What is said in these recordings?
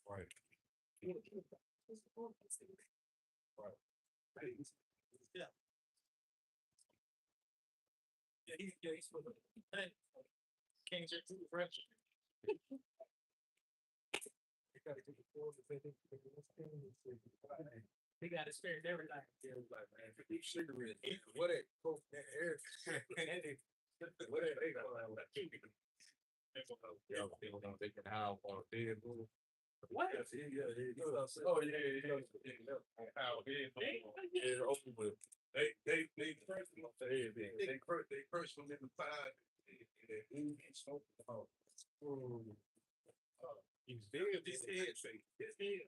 Right. Yeah. He's for the King James French. He got experience everything. What it? What it? They can have on a dead bull. What? Oh yeah. How it's over with. They first them in the fire and they smoke. He's dead. His head say his head.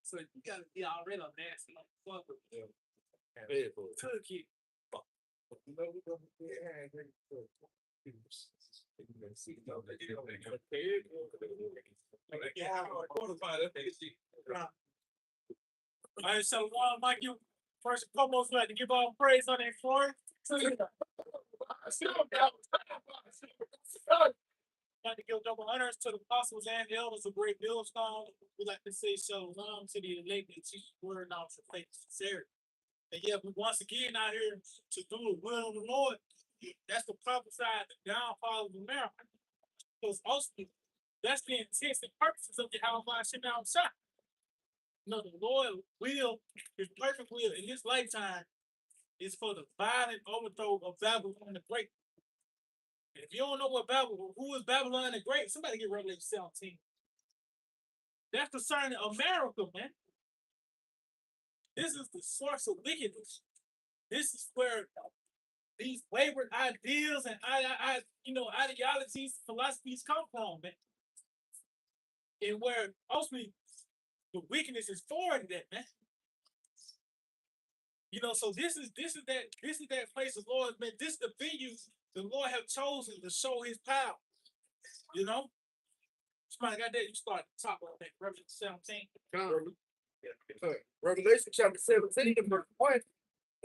So you gotta be already on nasty. Fuck with Dead bull. Turkey. You know we gonna All right, so Mike, you first and foremost, like to give all praise on that floor. Like to give double honors to the apostles and the elders of Great Millstone. We like to say shalom to the elect and teach the word out for faith and sincerity. And yeah, we once again out here to do the will of the Lord. That's the prophesied downfall of America. Because ultimately, that's the intents and purposes of the Yahawashi outside. You know, the Lord will, his perfect will in this lifetime is for the violent overthrow of Babylon the Great. And if you don't know what Babylon, who is Babylon the Great, somebody get Revelation 17. That's concerning America, man. This is the source of wickedness. This is where these wayward ideas and ideologies, philosophies come from, man. And where ultimately the wickedness is foreign to that, man. You know, so this is that place of Lord, man. This is the venue the Lord have chosen to show his power. You know? Somebody got that, you start to talk about that. Revelation 17. Revelation chapter 17, verse 1.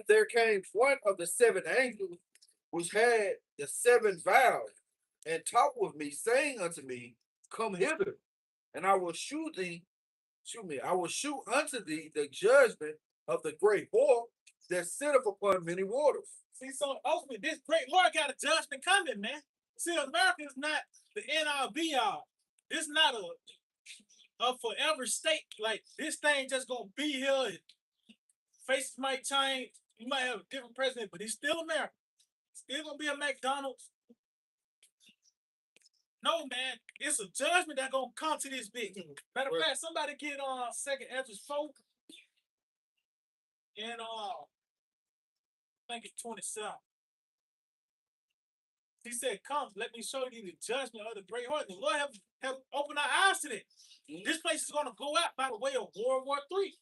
There came one of the seven angels which had the seven vials, and talked with me, saying unto me, Come hither, and I will shoot unto thee the judgment of the great whore that sitteth upon many waters. See, so ultimately, this great Lord got a judgment coming, man. See, America is not the NRBR. This not a forever state. Like, this thing just gonna be here. And faces might change. You might have a different president, but it's still America. Still gonna be a McDonald's. No, man, it's a judgment that gonna come to this bitch. Matter of fact, somebody get on 2nd Ezra 4 and I think it's 27. He said, Come, let me show you the judgment of the great heart. The Lord have opened our eyes to that. This place is gonna go out by the way of World War III.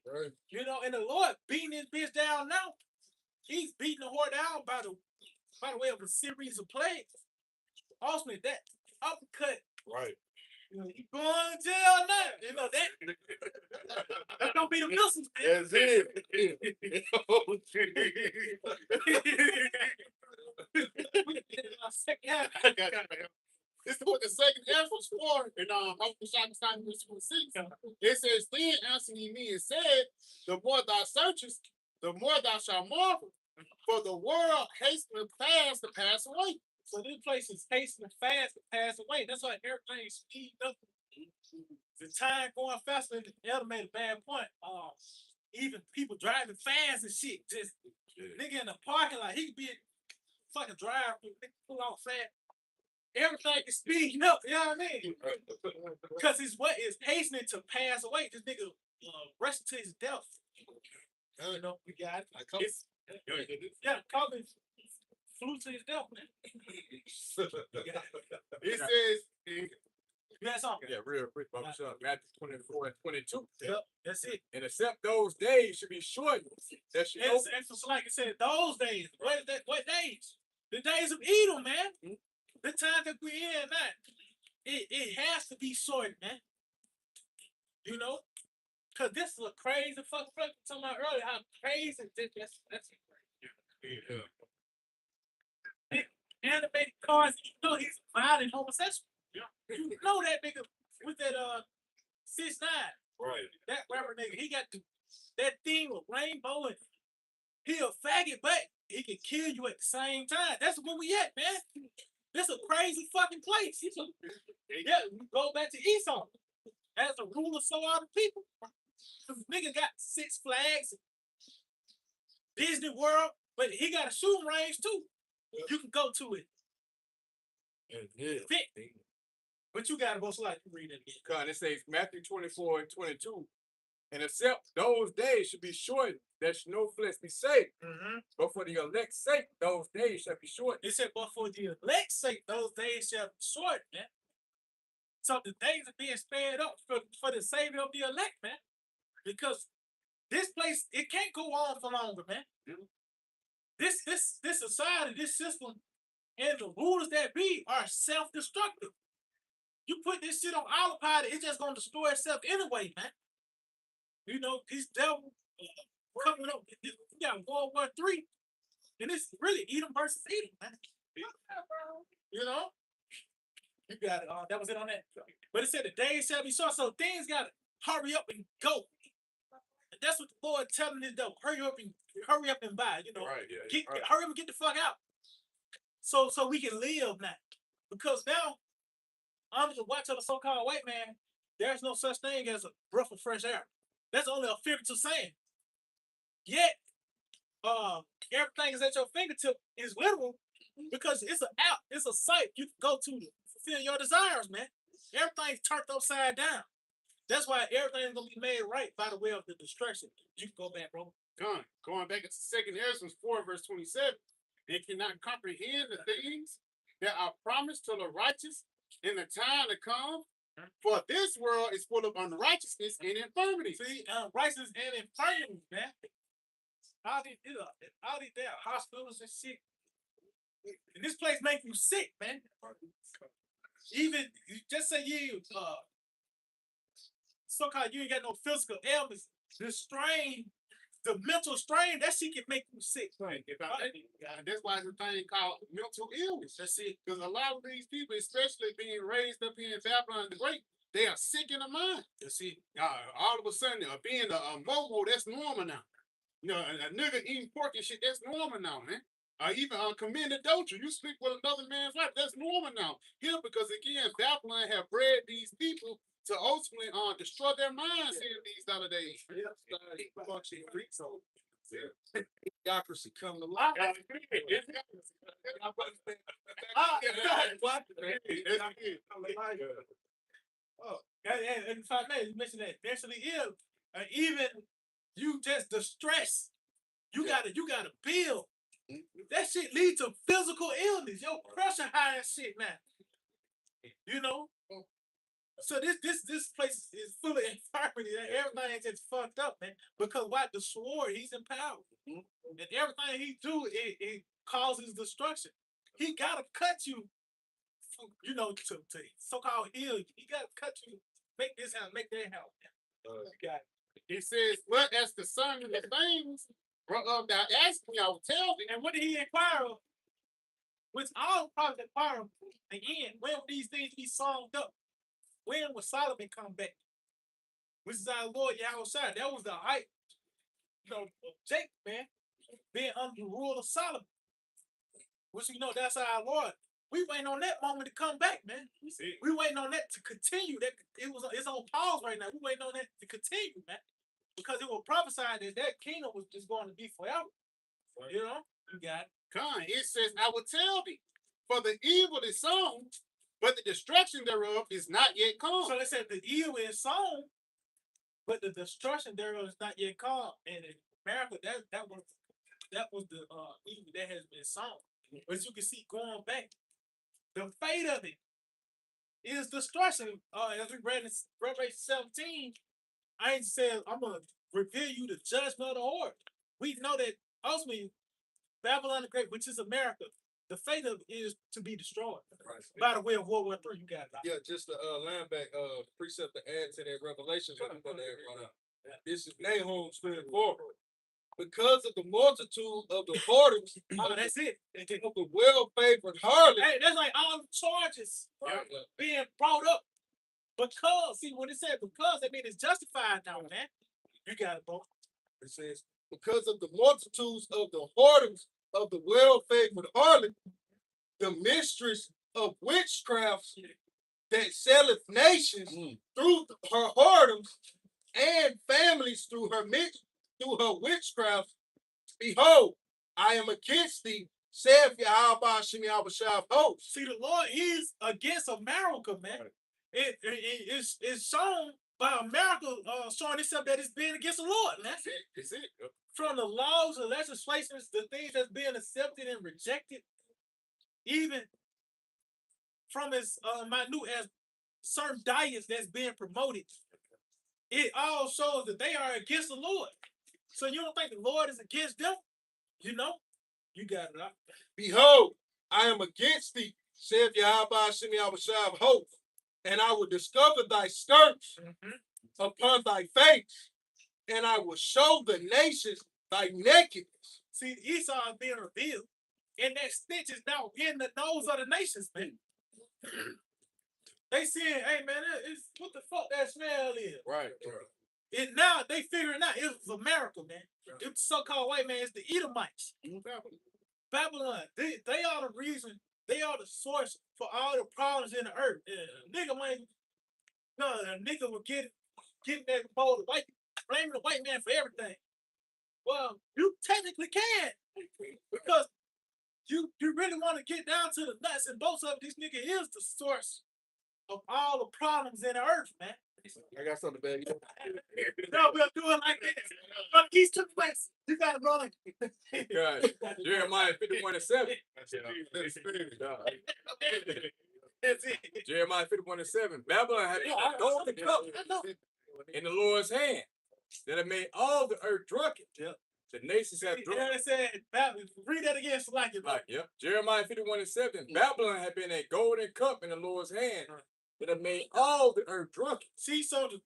Right. You know, and the Lord beating this bitch down now. He's beating the whore down by the way of a series of plagues. Ultimately, that uppercut. Right. You know, you going to jail now. You know that's gonna be the missiles. That's it. This is what the second F was for, and Ahchya Yashiyah 26. It says, Then answered me and said, The more thou searchest, the more thou shalt marvel, for the world hasteneth fast to pass away. So this place is hastening fast to pass away. That's why everything's speeding up. The time going faster. The elder made a bad point. Even people driving fast and shit. Just nigga in the parking lot, he could be fucking drive, pull off fast. Everything is speeding up, you know what I mean? Because it's what is hastening to pass away. This nigga rushing to his death. You know, we got it. Yeah, COVID flew to his death, man. It says, That's something. Yeah, real quick, Matthew 24 and 22. Yep, that's it. And except those days should be shortened. That should And so like I said, those days. What days? The days of Edom, man. The time that we're in now. It has to be shortened, man. You know? Because this is a crazy fucking talking about earlier, how crazy that's Yeah. animated cars. You know he's violent homosexual. You know that nigga with that 6ix9ine. Right. That rapper nigga, he got that thing with rainbow and he a faggot, but he can kill you at the same time. That's where we at, man. This a crazy fucking place. Yeah, we go back to Esau. As a ruler, so are the people. This nigga got 6 Flags, Disney World, but he got a shooting range too. You can go to it. Fit. But you gotta most likely read it again. Because it says Matthew 24:22. And except those days should be shortened, that no flesh be saved. But for the elect's sake, those days shall be shortened. It said, but for the elect's sake, those days shall be short, man. So the days are being sped up for the saving of the elect, man. Because this place, it can't go on for longer, man. This society, this system, and the rulers that be are self-destructive. You put this shit on autopilot, it's just gonna destroy itself anyway, man. You know, these devils coming up. We got World War III, and it's really Edom versus Edom, man. You know, you got it. That was it on that. But it said the days shall be short, so things gotta hurry up and go. And that's what the Lord telling this devil: hurry up and buy. You know, Right, yeah. hurry up and get the fuck out. So we can live now, because now under the watch of the so-called white man, there's no such thing as a breath of fresh air. That's only a figurative saying. Yet, everything is at your fingertip is literal because it's an app, it's a site you can go to fulfill your desires, man. Everything's turned upside down. That's why everything's gonna be made right by the way of the destruction. You can go back, bro. Going back to 2nd Ezra 4:27, they cannot comprehend the things that are promised to the righteous in the time to come. For this world is full of unrighteousness and infirmity. See, righteousness and infirmity, man. All these damn hospitals and shit. And this place make you sick, man. Even just say you so-called you ain't got no physical ailments. The strain, the mental strain, that shit can make you sick. Right. That's why it's a thing called mental illness. That's it. Because a lot of these people, especially being raised up here in Babylon the Great, they are sick in the mind. That's it. All of a sudden, being a momo, that's normal now. You know, a nigga eating pork and shit, that's normal now, man. Even committing adultery, you sleep with another man's wife, that's normal now. Here, because again, Babylon have bred these people to ultimately destroy their minds in these other days. Democracy come to life. And if I may, you mentioned that mentally ill, even you just the stress, you gotta build. That shit leads to physical illness. Your pressure high and shit, man. You know. So this place is full of infirmity. Everything is just fucked up, man. Because what the sword, he's in power, and everything he do, it causes destruction. He gotta cut you, you know, to so-called heal you. He gotta cut you, make this happen, make that happen. You got it. He says, "Well, as the son of the things, thou ask me, I will tell thee." And what did he inquire of? Which all prophets inquire of. Again, when will these things be summed up? When will Solomon come back? Which is our Lord Yahawashi. That was the height, you know, of Jacob, man, being under the rule of Solomon. Which you know, that's our Lord. We waiting on that moment to come back, man. We waiting on that to continue. That it's on pause right now. We waiting on that to continue, man. Because it was prophesied that kingdom was just going to be forever. Right. You know, you got it. It says, "I will tell thee, for the evil is sown, but the destruction thereof is not yet come." So they said the evil is sown, but the destruction thereof is not yet come. And in America, that was the evil that has been sown. But as you can see, going back, the fate of it is destruction. As we read in Revelation 17, I ain't said I'm gonna reveal you the judgment of the Lord. We know that ultimately Babylon the Great, which is America, the fate of it is to be destroyed. Right. By the way of World War III, you got it. Yeah, just the line back precept to add to that Revelation. This is Nahum 24. because of the multitude of the whoredoms Oh, that's it. of the well-favored harlot. Hey, that's like all the charges being brought up. Because, see, when it said because, that means it's justified now, man. You got it, bro. It says, because of the multitudes of the whoredoms of the well-favored harlot, the mistress of witchcraft that selleth nations through her whoredoms and families through her witchcraft. Behold, I am against thee, saith Yahawah of hosts. See, the Lord, he's against America, man. It's shown by America showing itself that it's being against the Lord, man. That's it. That's it. From the laws and legislations, the things that's being accepted and rejected, even from as minute as certain diets that's being promoted, it all shows that they are against the Lord. So you don't think the Lord is against them? You know, you got it. Behold, I am against thee, saith Yahawah of hosts, and I will discover thy skirts upon thy face, and I will show the nations thy nakedness. See, Esau is being revealed, and that stench is now in the nose of the nations, man. They saying, hey, man, it's what the fuck that smell is. Right. And now they figuring out it was America, man. It's so-called white man, it's the Edomites. Babylon, they are the reason, they are the source for all the problems in the earth. Nigga, man, no, a nigga will getting that bold, blaming the white man for everything. Well, you technically can, because you really want to get down to the nuts and bolts of it. This nigga is the source of all the problems in the earth, man. I got something bad. No, we'll do it like this. From east to west, you got it, brother. God. Jeremiah 51:7. That's it. Jeremiah 51:7. Babylon had a golden cup in the Lord's hand that it made all the earth drunken. Yep. The nations have You drunk. know what I said? Read that again, so like it. Like, yep. Jeremiah 51:7. Babylon had been a golden cup in the Lord's hand that it made all the earth drunken. See, so the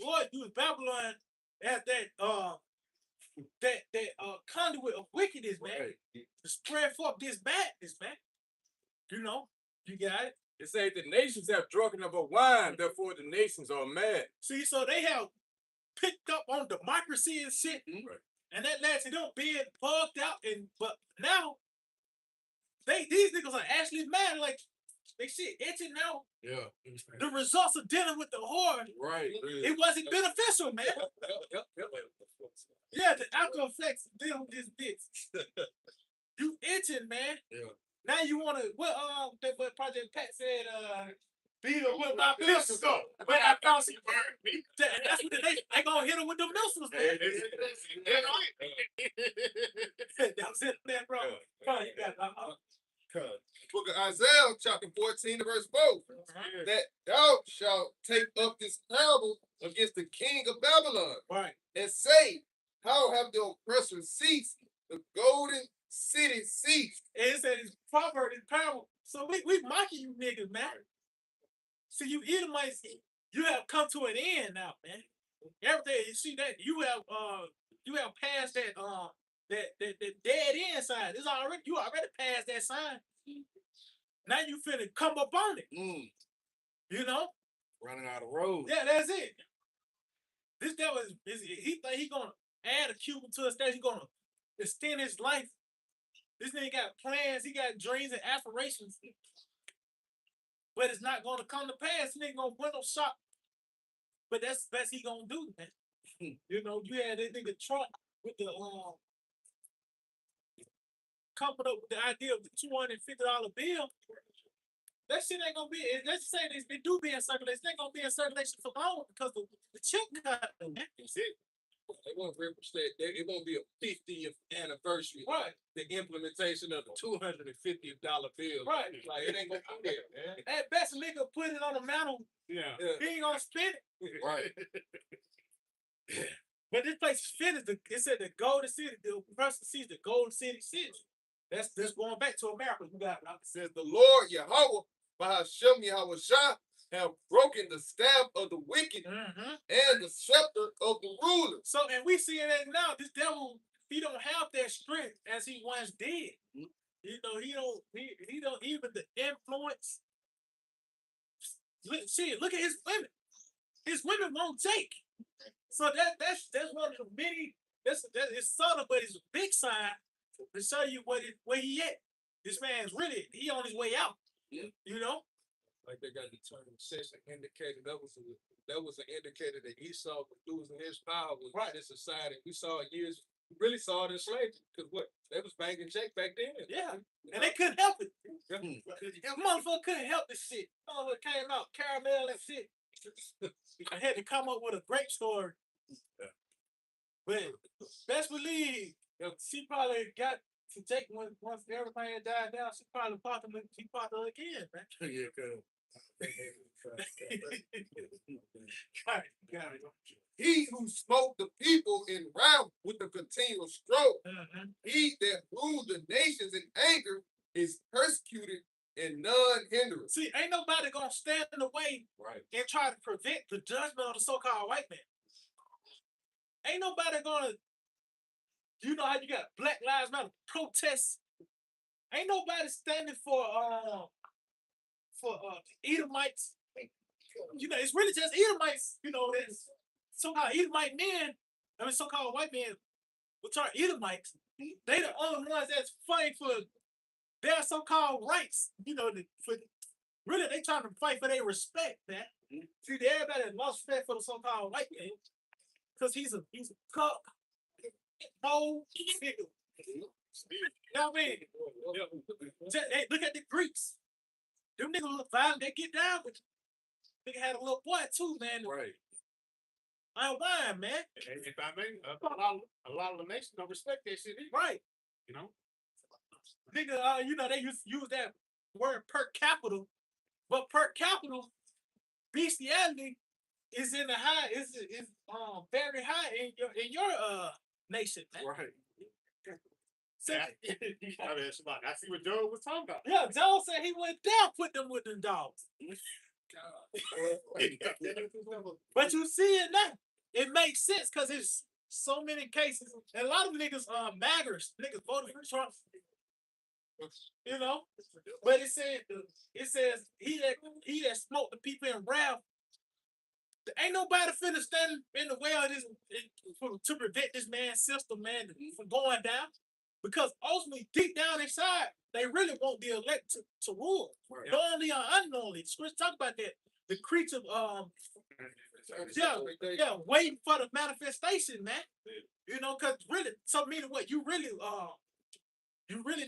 Lord used Babylon as that conduit of wickedness, man, to spread forth this badness, man. You know, you got it. It says the nations have drunken of a wine, therefore the nations are mad. See, so they have picked up on democracy and shit, and that led to them being bugged out. But now these niggas are actually mad, like they shit itching now. Yeah. The results of dealing with the whore, Right. it wasn't beneficial, man. Yeah, the after effects of dealing with this bitch. You itching, man. Yeah. Now you wanna what Project Pat said, beat her with my pistols go. When I found she burned me. And that's what they gonna hit her with the missiles, man. That was it, man, bro. Bro, you got Book of Isaiah, chapter 14, verse 4. That thou shalt take up this parable against the king of Babylon, right, and say, how have the oppressors ceased? The golden city ceased. and it said it's proverb, it's parable. So we mocking you niggas, man. See, you Edomites, you have come to an end now, man. Everything you see that you have passed that dead end sign. You already passed that sign. Now you finna come up on it. You know? Running out of road. Yeah, that's it. This devil he think he gonna add a Cuban to his stage. He gonna extend his life. This nigga got plans, he got dreams and aspirations. But it's not gonna come to pass. This nigga gonna window shop. But that's the best he gonna do, man. You know, you had that nigga Trump with the coming up with the idea of the $250 bill. That shit ain't gonna be. Let's say it do be in circulation. It ain't gonna be in circulation for long because the chip cut. That's it. They won't represent that. It won't be a 50th anniversary. Right. The implementation of the $250 bill. Right. Like it ain't gonna be there, man. At best, a nigga put it on the mantle. Yeah. He ain't gonna spend it. Right. But this place is finished. It said the golden city. The person sees the golden city. That's going back to America. You got it. Says the Lord Yahawah, bahasham Yahawashi, have broken the staff of the wicked and the scepter of the ruler. So, and we see that now. This devil he don't have that strength as he once did. You know, he don't even the influence. Look at his women. His women won't take. So that's one of the many. That's it's subtle, but it's a big sign to show you where he at. This man's really on his way out. Yeah. You know. Like they got the term session indicator. That was an indicator that Esau was losing his power in this society. We saw years. We really saw it in slavery because what they was banging Jake back then. Yeah, and they couldn't help it. Yeah. Motherfucker couldn't help this shit. Motherfucker came out caramel and shit. I had to come up with a great story. Yeah. But best believe she probably got to take once everything had died down. She probably popped him again, man. Yeah, good. Got it. He who smote the people in wrath with a continual stroke, he that ruled the nations in anger is persecuted and none hindereth. See, ain't nobody gonna stand in the way and try to prevent the judgment of the so-called white man. Ain't nobody gonna, you know how you got Black Lives Matter protests. Ain't nobody standing for Edomites. You know, it's really just Edomites. You know, there's so-called Edomite men. I mean, so-called white men, which are Edomites. They the only ones that's fighting for their so-called rights. You know, for really they trying to fight for their respect, man. See, everybody that lost respect for the so-called white man because he's a cuck, no nigga. You know what I mean? Hey, look at the Greeks. Them niggas look violent. They get down with you. Nigga had a little boy too, man. Right. I ain't lying, man. And if I may, a lot of the nation don't respect that shit either. Right. You know? Nigga, you know, they use that word per capita, but per capita, bestiality is in the high, is very high in your nation, man. Right. So, I see what Joe was talking about. yeah, Joe said he went down, put them with them dogs. But you see it now. It makes sense because it's so many cases. And a lot of niggas maggers. Niggas voted for Trump. You know? But it says he that smoked the people in wrath. Ain't nobody finna stand in the way of this to prevent this man's system, man, from going down. Because ultimately, deep down inside, they really want the elect to rule. Right. Knowingly or unknowingly. Scripture talk about that. The creature waiting for the manifestation, man. You know, because really, so meaning what you really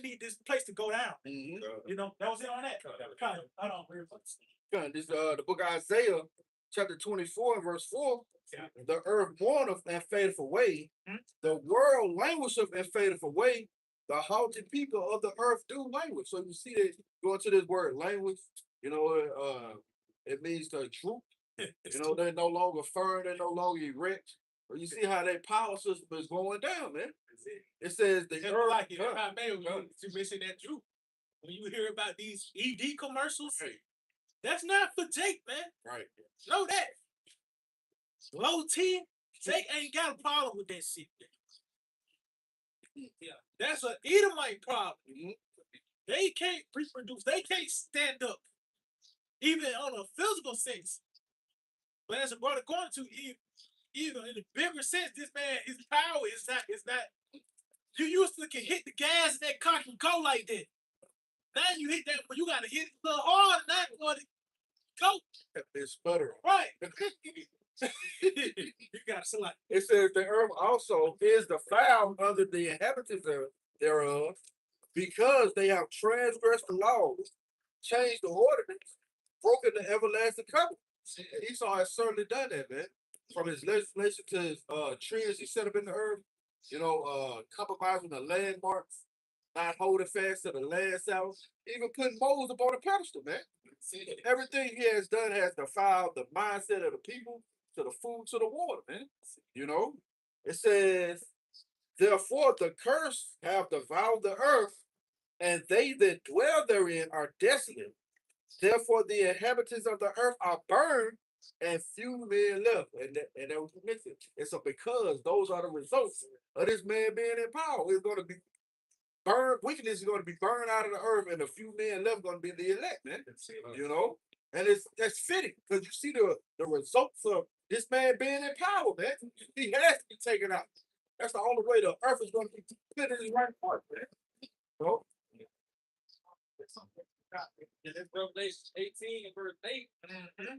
need this place to go down. You know, that was it on that. Kind of, I don't really. This the book of Isaiah, chapter 24 and verse 4. Yeah. The earth mourneth and fadeth away. The world languisheth and fadeth away. The haughty people of the earth do languish. So you see that going to this word language, you know, it means to droop. You know, they're no longer firm, they're no longer erect. But you see how their power system is going down, man. It says the earth. Like it. You mention that droop. When you hear about these ED commercials, that's not for Jake, man. Right. Know that. Low T, Jake ain't got a problem with that shit. Yeah, that's an Edomite problem. They can't reproduce. They can't stand up, even on a physical sense. But as a brother going to, even in the bigger sense, this man, his power is not. You used to can hit the gas and that car can go like that. Now you hit that, but you got to hit it a little hard. Now you want to go. It's sputtering. Right. You got to select. It says the earth also is defiled under the inhabitants thereof, because they have transgressed the laws, changed the ordinance, broken the everlasting covenant. And Esau has certainly done that, man. From his legislation to his trees he set up in the earth, you know, compromising the landmarks, not holding fast to the land south, even putting Moses up on a pedestal, man. Everything he has done has defiled the mindset of the people, to the food, to the water, man. You know, it says, therefore the curse have devoured the earth, and they that dwell therein are desolate. Therefore the inhabitants of the earth are burned, and few men left, and that was missing. And so because those are the results of this man being in power, it's going to be burned. Wickedness is going to be burned out of the earth, and a few men left going to be the elect, man. You know, and that's fitting because you see the results of this man being in power, man. He has to be taken out. That's the only way the earth is going to be put in his right part, man. So, And in Revelation 18 and verse 8,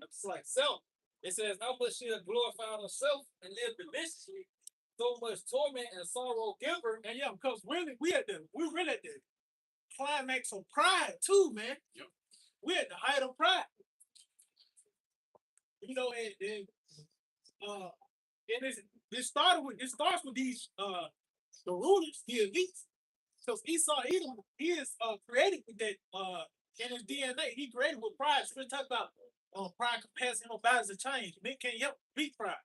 it's like self. It says, how much she has glorified herself and lived deliciously, so much torment and sorrow give her. And yeah, because really, we really at the climax of pride too, man. Yep. We're at the height of pride. You know, and it starts with these the rulers, the elites. Because Esau Edom, he is created with that in his DNA. He created with pride. So we talk about pride capacity, bodies of change. Men can't help beat pride.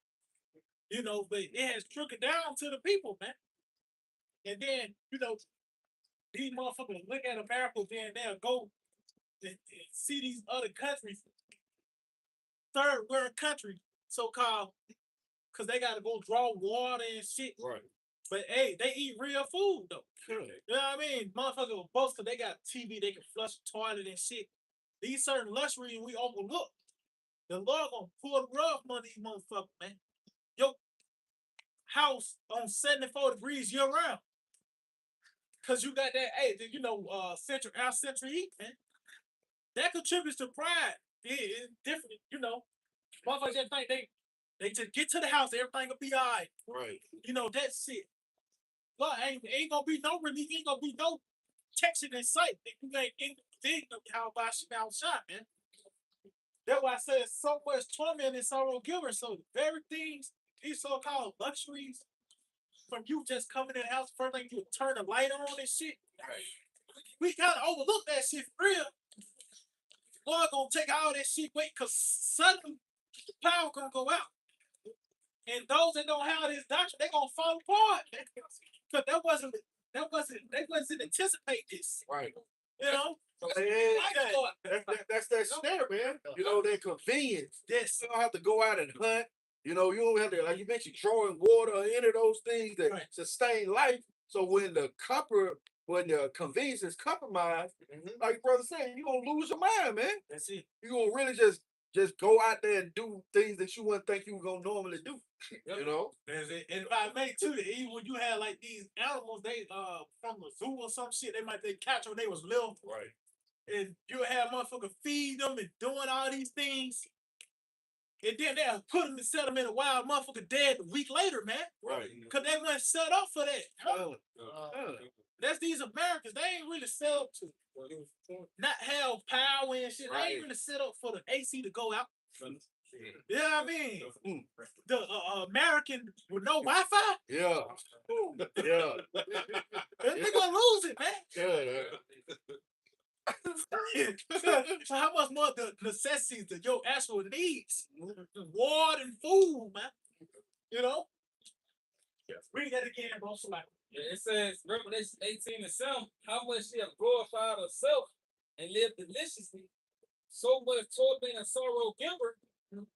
You know, but it has trickled down to the people, man. And then, you know, these motherfuckers look at America, then they'll go and see these other countries, third world countries, so-called, because they got to go draw water and shit. right. But hey, they eat real food though. Sure. You know what I mean? Motherfuckers will boast because they got TV, they can flush the toilet and shit. These certain luxuries we overlook. The Lord gonna pull the rug from these motherfuckers, man. Your house on 74 degrees year round. Cause you got that, hey, you know, central heat, man. That contributes to pride. It's different, you know. Motherfuckers just think they just get to the house, everything will be all right. Right. You know, that's it. Well, ain't gonna be no relief, ain't gonna be no protection in sight. You ain't in the thing of Yahawashi shot, man. That's why I said so much torment and sorrow giver. So the very things, these so-called luxuries, from you just coming in the house, first thing you turn the light on and shit. Right. We kind of overlook that shit for real. Lord gonna take all that shit away, cause suddenly the power gonna go out. And those that don't have this doctrine, they gonna fall apart. Cause they wasn't anticipate this. Right. You know? That's that snare, man. You know, that convenience. Yes. You don't have to go out and hunt. You know, you don't have to, like you mentioned, drawing water or any of those things that sustain life. So when the convenience is compromised, like your brother said, you're gonna lose your mind, man. That's it. You're gonna really just go out there and do things that you wouldn't think you were gonna normally do. You know? That's it. And if I make too, even when you had like these animals, they from the zoo or some shit, they catch when they was little. Right. And you have motherfucker feed them and doing all these things. And then they'll put them and set them in a wild motherfucker dead a week later, man. Right. Because they weren't set up for that. That's these Americans. They ain't really set up to not have power and shit. They ain't really set up for the AC to go out. You know what I mean? The American with no Wi-Fi? Yeah. Yeah. They're going to lose it, man. Yeah. So how much more the necessities, your actual needs, water and food, man. You know? Read that again, bro. It says, Revelation 18 and 7, how much she has glorified herself and lived deliciously, so much torment and sorrow give her.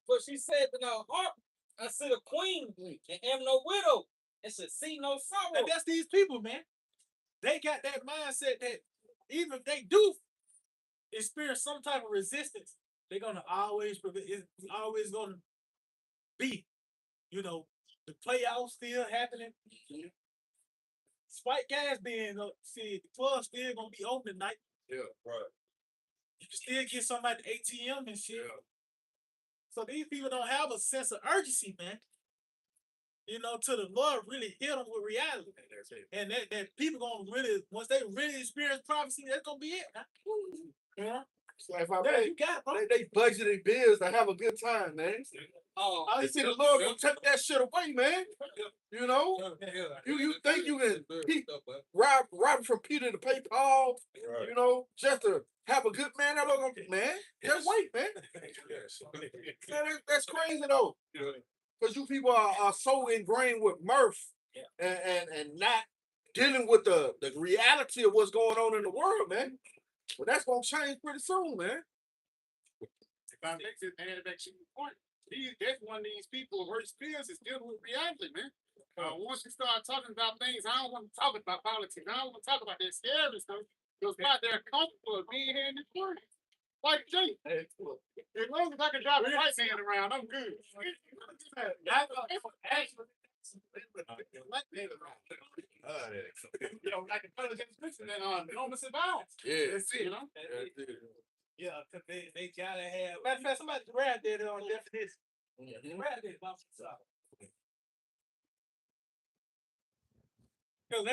For she said in her heart, I sit a queen and am no widow, and should see no sorrow. And that's these people, man. They got that mindset that even if they do experience some type of resistance, they're gonna it's always gonna be, you know, the playoffs still happening. Spike gas being see the club still gonna be open tonight. Yeah, right. You can still get somebody at the ATM and shit. Yeah. So these people don't have a sense of urgency, man. You know, till the Lord really hit them with reality. And that people gonna really, once they really experience prophecy, that's gonna be it. Huh? Yeah. So if I You got it, bro. they budgeted bills to have a good time, man. You see the Lord gonna take that shit away, man. You know? You think you can rob from Peter to pay Paul, you know, just to have a good man? That look, man, just wait, man. That's crazy though. Because you people are so ingrained with mirth and not dealing with the reality of what's going on in the world, man. But that's gonna change pretty soon, man. If I mix it and it makes you point, That's one of these people who experience is dealing with reality, man. Once you start talking about things, I don't want to talk about politics. I don't want to talk about that scary stuff. Because they're comfortable with being here in this world. Like Jay. As long as I can drive a right hand around, I'm good. You know, like the fellow just mentioned that enormous violence. Yeah. That's it, you know? Yeah, because they gotta have. Matter of fact, somebody read that on definition. Read that about themselves. Because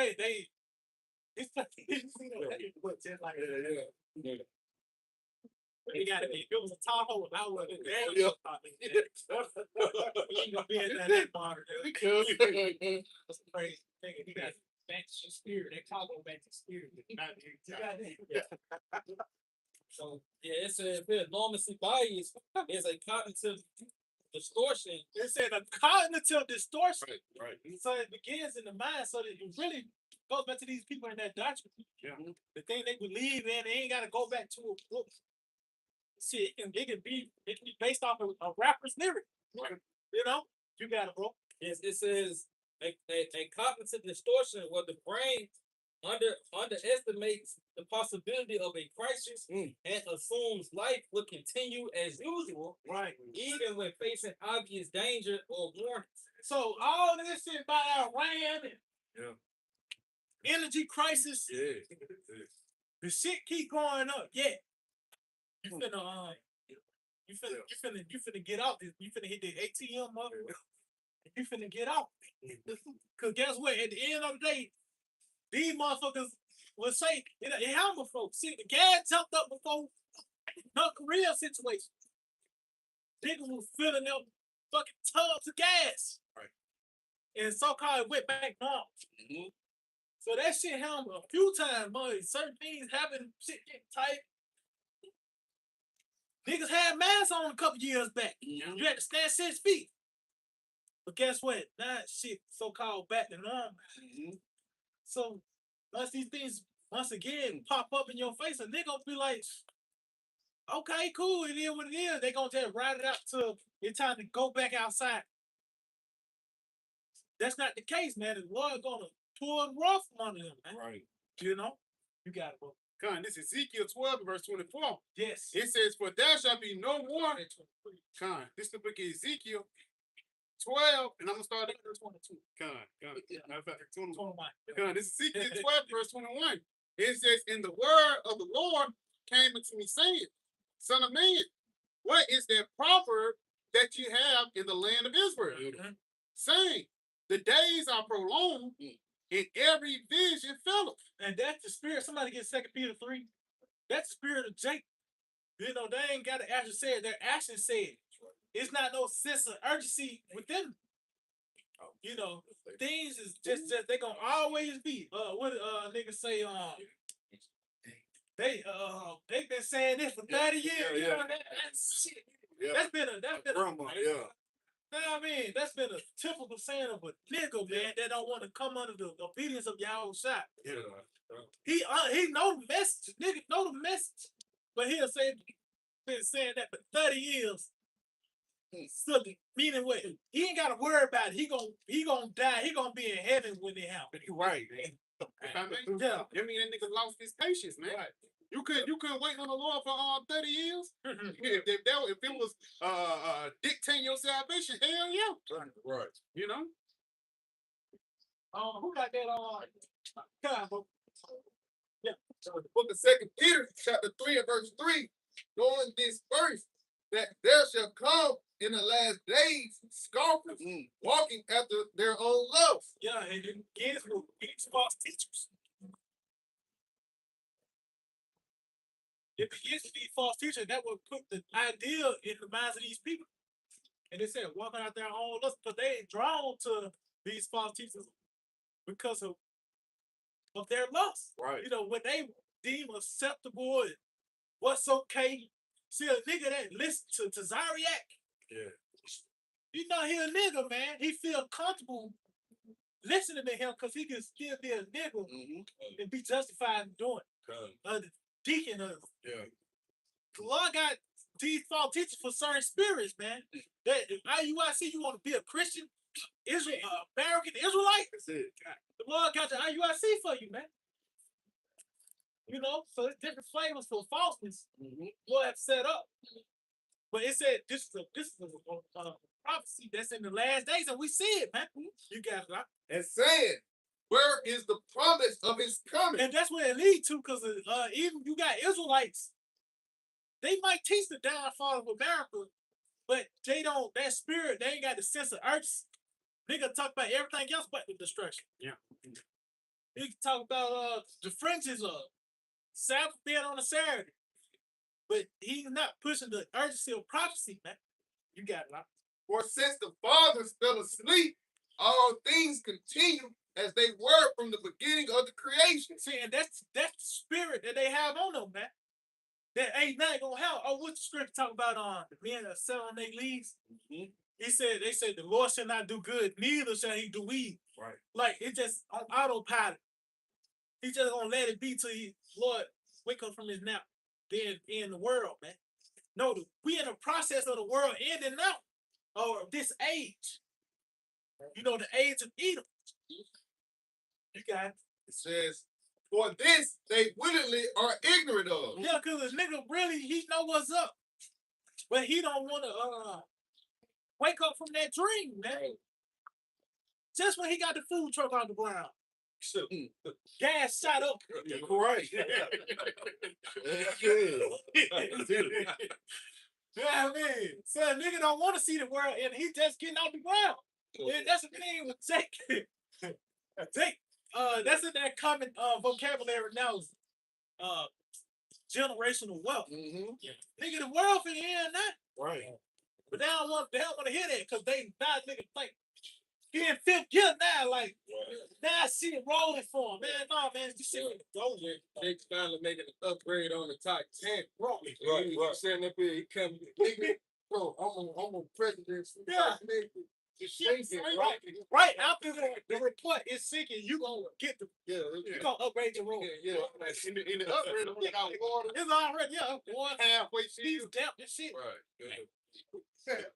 it's like, just like they got it. If it was a Tahoe, I would have been you ain't gonna be at that bar. That's crazy. You got fancy spirit. They call it fancy spirit. So yeah, it says here enormously biased is a cognitive distortion. It said a cognitive distortion. Right. So it begins in the mind, so that it really goes back to these people in that doctrine. Yeah. The thing they believe in, they ain't gotta go back to a book. See, it can be based off of a rapper's lyric. You know? You got it, bro. It says a cognitive distortion where the brain underestimates the possibility of a crisis and assumes life will continue as usual, Right. even when facing obvious danger or warning. So all this shit about Iran and energy crisis, the shit keep going up. Yeah. You finna you finna get out this. You finna hit the ATM up. You finna get out. Cause guess what? At the end of the day, these motherfuckers will say it helmet folks. See, the gas jumped up before North Korea situation. Niggas was filling up fucking tubs of gas. Right. And so-called it went back normal. So that shit happened a few times, but certain things happen, shit get tight. Niggas had masks on a couple years back. You had to stand 6 feet. But guess what? Now shit so-called back to normal. So once these things once again pop up in your face, a nigga gonna be like, okay, cool, it is what it is. They gonna just ride it out till it's time to go back outside. That's not the case, man. The Lord gonna pull the rough from under them, man. Right. You know? You got it, bro. Con, this is Ezekiel 12, verse 24. Yes. It says, for there shall be no more. Con, this is the book of Ezekiel 12, and I'm going to start at verse 22. Con, this is Ezekiel 12, verse 21. It says, and the word of the Lord came unto me, saying, Son of man, what is that proverb that you have in the land of Israel? Saying, the days are prolonged, and every vision filleth. And that's the spirit. Somebody get 2 Peter 3. That's the spirit of Jacob. You know, they ain't got to actually say it. Their actions say it. It's not no sense of urgency within them. You know, things is just they gonna always be. What niggas say? They've been saying this for 30 years. You know, that's shit. That's been a Grandma, you know what I mean? That's been a typical saying of a nigga, man, that don't want to come under the obedience of Yahawashi. He know the message. Nigga know the message. But he'll say, been saying that for 30 years. So, meaning what? He ain't got to worry about it. He gonna die. He gonna be in heaven when it happens. Right. I mean, that nigga lost his patience, man. Right. You couldn't wait on the Lord for 30 years. if it was dictating your salvation, hell yeah. Right. You know. Who got that on? Yeah. So the book of 2 Peter, chapter 3 and verse 3, during this verse, that there shall come in the last days scoffers, walking after their own lusts. Yeah, and kids will be false teachers. If it used to be false teachers, that would put the idea in the minds of these people. And they said walking out their own lust, because they ain't drawn to these false teachers because of their lust. Right. You know, what they deem acceptable and what's okay. See, a nigga that listen to Zariak. Yeah. You know, he a nigga, man. He feel comfortable listening to him because he can still be a nigga and be justified in doing it. The deacon of Yeah. the Lord got these false teachers for certain spirits, man. That if IUIC, you want to be a Christian, Israel, American Israelite, That's it. the Lord got the IUIC for you, man. You know, so it's different flavors for falseness. Lord have set up. But it said this is a prophecy that's in the last days, and we see it, man. You got it. And saying, where is the promise of his coming? And that's where it leads to, because even you got Israelites, they might teach the downfall of America, but they don't, that spirit, they ain't got the sense of urgency. They can talk about everything else but the destruction. Yeah. They can talk about the fringes of Sabbath being on a Saturday. But he's not pushing the urgency of prophecy, man. You got it. For since the fathers fell asleep, all things continue as they were from the beginning of the creation. See, and that's the spirit that they have on them, man. That ain't nothing gonna help. Oh, what's the scripture talk about the men that sell on their leaves? They said the Lord shall not do good, neither shall he do evil. Right. Like it just on autopilot. He just gonna let it be till he Lord wake up from his nap. Then in the world, man. No, we in the process of the world ending now. Or this age. You know, the age of Edom. You got it. It says, for this they willingly are ignorant of. Yeah, because the nigga really, he know what's up. But he don't want to wake up from that dream, man. Just when he got the food truck on the ground. So, gas shot up. Right. Yeah, man. So a nigga don't want to see the world and he just getting out the ground. And that's the thing with Jake. That's in that common vocabulary now. Generational wealth. Nigga, the world finna end that. Right. But they don't want to hear that because they not nigga like he in fifth gear now, like now I see it rolling for him. Man, no, man, this shit Those they finally making an upgrade on the Titanic. bro. Right. Sitting up here, he coming. Bro, I'm a president. Yeah. Right after the report is sinking, you gonna get the you gonna upgrade your room. In the upgrade, we got water. It's already one Halfway he's damp and shit. Right.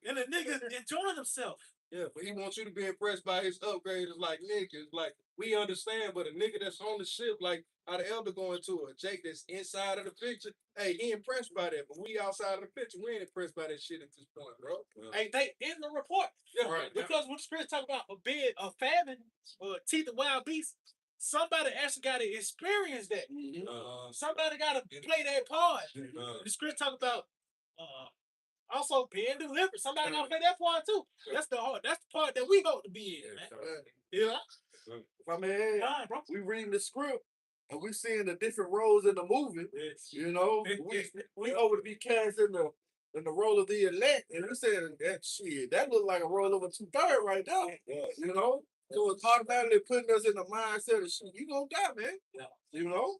And the nigga enjoying himself. Yeah, but he wants you to be impressed by his upgrade. It's like niggas, like we understand, but a nigga that's on the ship, like how the elder going to a Jake that's inside of the picture. Hey, he impressed by that, but we outside of the picture, we ain't impressed by that shit at this point, bro. Hey, they in the report. Yeah, Right. Because when the script talk about a famine or teeth of wild beasts, somebody actually got to experience that. Somebody got to play that part. The script talk about also being delivered. Somebody got to play that part too. That's the part that we hope to be in, man. You know? My man, Fine, bro. we reading the script and we seeing the different roles in the movie. You know, we over to be cast in the role of the elect, and we saying that shit, that look like a roll over 2/3 right now. You know? So it's automatically putting us in the mindset of shit, you gonna die, man. You know?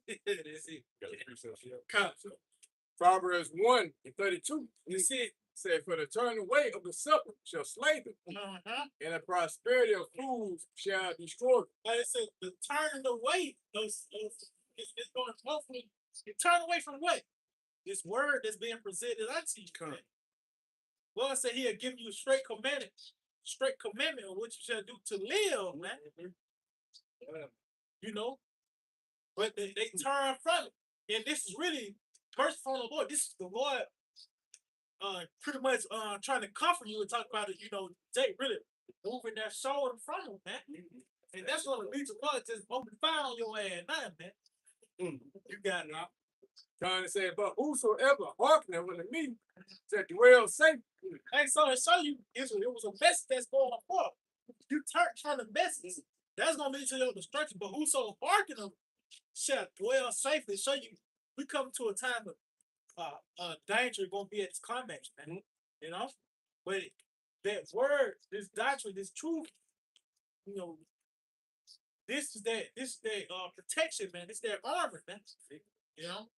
Proverbs 1:32. You see, said, for the turn away of the supper shall slay them, and the prosperity of fools shall destroy them. Like I said, the turning away it's going to hopefully turn away from what? This word that's being presented unto you. Lord said he'll give you a straight commandment of what you shall do to live, man. You know? But they turn from it. And this is really mercy from the Lord. This is the Lord pretty much trying to comfort you and talk about it, you know, they really moving that soul in front of them, man. And that's what leads to God just open fire on your ass now, man. You got it now. John said, but whosoever hearkeneth unto me shall dwell safe. Hey, so it show you it was a message that's going forth. You turn from the message, that's gonna lead to your destruction. But whoso hearken them shall dwell safely. Show you we come to a time of danger gonna be at its climax, man. You know? But that word, this doctrine, this truth, you know, this is that protection, man. This is that armor, man. You know?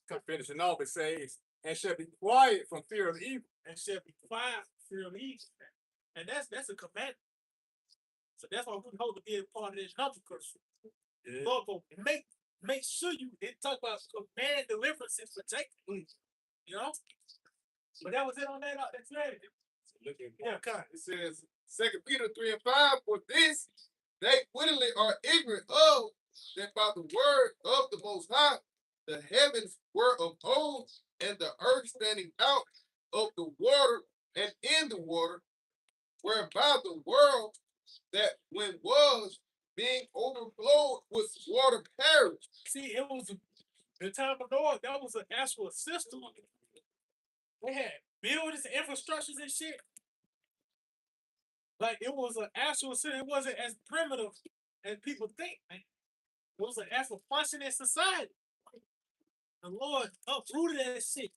Come finishing off, it says, and shall be quiet from fear of evil. And shall be quiet from fear of evil, man. And that's a commandment. So that's why we hope to be a part of this number, because Lord, make sure you talk about command deliverance and protection. You know? But that was it on that. That's it. Look at Yeah, cut. it says 2 Peter 3:5, for this they wittily are ignorant of that by the word of the Most High, the heavens were of old, and the earth standing out of the water and in the water, whereby the world that when was being overflowed with water perished. See, it was the time of Noah. That was an actual system. They had buildings and infrastructures and shit. Like it was an actual city. It wasn't as primitive as people think, man. It was an actual functioning society. The Lord uprooted that shit.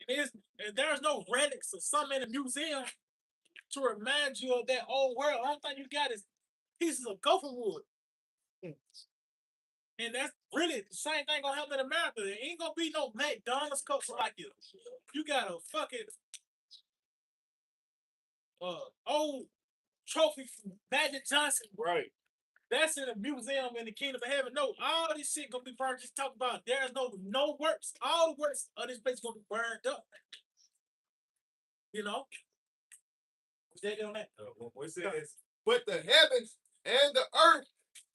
And there's no relics or something in a museum to remind you of that old world. The only thing you got is pieces of gopher wood. And that's really the same thing gonna happen in America. There ain't gonna be no McDonald's cups like you. You got a fucking old trophy from Magic Johnson. Right. That's in a museum in the kingdom of heaven. No, all this shit gonna be burned. Just talk about there's no works. All the works of this place gonna be burned up. You know? Stay on that. What it says, but the heavens and the earth,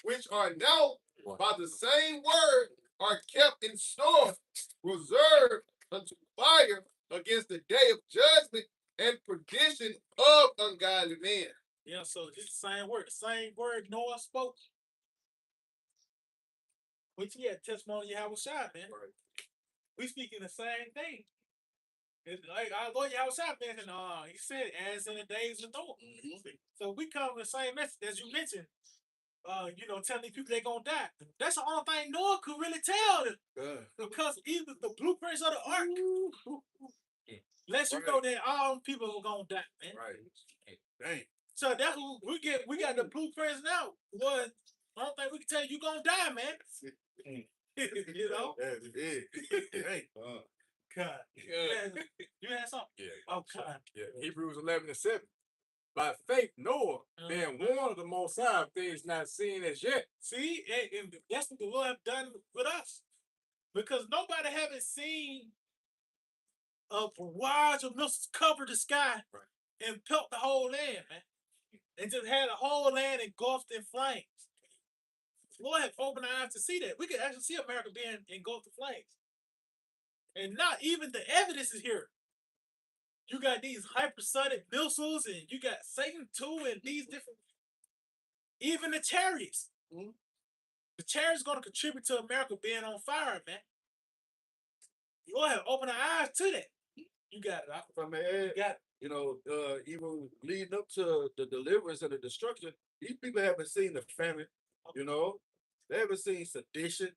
which are now by the same word, are kept in store, reserved unto fire against the day of judgment and perdition of ungodly men. Yeah, so it's the same word Noah spoke. Which he had testimony of Yahawashi, man. Right. We speaking the same thing. It's like our Lord Yahawashi mentioned, he said, as in the days of Noah. So we come with the same message as you mentioned. Telling these people they're gonna die. That's the only thing Noah could really tell them. Because even the blueprints of the ark lets you know that all people are gonna die, man. Right. Dang. So that's what we get. We got the blueprints now. What? I don't think we can tell you gonna die, man. You know? Dang. God. You had something? Yeah. Oh, God. Yeah. Hebrews 11:7. By faith, Noah, being warned of the Most High of things not seen as yet. See, and that's what the Lord have done with us. Because nobody haven't seen a barrage of missiles cover the sky and pelt the whole land, man. And just had the whole land engulfed in flames. The Lord have opened our eyes to see that. We could actually see America being engulfed in flames. And not even the evidence is here. You got these hypersonic missiles, and you got Satan too, and these different. Even the chariots. Mm-hmm. The chariots going to contribute to America being on fire, man. You have opened our eyes to that. You got it. If I may add, You got it. Even leading up to the deliverance and the destruction, these people haven't seen the famine. They haven't seen sedition.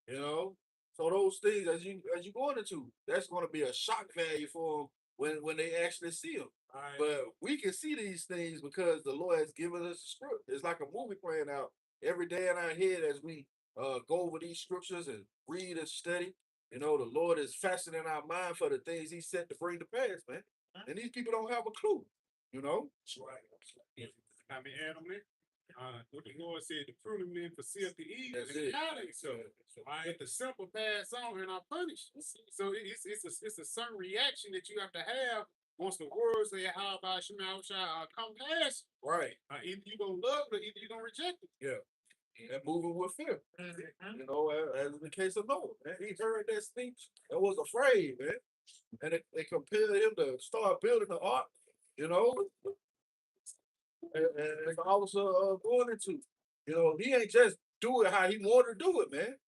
So those things as you going into, that's going to be a shock value for them when they actually see them. Right. But we can see these things because the Lord has given us a script. It's like a movie playing out every day in our head as we go over these scriptures and read and study. The Lord is fastening our mind for the things He set to bring to pass, man. And these people don't have a clue. That's right. I mean, Adam, what the Lord said, the fruit of men foreseeth the evil. That's it. So if the simple pass on and are punished. So it's a certain reaction that you have to have once the words of Yahawah come past. Right. Either you're going to love it or either you're going to reject it. Yeah. And moving with fear. As in the case of Noah, man. He heard that speech and was afraid, man. And they compelled him to start building the ark, and I was going into, he ain't just do it how he wanted to do it, man.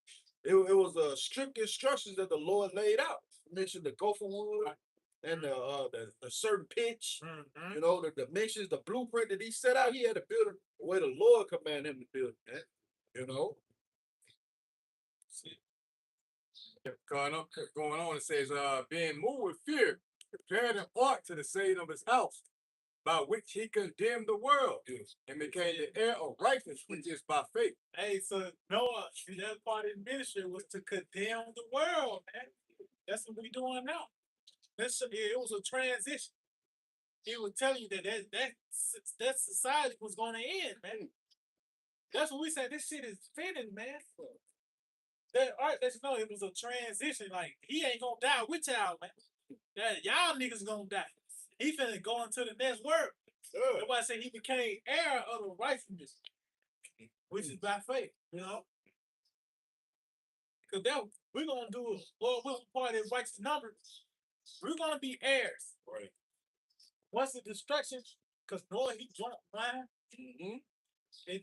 It was strict instructions that the Lord laid out. He mentioned the gopher wood and the certain pitch, the dimensions, the blueprint that he set out. He had to build it the way the Lord commanded him to build it, man. Going on, it says, being moved with fear, prepared an ark to the saving of his house, by which he condemned the world and became the heir of righteousness, which is by faith. Hey, so Noah, that part of his ministry was to condemn the world, man. That's what we doing now. It was a transition. He was telling you that society was going to end, man. That's what we said. This shit is fitting, man. that art lets you know it was a transition. Like he ain't gonna die with y'all, man. That y'all niggas gonna die. He finna go into the next world. That's why I say he became heir of the righteousness, which is by faith. You know, because that we're gonna do. Well, we're part of his righteous numbers. We're gonna be heirs. Right. Once the destruction, because knowing he drunk wine, Mm-hmm. and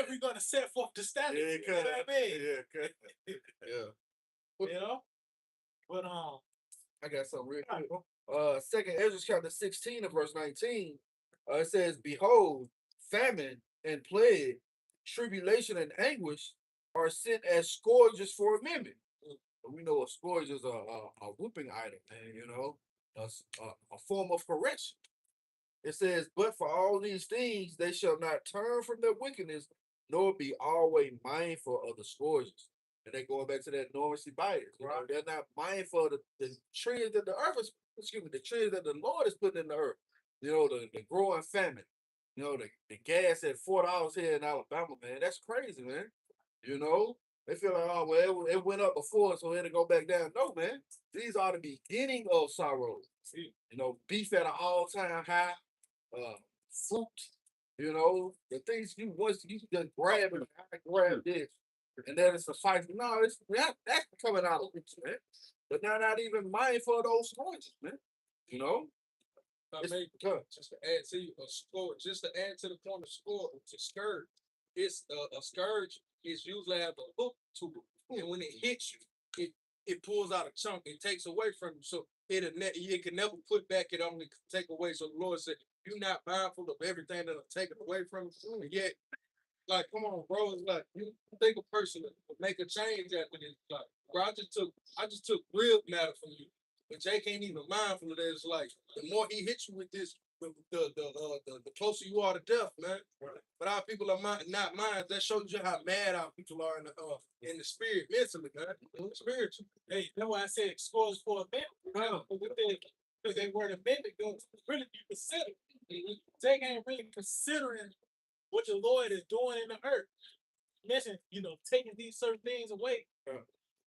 we're gonna set forth the standard. Yeah, You know what I mean? yeah, yeah. You know, but I got something real quick. Second Ezra chapter 16 and verse 19. It says, "Behold, famine and plague, tribulation and anguish are sent as scourges for a mimic." We know a scourge is a whooping item, man. You know, a form of correction. It says, "But for all these things, they shall not turn from their wickedness, nor be always mindful of the scourges." And they going back to that normalcy bias. You know, they're not mindful of the trees that the earth is, excuse me, the trees that the Lord is putting in the earth. You know, the growing famine. You know, the gas at $4 here in Alabama, man. That's crazy, man. You know, they feel like, oh, well, it went up before, so it'll go back down. No, man. These are the beginning of sorrow. You know, beef at an all-time high, fruit, you know, the things you once you just grab and I grab this, and then it's a fight. No, that's coming out of it, man. But they're not even mindful of those scourges, man. You know, I it's mean, tough. just to add to you, a score, just to add to the point of score, to scourge. It's a scourge is usually have a hook to it, and when it hits you, it pulls out a chunk. It takes away from you, so it can never put back. It only take away. So the Lord said, "You're not mindful of everything that'll take it away from you." And yet, like, come on, bro. It's like you think a person would make a change after this. Like, bro, I just took real matter from you. But Jake ain't even mindful of that. It's like the more he hits you with this, the closer you are to death, man. But our people are not minds. That shows you how mad our people are in the spirit, mentally, man. Spiritual. hey, that's why I said scores for a minute. Because they were the minute going to really be considered. They ain't really considering what the Lord is doing in the earth. Mention, you know, taking these certain things away.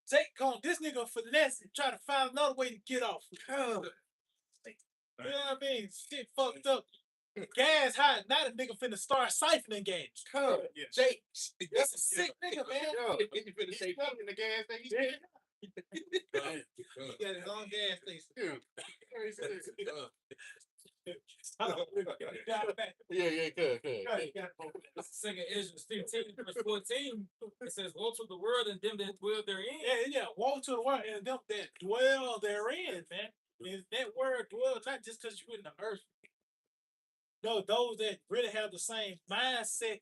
Take on this nigga finesse and try to find another way to get off. You know what I mean? Shit fucked up. Gas high. Now the nigga finna start siphoning gas. Jake, That's a sick nigga, man. you finna say in the gas station. He got his own gas station. Good. Second Ezra 15, verse 14. It says, "Woe to the world and them that dwell therein." Yeah. Woe to the world and them that dwell therein, man. Is that word dwell not just because you're in the earth. No, those that really have the same mindset.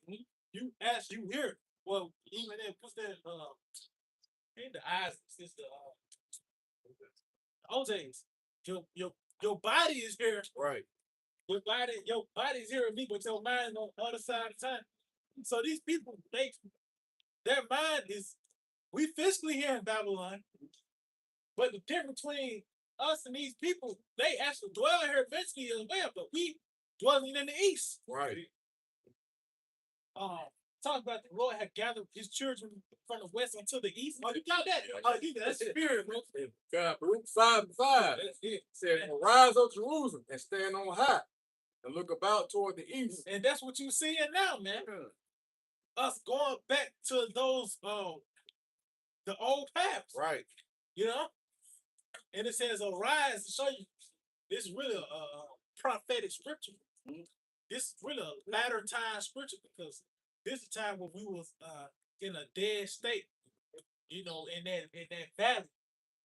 You ask, you hear. Well, even if what's that? In the eyes, it's the OJ's. Your body is here. Right. Your body's hearing me, but your mind on the other side of time. So these people, their mind is, we physically here in Babylon, but the difference between us and these people, they actually dwell here eventually as well, but we dwelling in the east. Right. Talk about the Lord had gathered his children from the west unto the east. Oh, you got that? That's spirit, bro. God, Baruch 5:5. That's it. Said, "Arise, O Jerusalem, and stand on high, and look about toward the east." And that's what you seeing now, man. Us going back to those the old paths. Right. You know? And it says arise to show you this is really a prophetic scripture. This is really a latter time scripture because this is the time when we was in a dead state, you know, in that valley,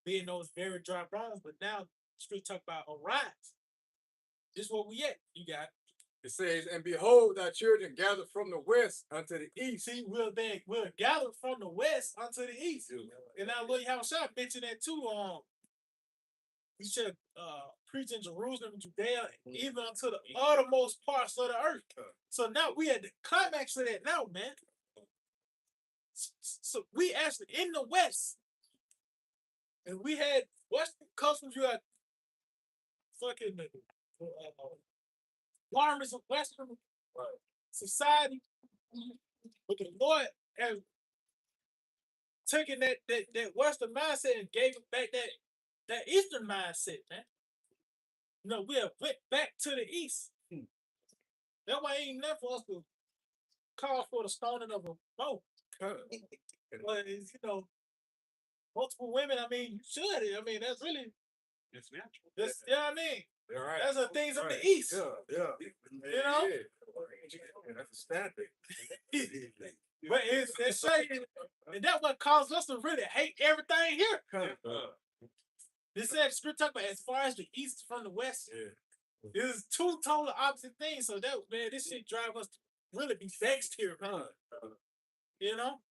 being those very dry bones. But now scripture talk about arise. This is where we at. You got It says, "And behold, thy children gathered from the west unto the east." see, we're gathered from the west unto the east. And now Lord Yahawashi mentioned that too. He should preach in Jerusalem, Judea, even unto the uttermost parts of the earth. So now we at the climax of that now, man. So we actually in the west. And we had Western customs, you had fucking garments of Western society. But the Lord has taking that Western mindset and gave it back that Eastern mindset, man. You know, we have went back to the East. That why ain't enough for us to call for the stoning of a boat. But it's, multiple women, I mean, you should. I mean, that's really, It's natural. that's, you know what I mean? All right. That's the things of Right. the East. Yeah. You know? Yeah, that's a standard. But it's saying, and that's what caused us to really hate everything here. This said scripture talk about as far as the East from the West. Yeah. It's two totally opposite things. So that, man, this shit drive us to really be vexed here, huh? You know?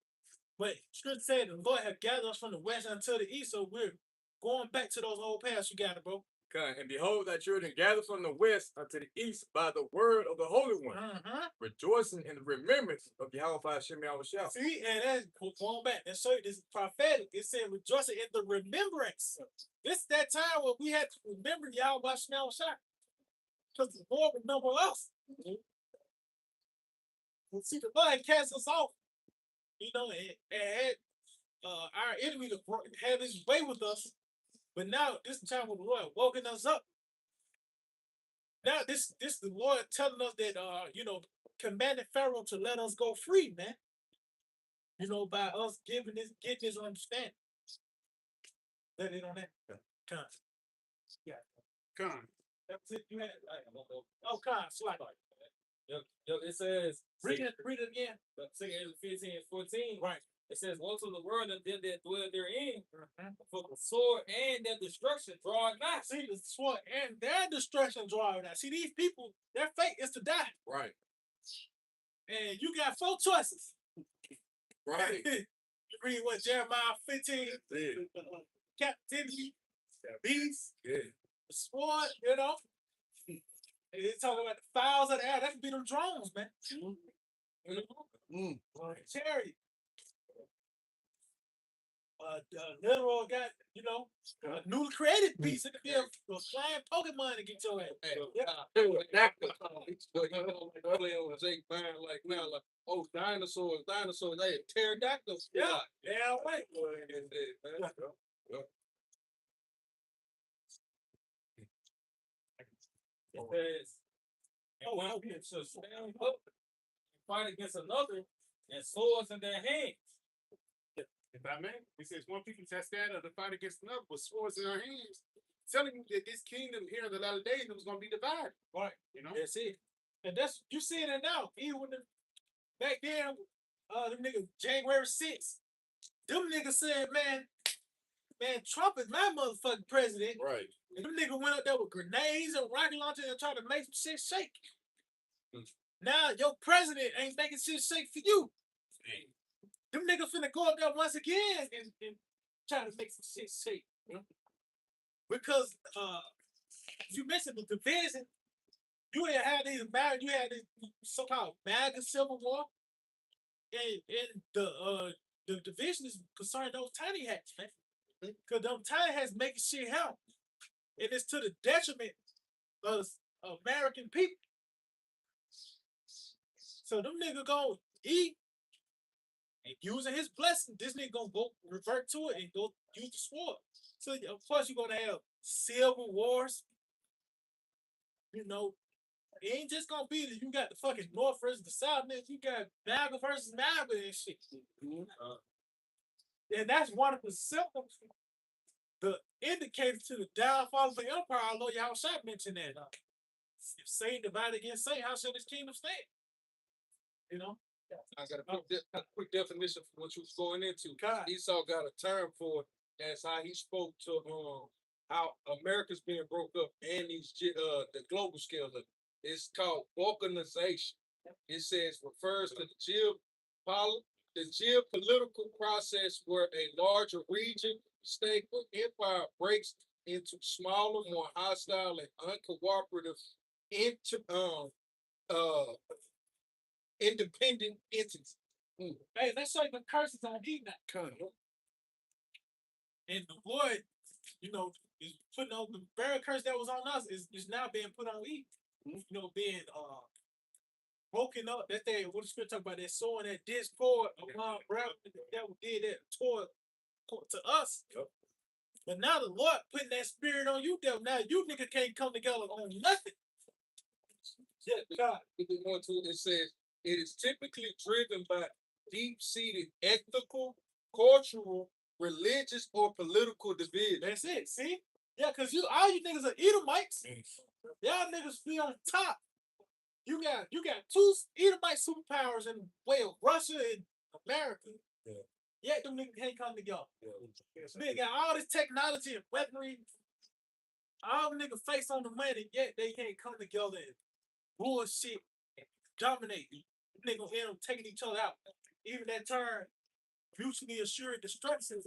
But scripture said the Lord have gathered us from the west until the east, so we're going back to those old paths you got it, bro. Okay, and behold, thy children gather from the west unto the east by the word of the Holy One, rejoicing in the remembrance of Yahawah Yahawashi. See, and that's going back. And so this is prophetic. It said rejoicing in the remembrance. This that time when we had to remember Yahawashi Yahawashi. Because the Lord remember us. See, the Lord had cast us off. You know, and our enemy to have his way with us. But now this time when the Lord woken us up. Now this the Lord telling us that commanding Pharaoh to let us go free, man. You know, by us getting this understanding. Let it on that. Con. Yeah. Con. That's it. You had Con, slide. It says, Read it again. 15 and 14. Right. It says, woe to the world and them that dwell therein, for the sword and their destruction draw nigh. See, the sword and their destruction draw nigh. See, these people, their fate is to die. Right. And you got 4 choices. Right. You read what Jeremiah 15, captivity, beast, the sword, And it's talking about the fowls of the air. That could be them drones, man. Chariot. Literal got, a newly created beast. It could be a flying Pokemon to get your ass. Like now, like, oh, dinosaurs, they pterodactyls. Yeah, right. It says, and one people shall stand up and fight against another, and swords in their hands. If I may, it says one people shall stand up to fight against another with swords in their hands, telling you that this kingdom here in the latter days was going to be divided. Right. That's it. And that's you seeing it now. Even when back then, them niggas January 6th, them niggas said, man, Trump is my motherfucking president. Right. And them niggas went up there with grenades and rocket launchers and tried to make some shit shake. Now your president ain't making shit shake for you. Them niggas finna go up there once again and try to make some shit shake. Because you mentioned the division. You had these so-called MAGA civil war. And the division is concerned those tiny hats, man. Because them tiny hats making shit happen. And it's to the detriment of American people. So them niggas gonna eat and using his blessing, this nigga gonna go revert to it and go use the sword. So of course you're gonna have civil wars. It ain't just gonna be that you got the fucking North versus the South, man. You got MAGA versus MAGA and shit. And that's one of the symptoms, the indicator to the downfall of the empire. I know Yahawashi mentioned that. If Satan divided against Satan, how shall this kingdom stand? I got a quick definition for what you was going into. Esau got a term for it. That's how he spoke to how America's being broke up and the global scale of it. It's called balkanization. It says refers to the geopolitical process where a larger region, state, or empire breaks into smaller, more hostile and uncooperative independent entities. Hey, let's show you the curses on Enoch. And the Lord, is putting on the very curse that was on us is now being put on Eve. Being broken up. That they what the scripture talk about, that sowing that discord among brethren. The devil did that toward to us. Yep. But now the Lord putting that spirit on you, devil. Now you nigga can't come together on nothing. Yeah, God. If we go to it, it says it is typically driven by deep-seated ethical, cultural, religious, or political division. That's it. See? Yeah, because all you niggas are Edomites. Y'all niggas be on top. You got two Edomite superpowers in the way of Russia and America. Yeah. Yet them niggas can't come together. They got all this technology and weaponry. All the niggas face on the money, yet they can't come together and bullshit and dominate. They gonna end up taking each other out. Even that term, mutually assured destruction.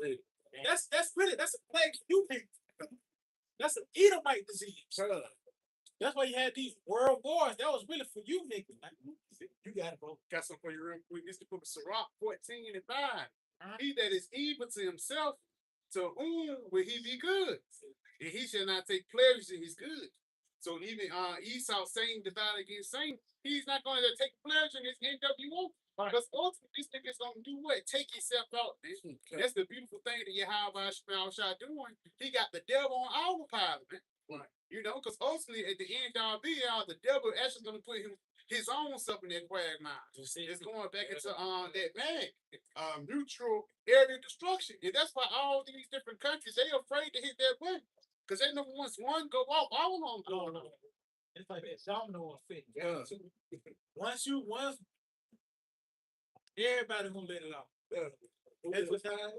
That's a plague you people. That's an Edomite disease. That's why you had these world wars. That was really for you niggas. You got it, bro. Got something for you real quick. This is the book of Sirach 14 and 5. He that is evil to himself, to whom will he be good? And he shall not take pleasure in his good. So even Esau saying divided against saying, he's not going to take pleasure in his NWO. Because ultimately, this nigga's going to do what? Take himself out. Man. That's the beautiful thing that Yahawashi doing. He got the devil on autopilot, man. Right. You know, because ultimately, at the end of the devil actually going to put his own self in that quagmire. It's going back into that mutual area destruction. And that's why all these different countries, they afraid to hit that button. Because they know once one go off, all of them go off. It's like that domino effect. Yeah. Once everybody gonna let it out.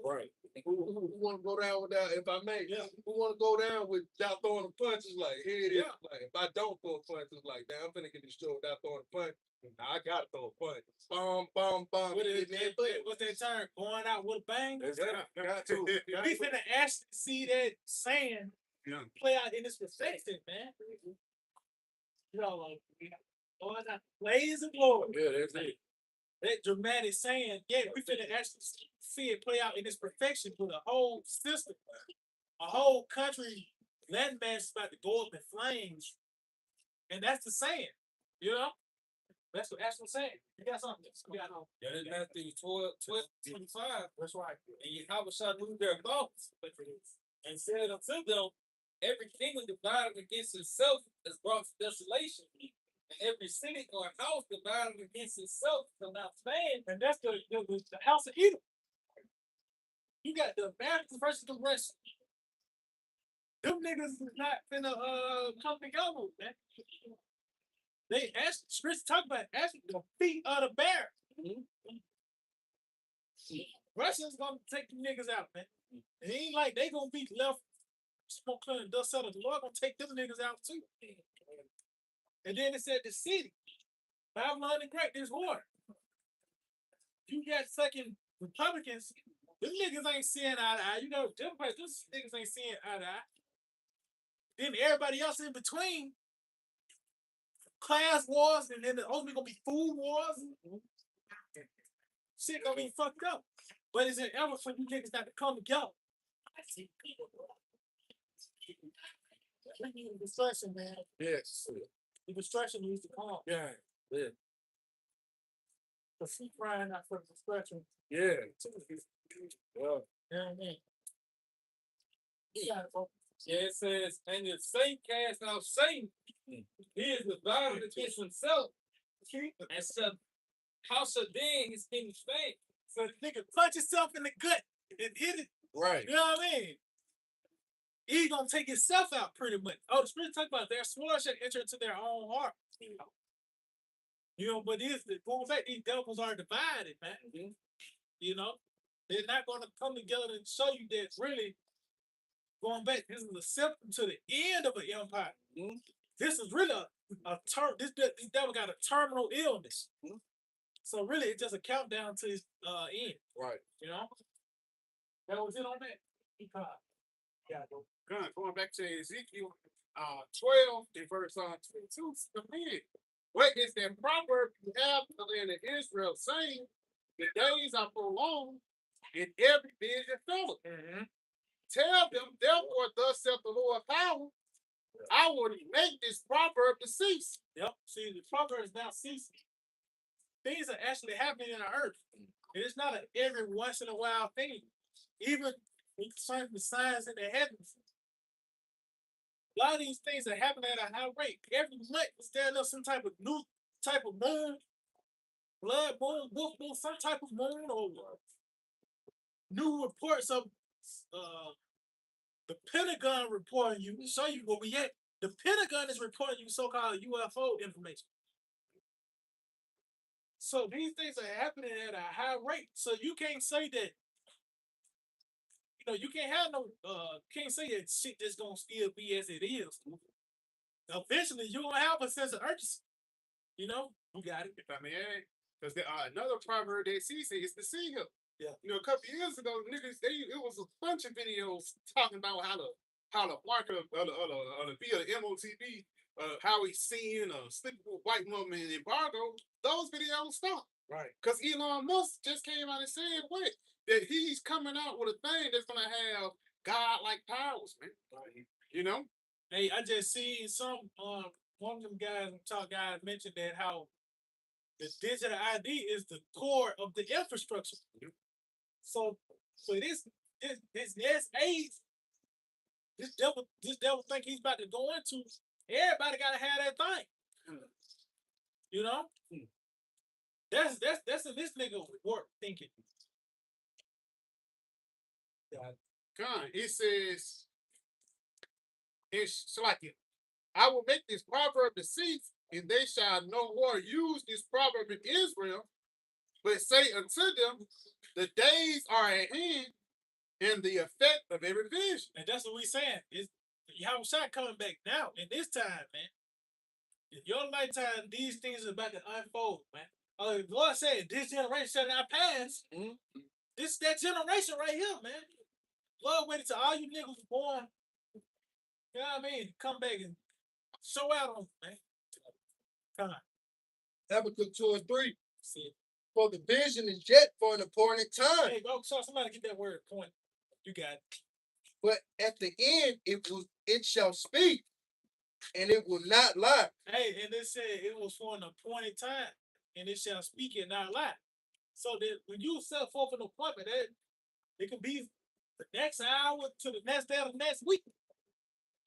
Right. Who want to go down with that? If I may, who want to go down without throwing the punches? Like here it is. Like if I don't throw punches, like damn, I'm finna get destroyed without throwing a punch. Now I gotta throw a punch. Bomb, bomb, bomb. What's that term? Going out with a bang? Got to. We finna actually see that saying play out in this perfection, man. You know, like plays and glory. Yeah, that's it. That dramatic saying, we finna actually see it play out in its perfection with a whole system, a whole country, landmass is about to go up in flames, and that's the saying, you know. That's what saying. You got something? Yeah, that's Matthew 12:25. That's right. And Yahawashi knew their thoughts and said unto them, every kingdom divided against itself is brought to desolation. And every city or house divided against itself shall not stand. And that's the house of Edom. You got the Americans versus the rest. Them niggas is not finna come together, man. They asked Chris talk about asking the feet of the bear. Russians gonna take the niggas out, man. It ain't like they gonna be left smoke clear and dust settled. The Lord gonna take them niggas out too. And then it said the city, Babylon the Great, this water. You got second Republicans, them niggas ain't seeing eye to eye. You know, Democrats, those niggas ain't seeing eye to eye. Then everybody else in between, class wars, and then the ultimately gonna be food wars. Shit gonna be fucked up. But it's an effort for you niggas not to come together. We need a destruction, man. Yes. The destruction needs to come. Yeah. Yeah. The sea crying out for destruction. Yeah. You know what I mean? Yeah, it says, and if Satan cast out Satan, he is divided against himself. And so, how shall then his kingdom stand? So the nigga punch himself in the gut and hit it. Right. You know what I mean? He gonna take himself out pretty much. Oh, the scripture talk about their sword should enter into their own heart. You know, but going back, these devils are divided, man. You know, they're not gonna come together and show you that really going back. This is a symptom to the end of an empire. This is really a term. This devil got a terminal illness. So really, it's just a countdown to his end. Right. You know, that was it on that. Going back to Ezekiel 12, in verse 22, the men. What is that proverb you have in Israel saying, the days are prolonged and every vision filled. Tell them, therefore, thus saith the Lord power, I will make this proverb to cease. Yep. See, the proverb is now ceasing. things are actually happening in the earth. And it's not an every once in a while thing. Even concerning the signs in the heavens. A lot of these things are happening at a high rate. Every month is there some type of new type of moon, blood moon, wolf moon, some type of moon, or new reports of the Pentagon reporting you, show you where we at. The Pentagon is reporting you so-called UFO information. So these things are happening at a high rate. So you can't say that, you can't have no, can't say that shit just gonna still be as it is. Eventually, you're gonna have a sense of urgency. You got it. If I may add, because there are another proverb that sees it, it's the seagull. Yeah. A couple years ago, niggas, it was a bunch of videos talking about how the marker of the field of MOTB, how he's seeing a sleeping with white woman in embargo. Those videos stopped. Right. Because Elon Musk just came out and said what? That he's coming out with a thing that's gonna have God-like powers, man. Right. Hey, I just seen one of them guys, talk guys, mentioned that how the digital ID is the core of the infrastructure. So this next age, this devil think he's about to go into. Everybody gotta have that thing. That's this nigga work thinking. God, it says, it's like it. I will make this proverb deceits, and they shall no more use this proverb in Israel, but say unto them, the days are at hand, and the effect of every vision. And that's what we saying. Is Yahawashi coming back now in this time, man. In your lifetime, these things are about to unfold, man. The Lord said, this generation shall not pass. Mm-hmm. This is that generation right here, man. Lord waited till all you niggas was born. You know what I mean? Come back and show out on, man. Come on. Habakkuk 2:3. See it. For the vision is yet for an appointed time. Hey, bro, somebody get that word point. You got it. But at the end, it shall speak, and it will not lie. Hey, and it said it was for an appointed time, and it shall speak and not lie. So that when you set forth an appointment, it could be the next hour to the next day of the next week.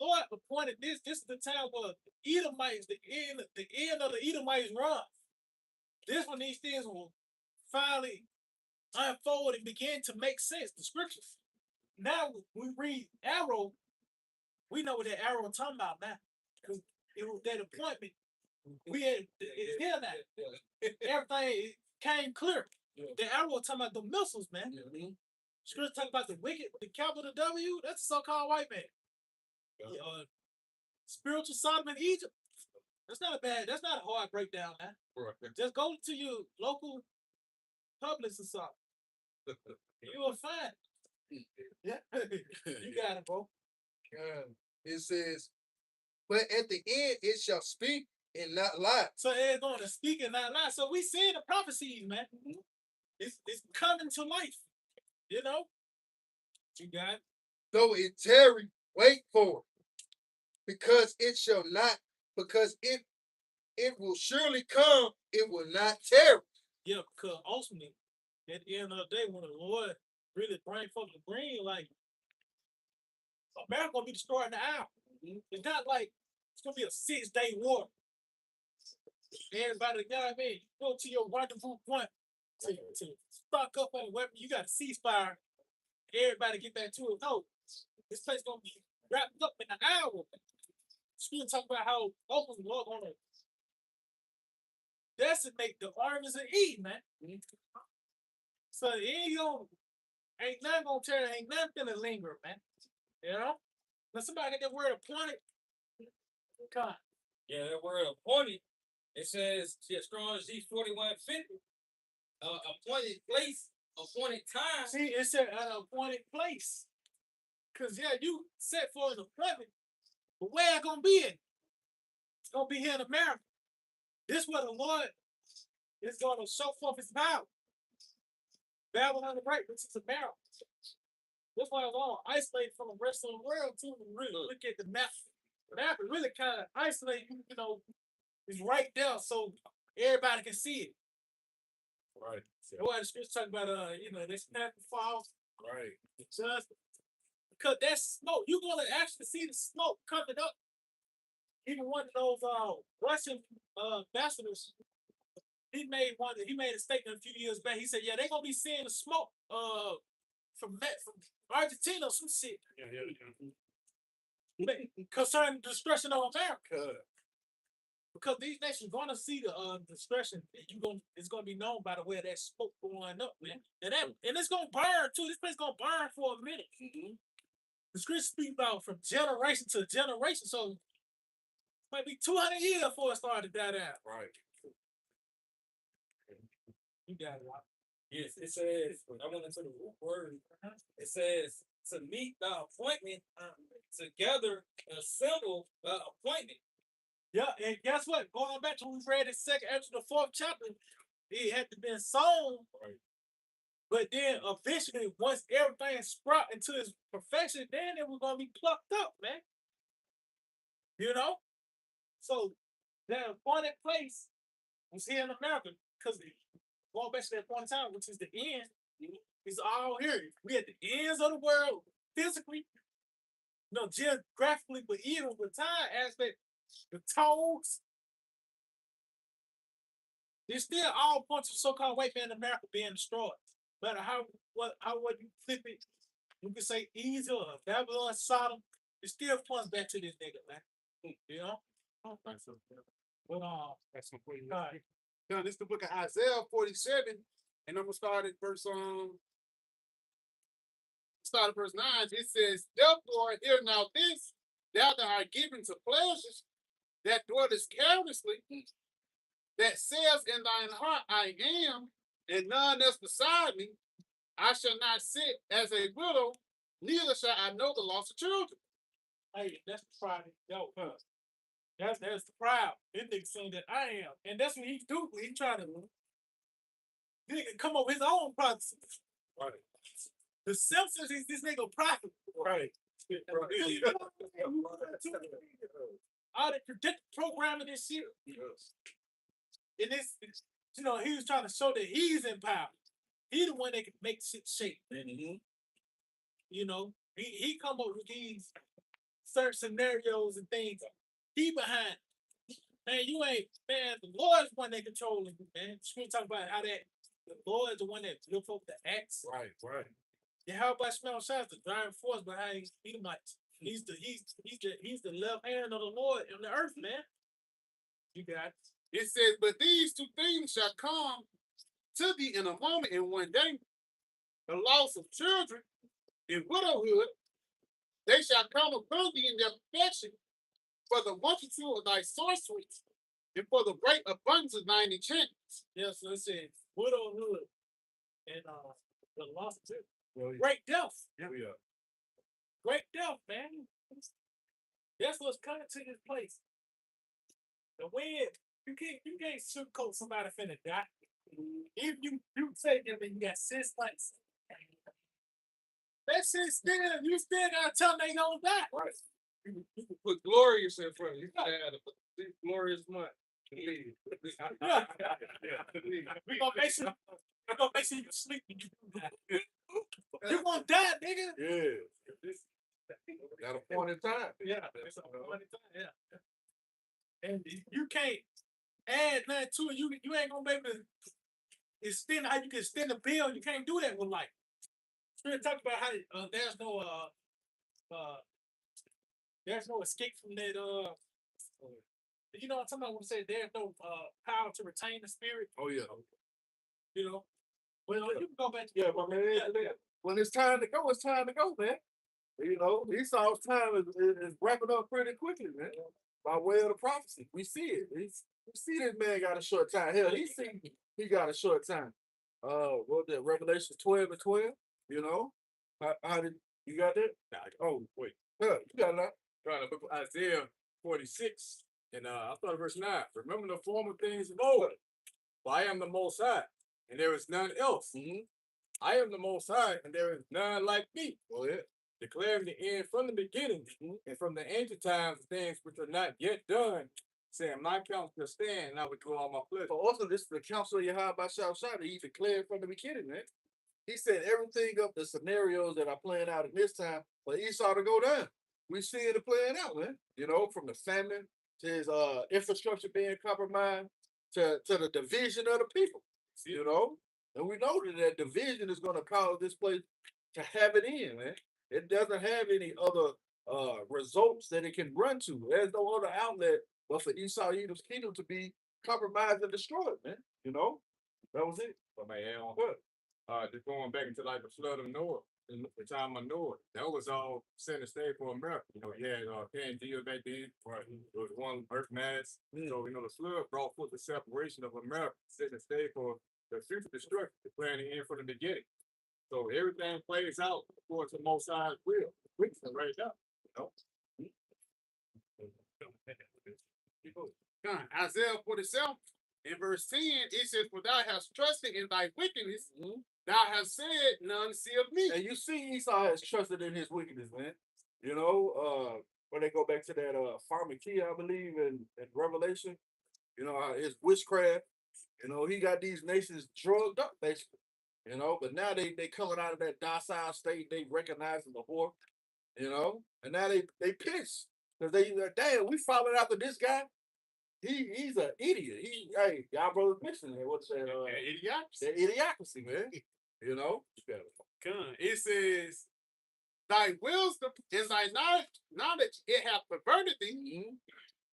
Lord appointed this. This is the time where Edomites, the end of the Edomites run. This when these things will finally unfold and begin to make sense. The scriptures. Now we read arrow, we know what that arrow talking about now. Because it was that appointment. We had it's here now. Everything came clear. The arrow talking about the missiles, man. Scripture talking about the wicked, the capital W, that's a so-called white man. Spiritual Sodom in Egypt. That's not a hard breakdown, man. Right. Just go to your local Publix or something. You will find. Yeah. You got it, bro. It says, but at the end it shall speak and not lie. So it's going to speak and not lie. So we see the prophecies, man. It's coming to life. You got it. Though it tarry, wait for it, because it shall not, because it will surely come, it will not tarry. Yeah, because ultimately, at the end of the day, when the Lord really bring folks to bring, like, America gonna be destroyed in the hour. It's not like it's gonna be a 6-day war. Everybody, you know what I mean? Go to your rendezvous point to stock up on weapon. You got a ceasefire. Everybody get back to it. No, this place gonna be wrapped up in an hour. Still talk about how Oakland's Lord gonna decimate the armies of Eden, man. So ain't nothing gonna tear, ain't nothing gonna linger, man. Now somebody get that word appointed. Come on. Yeah, that word appointed. It says Strong's G4150. Appointed place, appointed time. See, it said an appointed place. Cause you set for an appointment, but where it gonna be in? It's gonna be here in America. This where the Lord is gonna show forth his power. Babylon the Great, which is America. That's why I was isolated from the rest of the world too. And really look at the map. The map is really kind of isolated. It's right there, so everybody can see it. Right. That's why the scripture talk about they snap and fall. Right. Just because that smoke, you're gonna actually see the smoke coming up. Even one of those Russian ambassadors, he made a statement a few years back. He said, "Yeah, they're gonna be seeing the smoke from Argentina or some shit concerning the destruction of America." Because these nations gonna see the destruction, and it's gonna be known by the way of that smoke going up, man. And it's gonna burn too. This place gonna burn for a minute. The scripture speak about from generation to generation, so it might be 200 years before it started to die down. Right. You got it. Right? Yes, it says, I went into the root word. It says, to meet the appointment, together, assemble the appointment. Yeah, and guess what? Going back to what we read in the 4th chapter, it had to be sown. Right. But then eventually, once everything sprout into its perfection, then it was gonna be plucked up, man. You know? So that appointed place was here in America, because going back to that point in time, which is the end, it's all here. We at the ends of the world, physically, geographically, but even with time aspect, the toads, there's still all bunch of so-called white man in America being destroyed. No matter how you flip it, you can say Egypt or Babylon, Sodom, it still points back to this nigga, man. You know? I don't think so. But That's some point. This is the book of Isaiah 47, and I'm gonna start at verse 9. It says, "Therefore, hear now this, thou that art given to pleasures, that dwellest carelessly, that says in thine heart, I am, and none else beside me. I shall not sit as a widow, neither shall I know the loss of children." hey, that's the pride. Yo, that's the proud. This nigga saying that I am. And that's what he do. He trying to come up with his own prophecy. Right. The Simpsons is this nigga prophet. Right. All the predictive programming this shit. Yes. And he was trying to show that he's in power. He the one that can make shit shake. You know, he come up with these certain scenarios and things. He behind. Man, you ain't, man, the Lord's one that controlling you, man. We talk about how that the Lord is the one that lift up the axe. Right. Yahawashi smell shots, the driving force behind Edomites. He's the left hand of the Lord on the earth, man. You got it. It says, "But these two things shall come to thee in a moment, in one day: the loss of children and widowhood. They shall come upon thee in their perfection, for the multitude of thy sorceries, and for the great abundance of thine enchantments." Yeah, so it says widowhood and the loss of children. Well, Great death. yeah. Great death, man. That's what's coming to this place. The wind, you can't sugarcoat somebody finna die. If you say them and you got 6 months, that shit still, you still gotta tell them they gonna die. Right. You can put glorious in front of you. You gotta add a glorious month. We gonna make sure you sleep when you do that. You gonna die, nigga. Yeah. Got a point in time. Yeah, it's a funny thing. Yeah, and you can't add nothing to it. You ain't gonna be able to extend how you can extend the bill. You can't do that with life. We're gonna talk about how there's no escape from that. You know what I'm talking about when we say there's no power to retain the spirit. Oh yeah. You know, well you can go back to Yeah, but man, when it's time to go, it's time to go, man. You know, Esau's time is wrapping up pretty quickly, man. By way of the prophecy, we see it. We see this man got a short time. Hell, he got a short time. What was that? Revelation 12:12. You know, how did you got that? Oh wait. Yeah, you got that. Trying to book of Isaiah 46, and I started verse 9. Remember the former things of old. For I am the Most High, and there is none else. I am the Most High, and there is none like me. Oh yeah. Declaring the end from the beginning, and from the ancient times things which are not yet done, saying my counsel stand, and I would do all my pleasure. But also, this is the counsel of Yahawah that he declared from the beginning, man. He said everything of the scenarios that are playing out in this time for Esau to go down. We see it playing out, man. You know, from the famine to his infrastructure being compromised to the division of the people. You know, and we know that division is going to cause this place to have it in, man. It doesn't have any other results that it can run to. There's no other outlet but for Esau Edom's kingdom to be compromised and destroyed, man. You know, that was it. But man, What? just going back into like the flood of Noah, in the time of Noah, that was all center stage for America. You know, you had Pangea back then, right? There was one earth mass. So, you know, the flood brought forth the separation of America, setting the stage for the future destruction, the plan to end from the beginning. So everything plays out according to Most High's will. Right now. You know? Isaiah 47 in verse 10, it says, "For thou hast trusted in thy wickedness, thou hast said, none see of me." And you see Esau has trusted in his wickedness, man. You know, when they go back to that farmer key, I believe, in Revelation, you know, his witchcraft, you know, he got these nations drugged up, basically. You know, but now they coming out of that docile state, they recognizing the whore, you know, and now they pissed. Because they like, damn, we following after this guy. He's an idiot. Hey, y'all brothers missing it. What's that? Idiocracy. That idiocracy, man. You know? It says, "Thy wisdom is thy knowledge, it hath perverted thee,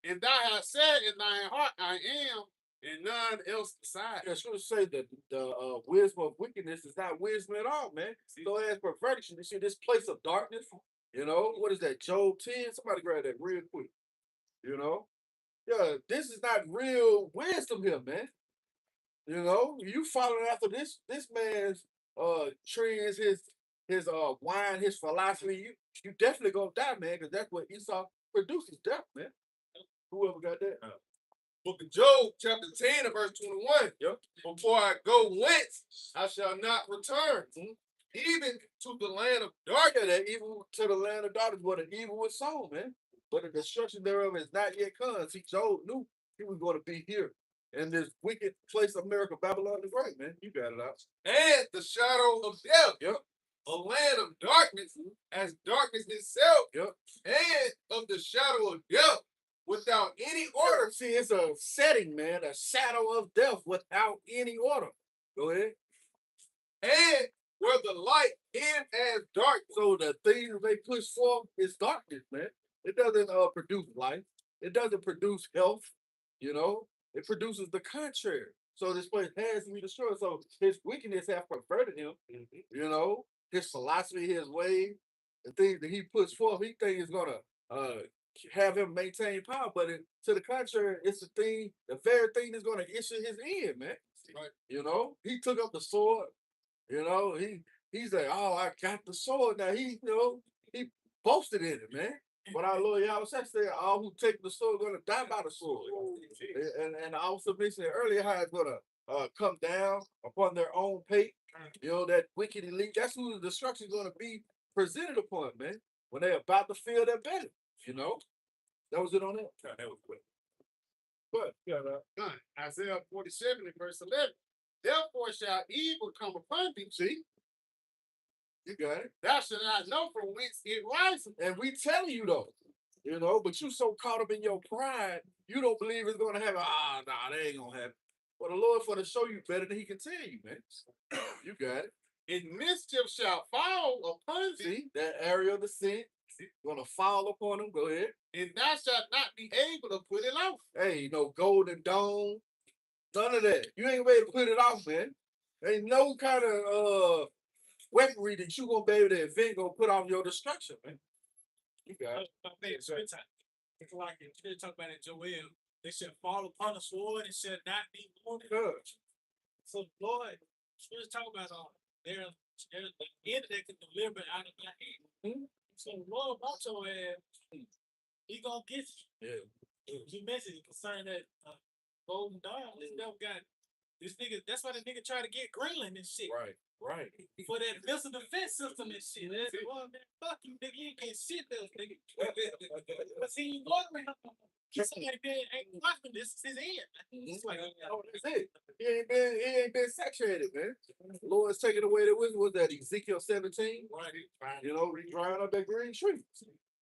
and thou hast said in thine heart, I am, and none else beside." Yeah, sure to say that the wisdom of wickedness is not wisdom at all, man. So as perversion, you see this place of darkness, you know, what is that, Job 10? Somebody grab that real quick. You know? Yeah, this is not real wisdom here, man. You know, you following after this man's trends, his wine, his philosophy, you definitely gonna die, man, because that's what Esau produces, death, man. Whoever got that? Book of Job, chapter 10 and verse 21. Yep. Before I go whence, I shall not return. Even to the land of darkness. Yeah, that evil to the land of darkness, where the evil was sown, man. But the destruction thereof is not yet come. See, Job knew he was going to be here in this wicked place of America, Babylon the Great, man. You got it out. And the shadow of death. Yep. A land of darkness, as darkness itself. Yep. And of the shadow of death, without any order. See, it's a setting, man, a shadow of death without any order. Go ahead. And where the light ends as dark. So the things they push forth is darkness, man. It doesn't produce life. It doesn't produce health. You know, it produces the contrary. So this place has to be destroyed. So his wickedness have perverted him. You know, his philosophy, his way, the things that he puts forth, he thinks is gonna have him maintain power. But to the contrary, it's the very thing that's gonna issue his end, man. Right. You know, he took up the sword. You know, he's like, oh, I got the sword. Now he boasted in it, man. But our Lord Yahawashi said, all who take the sword are gonna die by the sword. And I also mentioned earlier how it's gonna come down upon their own pate. You know, that wicked elite, that's who the destruction is gonna be presented upon, man. When they're about to feel their belly. You know? That was it on that? That was quick. But yeah, Isaiah 47 and verse 11. "Therefore shall evil come upon thee." see? You got it. "Thou shalt not know from whence it rises." And we telling you though, you know, but you so caught up in your pride, you don't believe it's gonna happen. Nah, that ain't gonna happen. But the Lord for to show you better than he can tell you, man. You got it. "And mischief shall fall upon thee, See that area of the sin gonna fall upon them. Go ahead. and thou shalt not be able to put it off." Hey, no golden dome, none of that. You ain't ready to put it off, man. Ain't no kind of weaponry that you gonna be able to invent gonna put off your destruction, man. You got it. It's like they talk about in Joel, they shall fall upon the sword and shall not be wounded. Good. So Lord, we're talking about there's the end that can deliver out of my hand. So Lord about your ass, he gonna get you. Yeah. You mentioned concerning that golden dawn. This devil got this nigga. That's why the nigga try to get Greenland and shit. Right. For that missile defense system and shit. That's well, man, fuck you, nigga. You can't shit those nigga. But see, you look, man. He said, ain't watching this is his end. It's like, Oh, that's it. He ain't been saturated, man. The Lord's taking away the wisdom. Was that Ezekiel 17? You know, he drying up that green tree.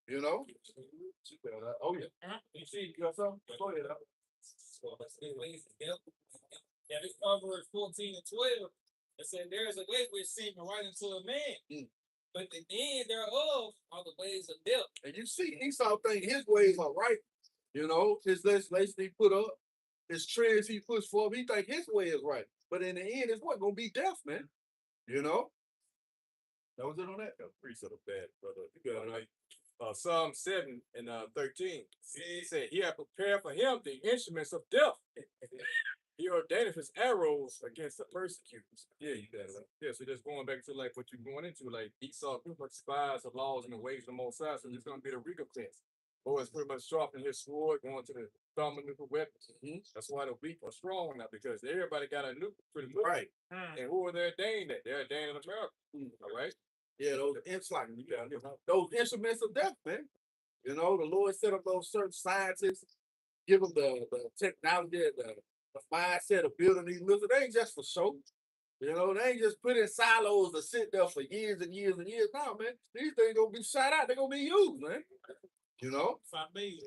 You know? Oh yeah. You see, You got something? Go ahead. yeah, it's Proverbs 14 and 12. It said, there is a way which seemeth right unto a man, but the end thereof are the ways of death. And you see, Esau think his ways are right. You know, his legislation he put up, his trends he pushed forward, he think his way is right. But in the end, it's what gonna be death, man. You know? That was it on that. Priest of the bad brother. You got it right. Psalm 7 and 13. He said, he had prepared for him the instruments of death. He ordained his arrows against the persecutors. Yeah, you got it right. Yeah, so just going back to like what you're going into, like Esau pretty much spies the laws and the ways of the Most High, so it's gonna be the recompense. Or it's pretty much sharpening his sword, going to the dominant weapons. That's why the weak are strong now, because everybody got a nuke pretty much. Right. And who are they ordained at? They're ordained in America. All right. Yeah, those instruments of death, man. You know, the Lord set up those certain scientists, give them the technology, the mindset of building these missiles. They ain't just for show. You know, they ain't just put in silos to sit there for years and years and years. No, man, these things gonna be shot out. They're gonna be used, man. You know? if I made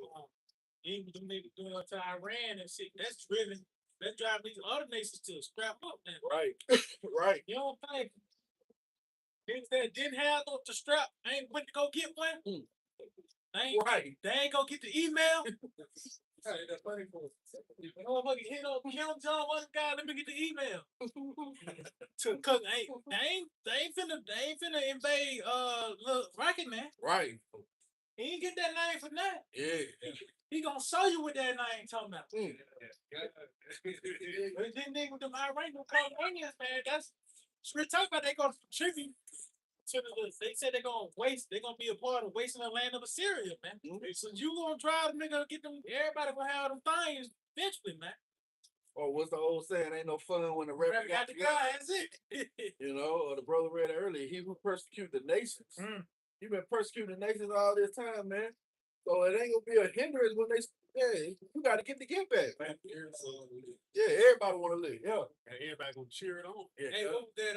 even them niggas doing to Iran and shit, that's driving these other nations to scrap up now. Right. Right. You don't think niggas that didn't have the strap ain't went to go get one? Right. They ain't gonna get the email. Hey, that's funny for us. Motherfucker hit up Kim Jong one guy, let me get the email. Cause they ain't finna invade look Rocket Man. Right. He ain't get that name for nothing. Yeah. He gonna show you what that name talking about. Mm. But then nigga with them Iranians, man, that's we're talking about they gonna contribute to the they said they're gonna be a part of wasting the land of Assyria, man. So you gonna drive them, nigga, get them, everybody gonna have them things eventually, man. Or what's the old saying? Ain't no fun when the rebel Got the guy, that's it. You know, or the brother read it earlier. He who persecute the nations. You've been persecuting the nations all this time, man. So it ain't gonna be a hindrance when they. Yeah, you got to get the get back, man. Yeah, everybody want to live. Yeah, And everybody gonna cheer it on. yeah. Hey, what was that?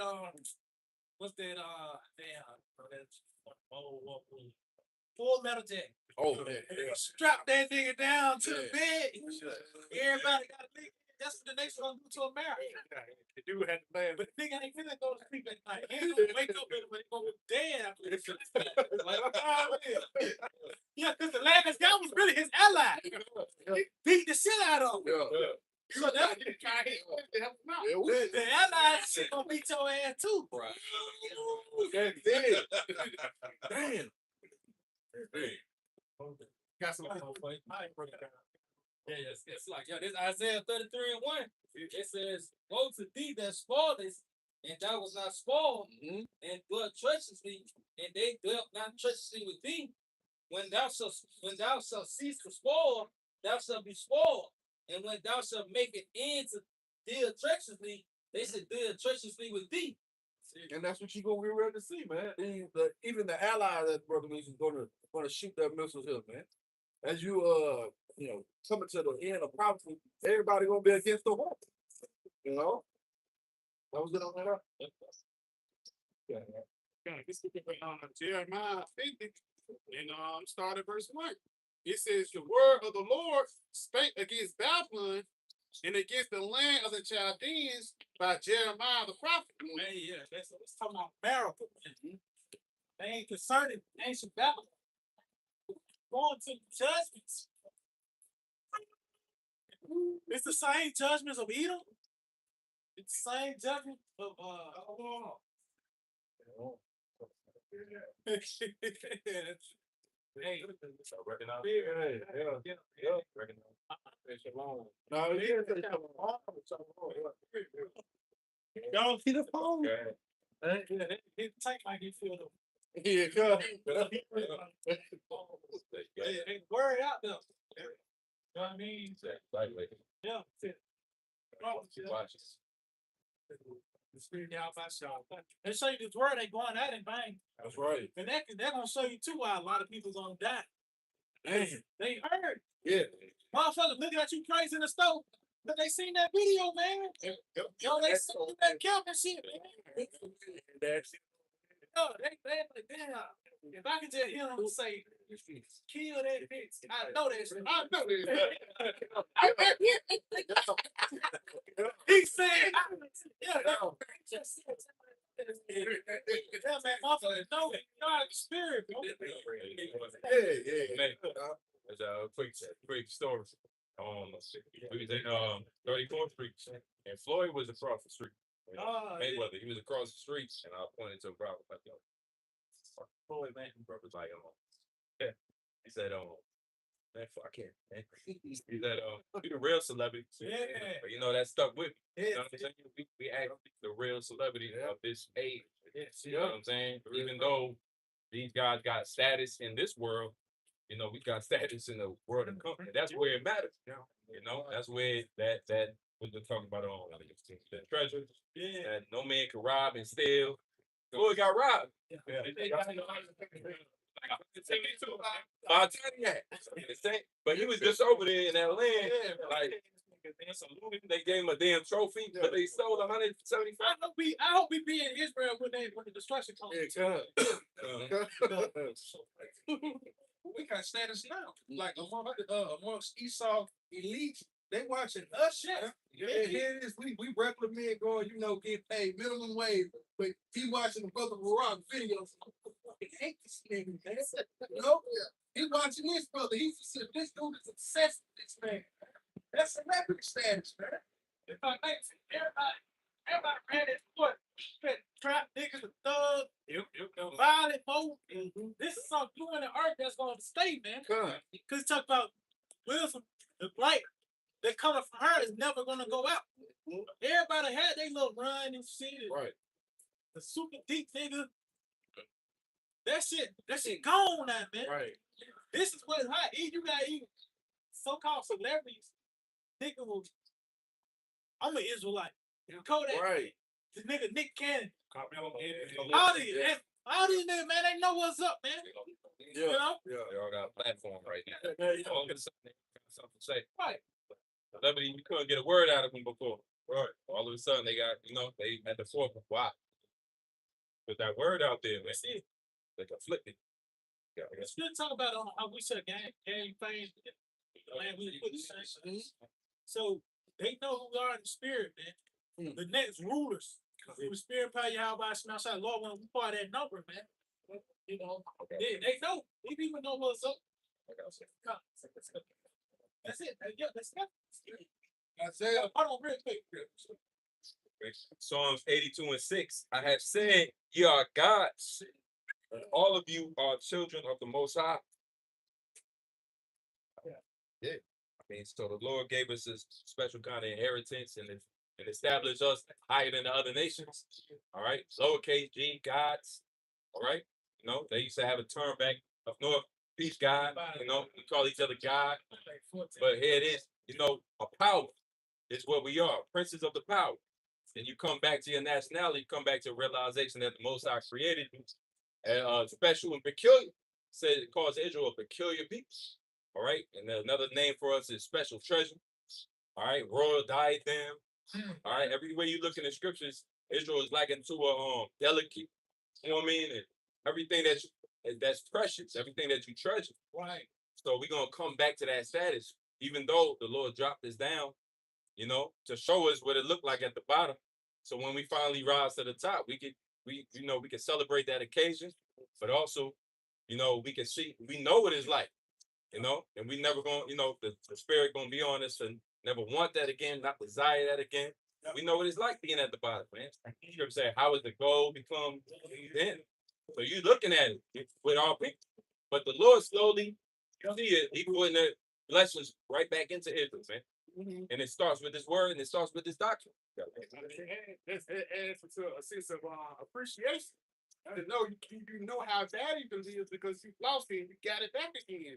What's that? Full Metal Jacket. Oh man, yeah. Strap that nigga down to the Yeah. bed. Everybody got to live. That's what the nation gonna do to America. The dude had to laugh. But the nigga ain't finna go to sleep at night. He ain't gonna wake up and gonna be dead after this. Yeah, because the last guy was really his ally. He beat the shit out of him. Yeah. So that Yeah, we- the ally shit gonna beat your ass too. Right. That's it. Damn. Got some. Yeah, it's like, this Isaiah 33 and 1. It says, woe to thee that spoilest, and thou was not spoiled, and dwelt treacherously, and they dwelt not treacherously with thee. When thou shalt cease to spoil, thou shalt be spoiled. And when thou shalt make an end to deal treacherously, they should deal treacherously with thee. And that's what you're gonna be ready to see, man. Even the allies that brother is gonna shoot their missiles here, man. As you coming to the end of prophecy, everybody gonna be against the war. You know? That was it on that. This is Jeremiah 50 and start at verse 1. It says, the word of the Lord spake against Babylon and against the land of the Chaldeans by Jeremiah the prophet. Man, yeah, that's talking about America. They ain't concerned in ancient Babylon. Going to the judgments. It's the same judgments of Edom. It's the same judgment of Hey, y'all see the phone? His tank might get filled up. Yeah, come. Hey, word out there. You know what I mean? Yeah. The spirit Yahawashi. They show you this word, they going at it, bang. That's right. And they're gonna show you too why a lot of people gonna die. They heard. Yeah. Motherfuckers looking at you crazy in the store. But they seen that video, man. Yo, they seen that Kelvin shit, man. Yo, they like, damn. If I could just hear him say, kill that bitch, I know that shit. I know that. He said, yeah, man, motherfuckers know it. You know how the spirit, bro. Man, there's a quick story. We was in 34th Street, and Floyd was across the street. Mayweather, he was across the street, and I pointed to a brother like, "Yo, Floyd, man," brother was like, yeah." He said, man, fuck him, man. He said, "We the real celebrity." Yeah. But, you know, that stuck with me. You know what I'm saying? We act the real celebrity of this age. You know what I'm saying? Even though these guys got status in this world, you know, we got status in the world of company. That's where it matters. You know, that's where that what they're talking about on that treasure. Yeah. That no man can rob and steal. Floyd got robbed. But he was just over there in that land, like they gave him a damn trophy, but they sold 175. I hope we be in Israel when the destruction comes. We got status now. Like amongst Esau elites, they watching us. Yeah, here it is. We regular men going, you know, get paid minimum wage, but he watching the brother Barack videos. He hate this nigga, man. You know, he watching this brother. He's this dude is obsessed with this man. That's celebrity status, man. Everybody ran his foot. Trap niggas, the thug, violent folk. This is some blue in the earth that's going to stay, man. Because talk about Wilson, the light that coming from her is never going to go out. Everybody had their little run and shit. Right. The super deep nigga. That shit gone now, man. Right. This is what's hot. You got even so-called celebrities. Nigga was, I'm an Israelite. Kodak. Right. The nigga Nick Cannon. All these niggas, man, they know what's up, man. Yeah. You know? Yeah. They all got a platform right now. All of a sudden, they got something to say. Right. Celebrity, you couldn't get a word out of them before. Right. All of a sudden, they got, you know, they at the forefront. Wow. Put that word out there, man. See, they can flip it. Yeah, I guess. Let's talk about how we said game fame. Man, we put the same. So they know who we are in the spirit, man. The next rulers. The spirit power Yahawashi outside Lord when we part of that number, man. You know, they know. These people know what's up. That's it. Yeah, that's it. Isaiah, Hold on, real quick. Psalms 82:6. I have said, ye are gods. All of you are children of the Most High. Yeah. I mean, so the Lord gave us this special kind of inheritance and established us higher than the other nations. All right. Lowercase g, gods. All right. You know, they used to have a term back up north, peace God. You know, we call each other God. But here it is, you know, a power is what we are, princes of the power. And you come back to your nationality, you come back to a realization that the Most High created you special and peculiar. Said it calls Israel a peculiar people. All right. And then another name for us is special treasure. All right. Royal diadem. All right. Every way you look in the scriptures, Israel is likened to a delicate. You know what I mean? And everything that's precious, everything that you treasure. Right. So we're gonna come back to that status, even though the Lord dropped us down, you know, to show us what it looked like at the bottom. So when we finally rise to the top, we can celebrate that occasion, but also, you know, we can see, we know what it's like, you know, and we never gonna, you know, the spirit gonna be on us and never want that again, not desire that again. We know what it's like being at the bottom, man. You ever say, how is the goal become then? So you looking at it with all people, but the Lord slowly, you see it, he putting the blessings right back into Israel, man. And it starts with this word and it starts with this doctrine. It's a sense of appreciation. To know you know how valuable it is because you lost it and you got it back again.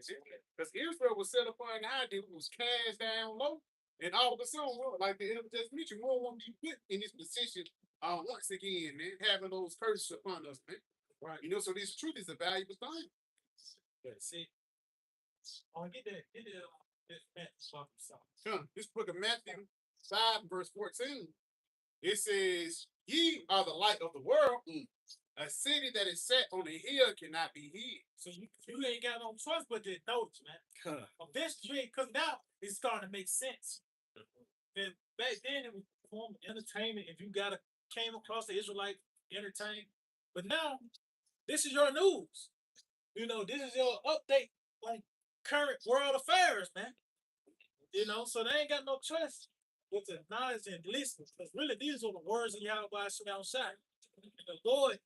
Because Israel was set upon an idea, it was cast down low, and all of a sudden, like the elder just mentioned, we don't want to be put in this position once again, man, having those curses upon us, man. Right. You know, so this truth is a valuable thing. See, Oh, get that. This book of Matthew 5, verse 14. It says, "Ye are the light of the world. A city that is set on a hill cannot be hid." So you ain't got no choice but to notice, man. Eventually, you ain't, because now it's starting to make sense. And back then, it was form of entertainment. If you came across the Israelite entertainment, but now this is your news. You know, this is your update on current world affairs, man. You know, so they ain't got no choice but to acknowledge and listen. Because really, these are the words of Yahawah outside. The Lord,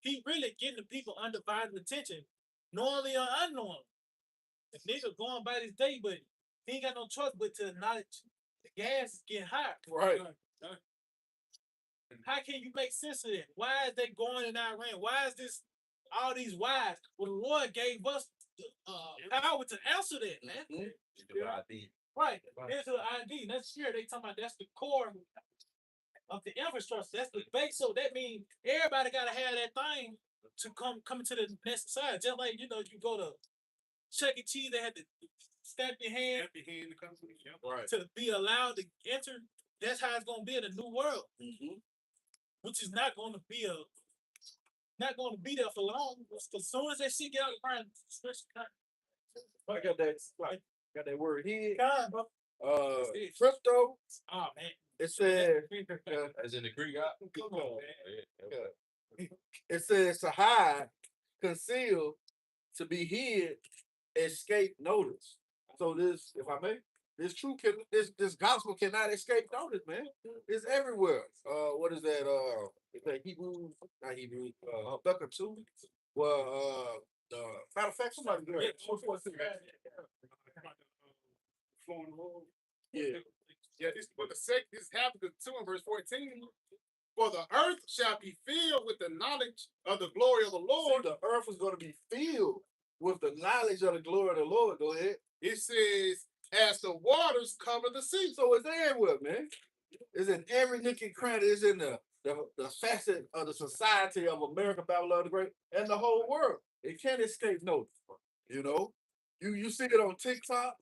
He really getting the people undivided attention, knowingly or unknowingly. The nigga going by this day, but he ain't got no choice but to acknowledge the gas is getting high. Right. How can you make sense of that? Why is they going in Iran? Why is this all these whys? Well, the Lord gave us power to answer that, man. Right. Here's the ID. Next year they talking about that's the core of the infrastructure. That's the base. So that means everybody gotta have that thing to come into the next side. Just like you go to Chuck E. Cheese, they had to stamp your hand Right. to be allowed to enter. That's how it's gonna be in the new world. Which is not gonna be there for long. As soon as they see get out of the ground, I got that. Got that word here. bro. Crypto. Oh man. It says. As in the Greek God. Come on, man. It says to hide, conceal, to be hid, escape notice. So this, if I may, this gospel cannot escape notice, man. It's everywhere. What is that? Is that Hebrew? Not Hebrew. Habakkuk 2. Well, matter of fact, somebody do it. Yeah. Yeah, this book of Second, this is Habakkuk 2 and verse 14. "For the earth shall be filled with the knowledge of the glory of the Lord." The earth is going to be filled with the knowledge of the glory of the Lord. Go ahead. It says, "As the waters cover the sea." So it's everywhere, man. It's in every nook and cranny. It's in the facet of the society of America, Babylon the Great, and the whole world. It can't escape notice. You know, you see it on TikTok.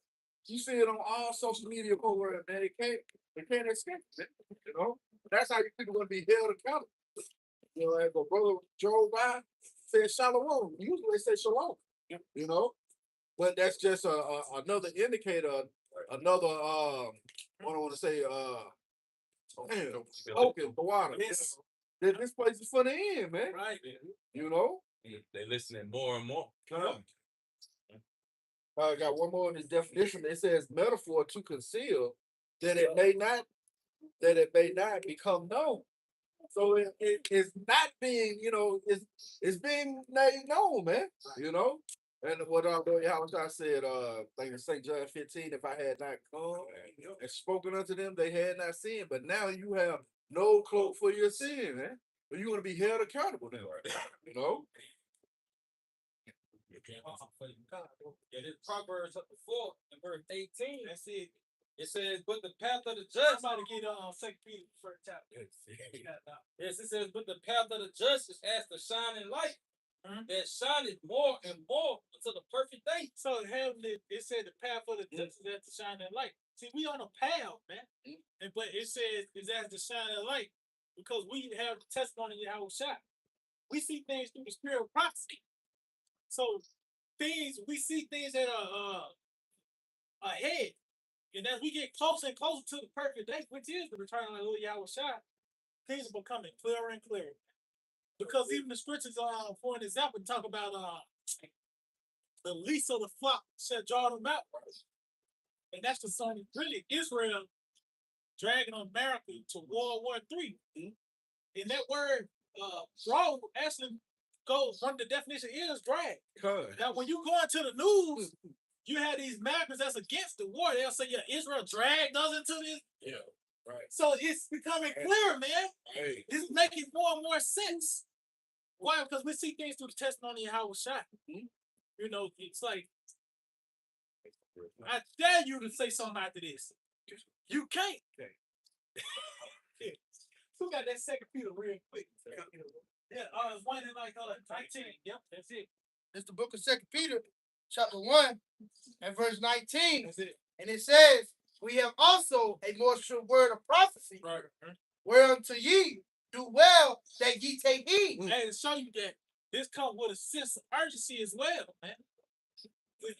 You see it on all social media programs, man. It can't escape it. You know, that's how you people going to be held accountable. You know, as the brother drove by, said shalom. Usually they say shalom. You know, but that's just another indicator, another what I want to say, token for water. Yes. This place is for the end, man. Right. You know. They listening more and more. I got one more in this definition. It says metaphor to conceal that it may not become known. So it's not being, it's being made known, man. You know. And what Yahawashi said, like in St. John 15, if I had not come and spoken unto them, they had not sinned. But now you have no cloak for your sin, man. But you're going to be held accountable now, you know? Yeah, this Proverbs up to 4 and verse 18. That's it. It says, "But the path of the just." Somebody get 2 Peter first chapter. Yes, it says, "But the path of the just is as the shining light that shineth more and more until the perfect day." So it said the path of the just is as the shining light. See, we on a path, man. But it says it's as the shining light because we have the testimony of Yahawashi. We see things through the spirit of prophecy. So we see things that are ahead. And as we get closer and closer to the perfect day, which is the return of the Lord Yahawashi, things are becoming clearer and clearer. Because even the scriptures, for an example, talk about the least of the flock shall draw them out. And that's the son of really Israel dragging America to World War III. And that word draw actually goes, one of the definition is drag. Now, when you go into the news, you have these Americans that's against the war. They'll say, yeah, Israel dragged us into this. Yeah, right. So it's becoming clearer, man. Hey. It's making more and more sense. Why? Because we see things through the testimony of Yahawashi. You know, it's like, I dare you to say something after this. You can't. Who got that 2 Peter real quick? Yeah, it's one in like 19. Yep, that's it. It's the book of 2 Peter, chapter 1 and verse 19. That's it. And it says, we have also a more sure word of prophecy, Right. whereunto ye do well that ye take heed. And to show you that this comes with a sense of urgency as well, man. With,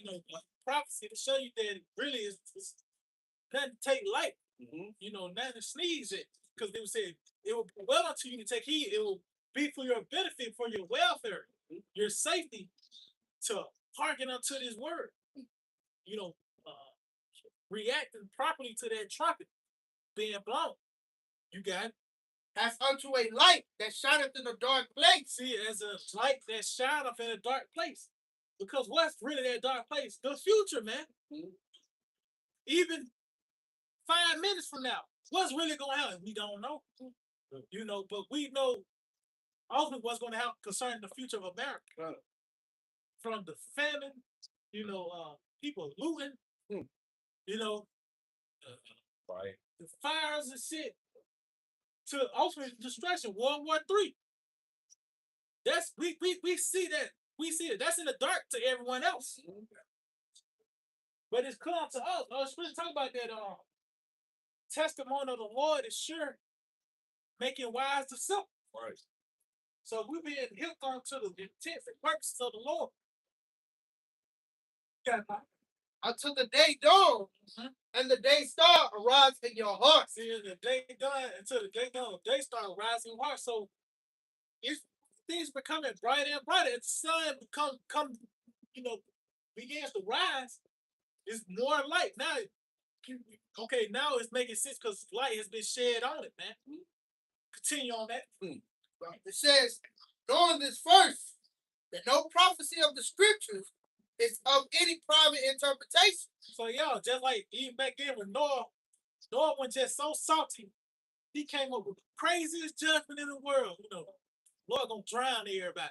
prophecy to show you that it really is nothing to take light. Nothing to sneeze at. Because they would say, it will be well unto you to take heed. It will be for your benefit, for your welfare, your safety, to hearken unto this word. Reacting properly to that trumpet being blown. You got it. As unto a light that shineth in a dark place. See it as a light that shineth in a dark place. Because what's really that dark place? The future, man. Even 5 minutes from now, what's really going to happen? We don't know. But we know ultimately what's going to happen concerning the future of America. From the famine, people looting, Right. the fires and shit, to ultimate destruction, World War III. That's we see that. We see it. That's in the dark to everyone else. But it's clear to us. I was really talking about that testimony of the Lord is sure, making wise the simple. Right. So we're being hooked onto the intent and purposes of the Lord. Until the day dawn, and the day star arise in your heart. See, the day done until the day done, the day start rising heart. So it's things becoming brighter and brighter. As the sun begins to rise, it's more light. Now, now it's making sense because light has been shed on it, man. Continue on that. It says, knowing this first, that no prophecy of the scriptures is of any private interpretation. So just like even back then when Noah was just so salty, he came up with the craziest judgment in the world. Lord gonna drown everybody.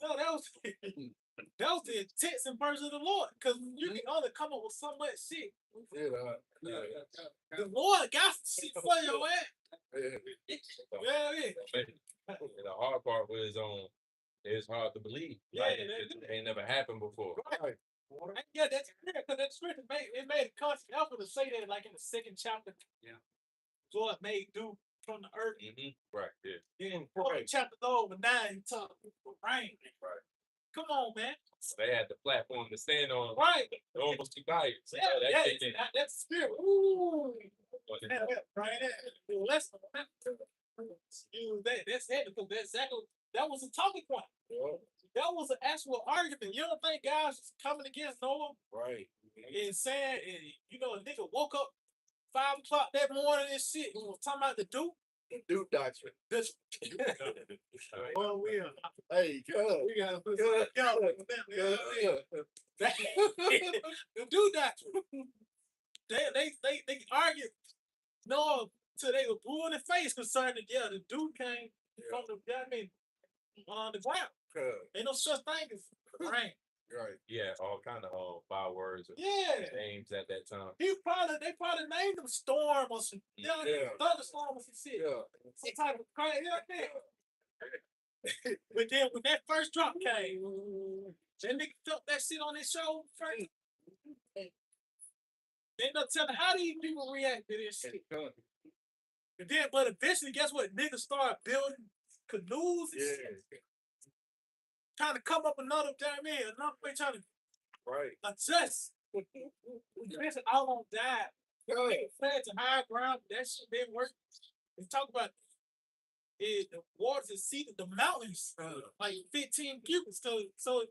No, that was the intents and purpose of the Lord. Because you can only come up with so much shit. The Lord got shit for your ass. The hard part was it's hard to believe. It ain't never happened before. Right. Yeah, that's clear because that scripture made a conscious effort to say that, like in the 2nd chapter. Yeah. God made dew from the earth. Right. Yeah. In chapter 9, he talked about rain. Right. Come on, man. They had the platform to stand on. Right. They almost too tired. So That's the spirit. Ooh. Right. Let's use that. That's it because that was a talking point. That was an actual argument. You don't think guys was coming against Noah? Right. And saying, a nigga woke up 5 o'clock that morning and shit. We was talking about the dew. The dew doctrine. Well, we are. Hey, good. We gotta put the dew doctrine. They argued Noah till they were blue in the face concerning the dew came from on the ground. Ain't no such thing as rain. Right. Yeah, all kind of foul words. Names at that time. They probably named them storm or some thunderstorm or some shit. Yeah. Some type of crazy. But then when that first drop came, that nigga felt that shit on his shoulder first. They end up telling how these people react to this shit. And then, but eventually, guess what? Niggas started building canoes and shit. Trying to come up another way, trying to adjust. Eventually, all on died. They fled to high ground. That shit didn't work. They talk about the waters exceeded the mountains like 15 cubits. So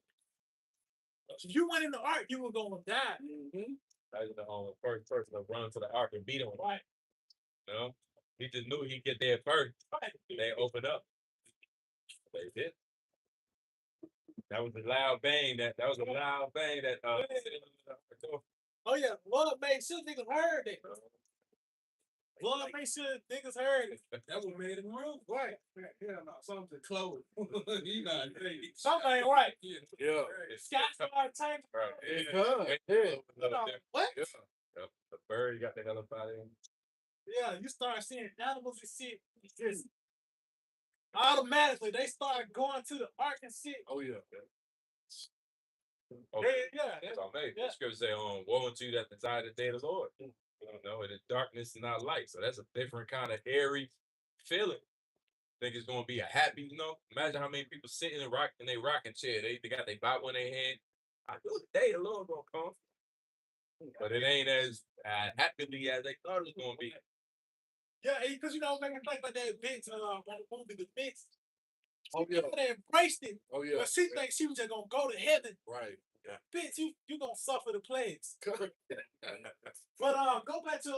if you went in the ark, you were gonna die. That was the first person to run to the ark and beat him. Right. He just knew he'd get there first. Right. They opened up. They did. That was a loud bang. That was a loud bang. Oh yeah, Lord made sure niggas heard it. Lord made sure niggas heard it. That what made him rule. Right. Yeah, no, something close. You know, something ain't right. Yeah. Sky started changing. What? Yeah. The bird got the hell up out of him. Yeah, you start seeing animals and shit. Just automatically they start going to the ark and shit. Oh yeah. Oh, Yeah, that's way. Yeah. The scripture say, woe unto you that desire the day of the Lord. You know, and the darkness is not light. So that's a different kind of airy feeling. Think it's gonna be a happy, imagine how many people sitting and rock in their rocking chair. They got their Bible in their hand. I know the day the Lord gonna come. But it ain't as happily as they thought it was gonna be. Yeah, because make me think about that Vince, on the movie The Vince. Oh, yeah. They embraced it. Oh, yeah. But she thinks she was just gonna go to heaven. Right. Yeah. Bitch, you gonna suffer the plagues. But go back to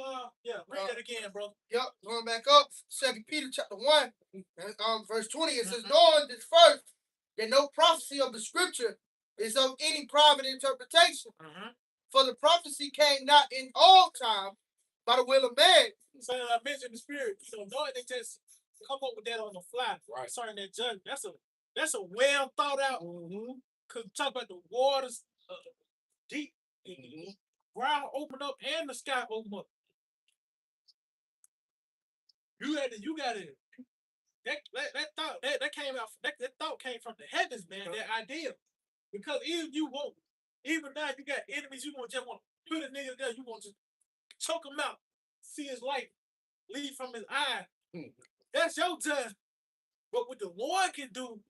read that again, bro. Yep, going back up, 2 Peter chapter 1, verse 20, it says, knowing this first, that no prophecy of the scripture is of any private interpretation. For the prophecy came not in all time by the will of man. So I mentioned the spirit. So knowing they just come up with that on the fly. Right. Concerning that judgment. That's a well thought out. Cause talk about the waters deep, ground open up and the sky open up. You got it. That thought that came out. That thought came from the heavens, man. That idea, because even now you got enemies. You just want to put a nigga there. You want to choke him out, see his light leave from his eye. That's your judgment. But what the Lord can do,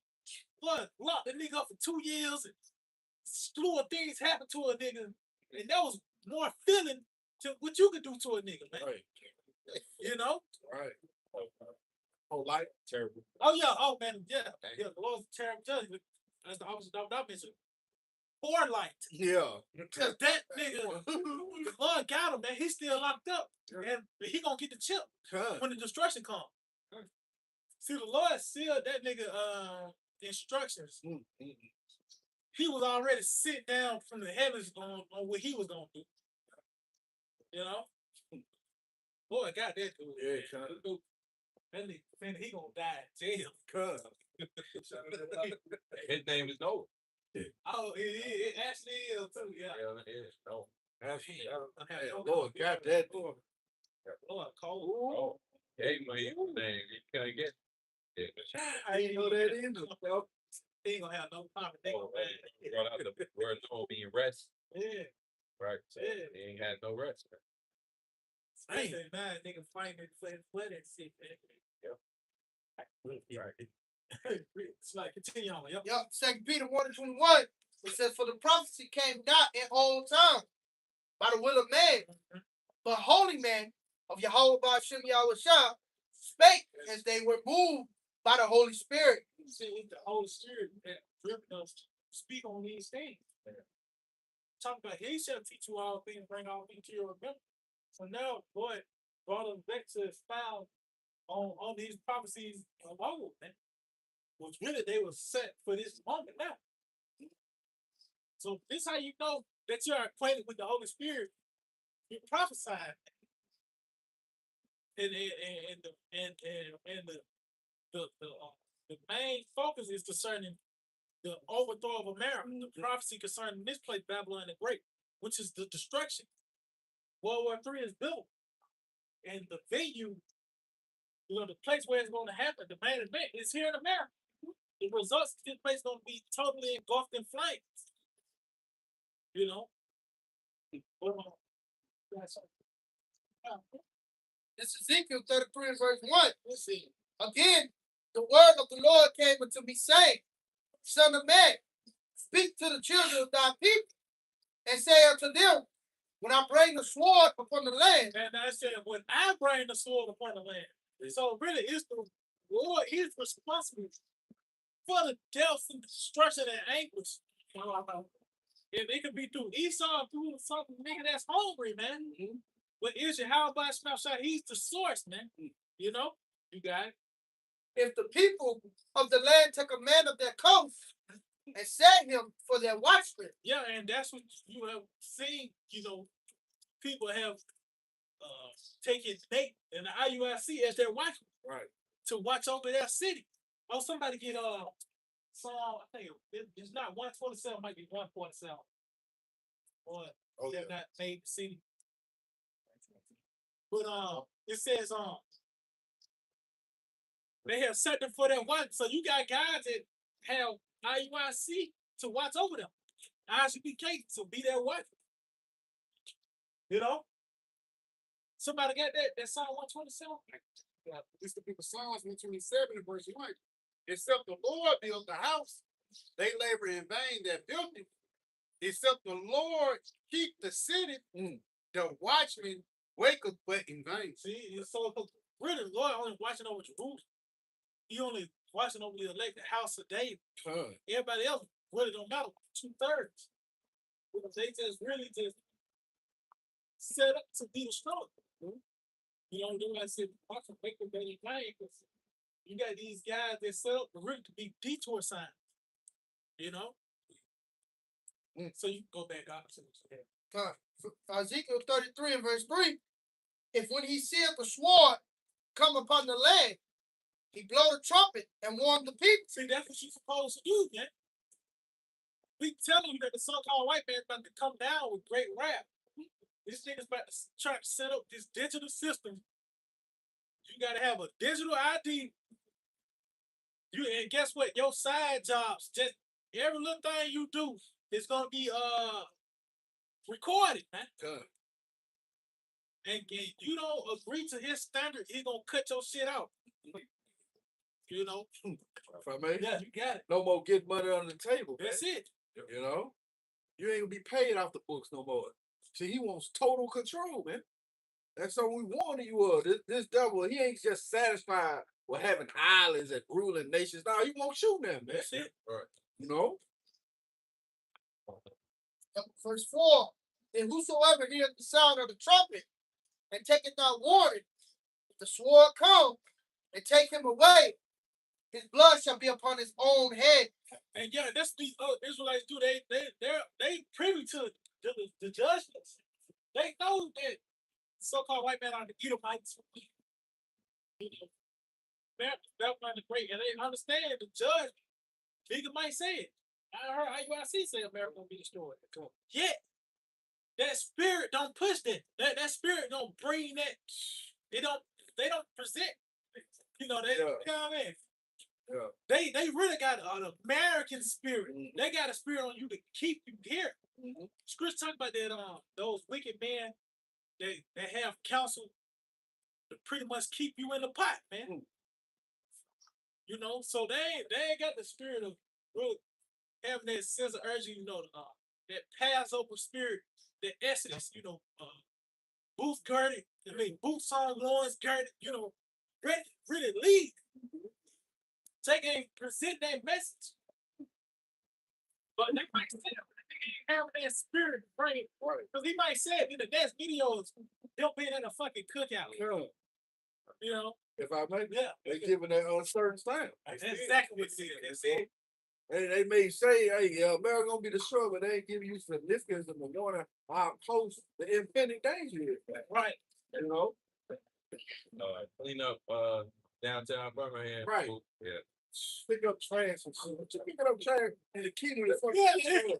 lock the nigga up for 2 years, and slew of things happen to a nigga, and that was more feeling to what you could do to a nigga, man. Right. Right. Whole life terrible. Oh yeah. Oh man. Yeah. The Lord's a terrible judge. That's the opposite of what I mentioned. Poor light. Yeah. Cause that nigga, the Lord got him, man. He's still locked up, and he gonna get the chip when the destruction comes. See, the Lord sealed that nigga instructions. He was already sitting down from the heavens on what he was gonna do. Boy, got that dude. Yeah, That nigga, he gonna die in jail. His name is Noah. Oh, it actually is too. Yeah. It is Noah. Lord got that. Lord, cold. Oh, yeah, man, you can't get. I ain't know that either. He ain't gonna have no time to think Oh, about it. brought out the word Noah being rest. Yeah. Right. So he ain't had no rest. I ain't mad nigga fighting and playing blood and shit, man. It's like continue on. Yep. 2 Peter 1 and 21, it says, for the prophecy came not in all time by the will of man, but holy men of Yahawah bahasham Yahawashi spake as they were moved by the Holy Spirit. See, it's the Holy Spirit that driven us to speak on these things. Talk about he shall teach you all things, bring all things to your remembrance. So now, boy, brought us back to expound on these prophecies of old, man. Which really they were set for this moment now. So this how you know that you are acquainted with the Holy Spirit. You prophesied. And the main focus is concerning the overthrow of America, the prophecy concerning this place, Babylon the Great, which is the destruction. World War III is built, and the venue, the place where it's going to happen, the main event, is here in America. The results of this place is going to be totally engulfed in flames. This is Ezekiel 33 and verse 1. Let's see. Again, the word of the Lord came unto me, saying, Son of man, speak to the children of thy people, and say unto them, when I bring the sword upon the land. And I said, when I bring the sword upon the land. So really, it's the Lord is responsible for the death and destruction and anguish. If it could be through Esau, through something nigga that's hungry, man. But is Yahawashi snapshot? He's the source, man. You got it. If the people of the land took a man of their coast and set him for their watchman. Yeah, and that's what you have seen, people have taken Nate and the IUIC as their watchman. Right. To watch over their city. Oh, somebody get some, I think it's not 127, might be 147. Or they're not made the city. But it says they have set them for their watch. So you got guys that have IUIC to watch over them. Isaac be cake, so be their wife. You know? Somebody got that Psalm 127? This the people Psalms 127 and verse 1. Except the Lord build the house, they labor in vain that built it. Except the Lord keep the city, the watchman wake up but in vain. See, so really, the Lord only watching over Jerusalem. He only watching over the elected house of David. Everybody else really don't matter. 2/3. Because they just really just set up to be destroyed. You know, I said, watch them wake up but in vain, because you got these guys that set up really to be detour signs. You know? So you can go back up. Ezekiel 33 and verse 3. If when he seeth the sword come upon the land, he blow the trumpet and warn the people. See, that's what you're supposed to do, man. We telling you that the so-called white man is about to come down with great wrath. This nigga's about to try to set up this digital system. You gotta have a digital ID. And guess what? Your side jobs, just every little thing you do is gonna be recorded, man. And you don't agree to his standard, he's gonna cut your shit out. You know? If I may, Yeah, you got it. no more get money on the table. That's man. it. You know, you ain't gonna be paid off the books no more. See, he wants total control, man. That's what we warning you of. This devil, he ain't just satisfied with having islands and ruling nations. No, he wants you now, man. That's it. Right. You know? Verse 4. And whosoever heareth the sound of the trumpet and taketh not warning, if the sword come and take him away, his blood shall be upon his own head. And yeah, that's these Israelites do. They privy to the judgments. They know that so-called white man are the Edomites. They're the great, and they understand the judge. Nigga might say it. I heard Yahawashi say America gonna be destroyed. Yet that spirit don't push that. That spirit don't bring that. They don't present. You know, you know what I mean? Yeah. They really got an American spirit. They got a spirit on you to keep you here. Chris talk about that those wicked men that have counsel to pretty much keep you in the pot, man. You know, so they ain't got the spirit of really having that sense of urgency, you know, that Passover spirit, that essence, you know, boots girded, boots on, loins girded, you know, really lead. Take and present that message. But they might still have that spirit brain, because he might say it in the next videos, they'll be in a fucking cookout. Yeah. You know? If I may, Yeah. they giving that uncertain sound. That's exactly what it is. They may say, hey, America gonna be destroyed, but they ain't giving you significance of knowing how close the impending danger is. Right. You know? Clean up downtown Birmingham. Right. Yeah. Pick up trash and shit. Picking up trash in the key to the fucking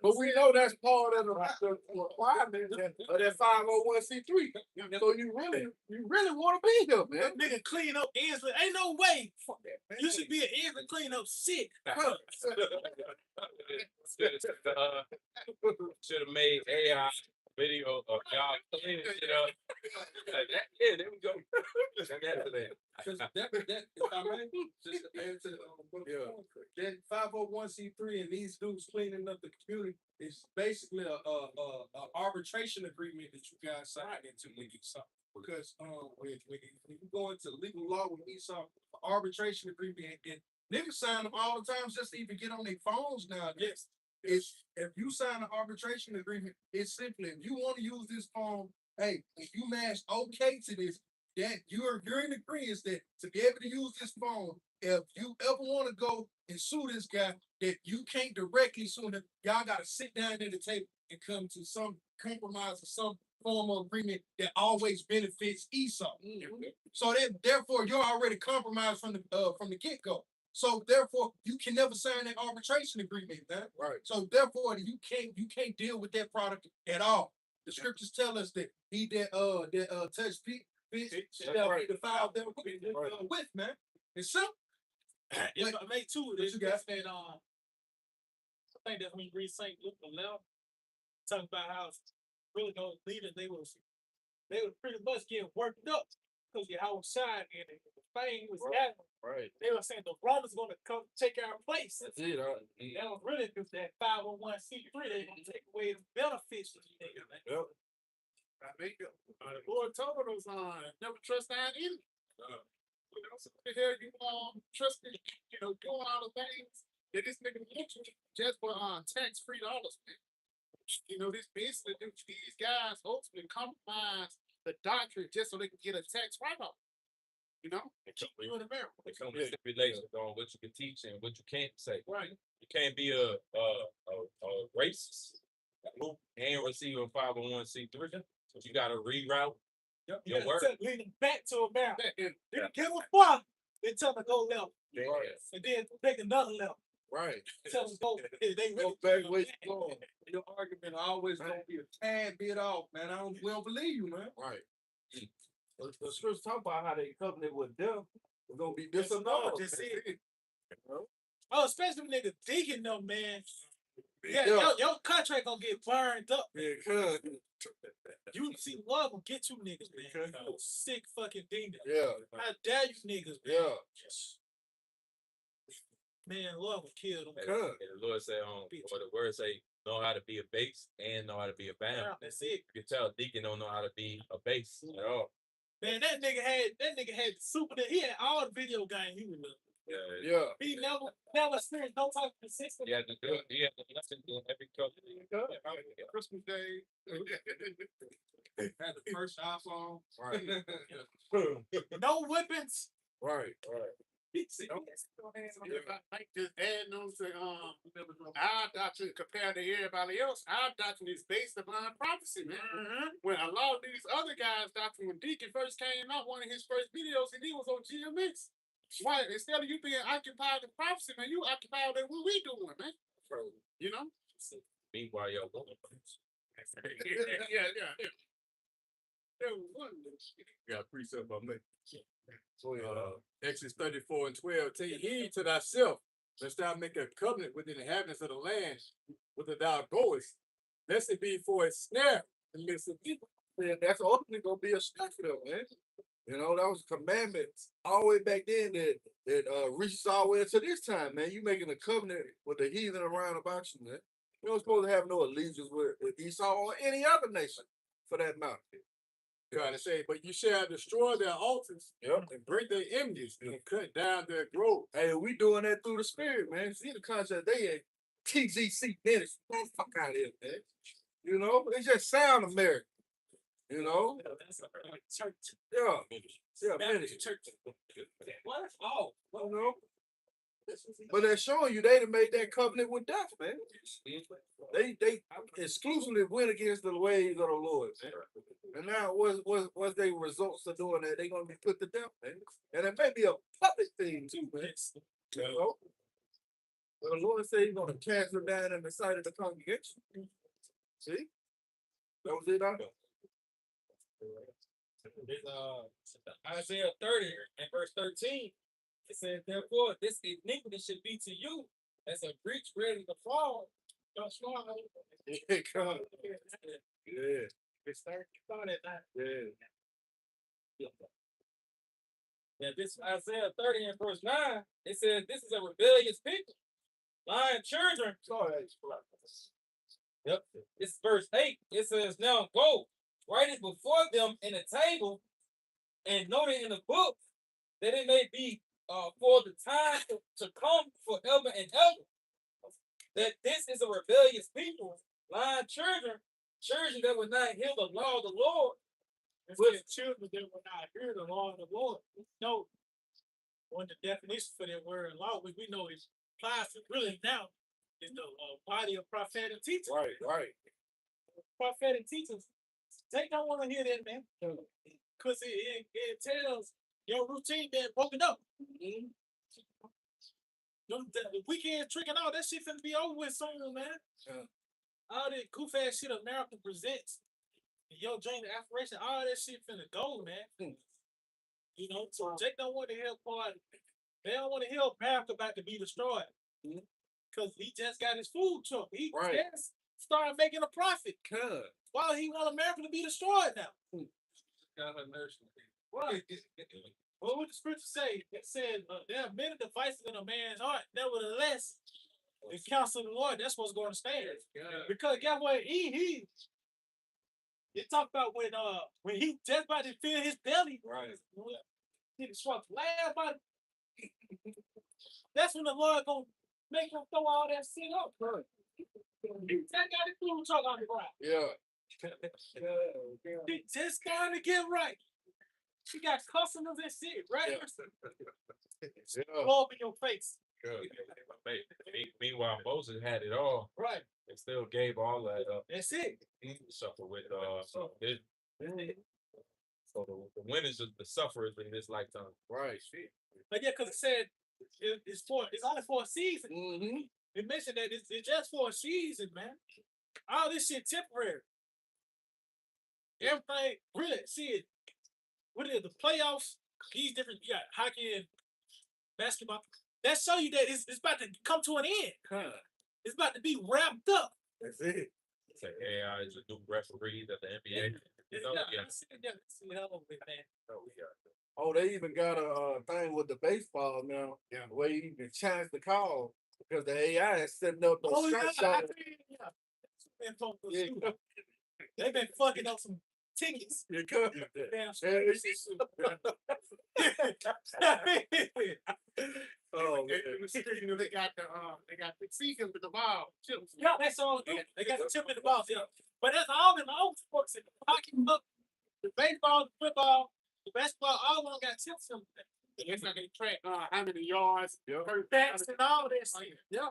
But we know that's part of the requirement of that 501c3. So you really want to be here, man. That nigga clean up ends, ain't no way. Fuck that, man. You should be an ends and clean up shit. Should have made AI video of y'all cleaning shit up. Like that, yeah, there we go. Because that if I may, just to add to that 501c3 and these dudes cleaning up the community is basically a arbitration agreement that you guys signed into when you saw. Because when you go into legal law with Esau, arbitration agreement, and niggas sign them all the time just to even get on their phones now. Yes. It's if you sign an arbitration agreement, it's simply if you want to use this phone, hey, if you match okay to this, that you're in agreement that to be able to use this phone, if you ever want to go and sue this guy, that you can't directly sue him, y'all gotta sit down at the table and come to some compromise or some form of agreement that always benefits Esau. So then therefore you're already compromised from the get-go. So therefore, you can never sign that arbitration agreement, man. Right. So therefore, you can't deal with that product at all. The scriptures tell us that he that touch fish shall be defiled them with, man. It's simple. If I may too, you guys said think that's when you read St. Luke 11, talking about how really those leaders, they was pretty much getting worked up because Yahawashi and the fame was gathering. Right. They were saying the Romans going to come take our place. That's it. That was really because that 501c3, they going to take away the benefits from you niggas, man. Yep. The Lord told us, never trust that either. You know, so the hell you trusting, doing all the things that this nigga mentioned just for tax-free dollars, man. You know, this basically these guys ultimately compromise the doctrine just so they can get a tax write-off. You know, keep you in America. It comes with stipulations on what you can teach and what you can't say. Right. You can't be a racist and receive a 501c3. So you got to reroute your work. Lead them back to America. And They give a fuck. They tell them to go left. Yeah. And then take another left. Right. Tell them to go. They Go really back where you going. Your argument always gonna be a tad bit off, man. We don't believe you, man. Right. The scriptures talk about how they covenant with them. It's gonna be disannulled. just it. Oh, especially when niggas digging them, man. Yeah, Yeah. your contract gonna get burned up. Yeah. You see, love will get you niggas, man. You sick fucking demon. Yeah. How dare you niggas, man? Yeah. Man, love will kill them. And the Lord say, or the word say, know how to be a base and know how to be a bound. That's it. You can tell Deacon don't know how to be a base at all. Man, that nigga had super. He had all the video games he was in. Yeah. He never said no type of system. He had to do it. He had to listen to every color. Christmas Day. Had the first iPhone. Right. No whippings. Right. Like just adding on to our doctrine compared to everybody else, our doctrine is based upon prophecy, man. When a lot of these other guys' doctrine, when Deacon first came out, one of his first videos, and he was on GMX. Why instead of you being occupied in prophecy, man, you occupied in what we doing, man. You know? Meanwhile, y'all going. Yeah. Got a precept by me. Exodus 34:12. Take heed to thyself, lest thou make a covenant with the inhabitants of the land, whither thou goest, lest it be for a snare in the midst of people. Man, that's ultimately gonna be a snare for them, man. You know, that was a commandment all the way back then that reaches all the way to this time, man. You making a covenant with the heathen around about you, man. You don't supposed to have no allegiance with Esau or any other nation for that matter. God say, but you shall destroy their altars, and break their images, and cut down their grove. Hey, we doing that through the spirit, man. See the concept they had TGC minutes. Man, fuck out of here, man. You know, it just sound American. You know? That's a church. Yeah, Baptist church. What? Oh, you know. But they're showing you they done made that covenant with death, man. They exclusively went against the ways of the Lord, man. And now what's their results of doing that? They're gonna be put to death, man. And it may be a public thing too, man. You know? But the Lord said he's gonna cast them down in the sight of the congregation. See? That was it, I know. Isaiah 30 and verse 13. It says, therefore, this iniquity should be to you as a breach ready to fall. Yeah, God. Yeah. It's started that. Yeah. Yeah, this Isaiah 30 and verse 9. It says, this is a rebellious people, lying children. Yep. It's verse 8. It says, now go, write it before them in a table, and note it in the book, that it may be for the time to come forever and ever. That this is a rebellious people, lying children that would not hear the law of the Lord. With children that will not hear the law of the Lord. No, one of the definitions for that word law, which we know is applies to really now, is the body of prophetic teachers. Right. Prophetic teachers, they don't want to hear that, man, because it tells your routine being broken up. The weekend trick and all that shit finna be over with soon, man. All that goof ass shit America presents, your dream, the aspiration, all that shit finna go, man. You know, so Jake don't want to hear part. They don't want to hear America about to be destroyed. because he just got his food truck. He Right. just started making a profit. Good. Why he want America to be destroyed now? God have mercy. Right. What would the scripture say? It said there are many devices in a man's heart. Nevertheless, the counsel of the Lord, that's what's going to stand. Because guess what? He talked about when he just about to fill his belly. Right. He struck loud about it. That's when the Lord gonna make him throw all that shit up. He just got his food truck on the ground. Yeah. He just starting to get right. She got customers and shit, right? Yeah. Blow up in your face. Meanwhile, Moses had it all. Right. And still gave all that up. That's it. He suffered with his. So the winners of the sufferers in this lifetime. Right. But yeah, because it said it's only for a season. Mm-hmm. It mentioned that it's just for a season, man. All this shit temporary. Everything, really, see it. What is it, the playoffs? These different, you got hockey and basketball. That show you that it's about to come to an end. It's about to be wrapped up. That's it. Say AI is a new referee at the NBA. You know, Oh, they even got a thing with the baseball now. Yeah. Where you can change the call because the AI is setting up those shots. They've been fucking up some tickets. You come. Damn Oh, They got the season with the ball. Chips. yeah, that's all. They got the chip in the balls. Yeah. But that's all in all sports. The hockey, the baseball, the football, the basketball, all of them got chips in them. It's like they track how many yards, Bats and all this. Yeah.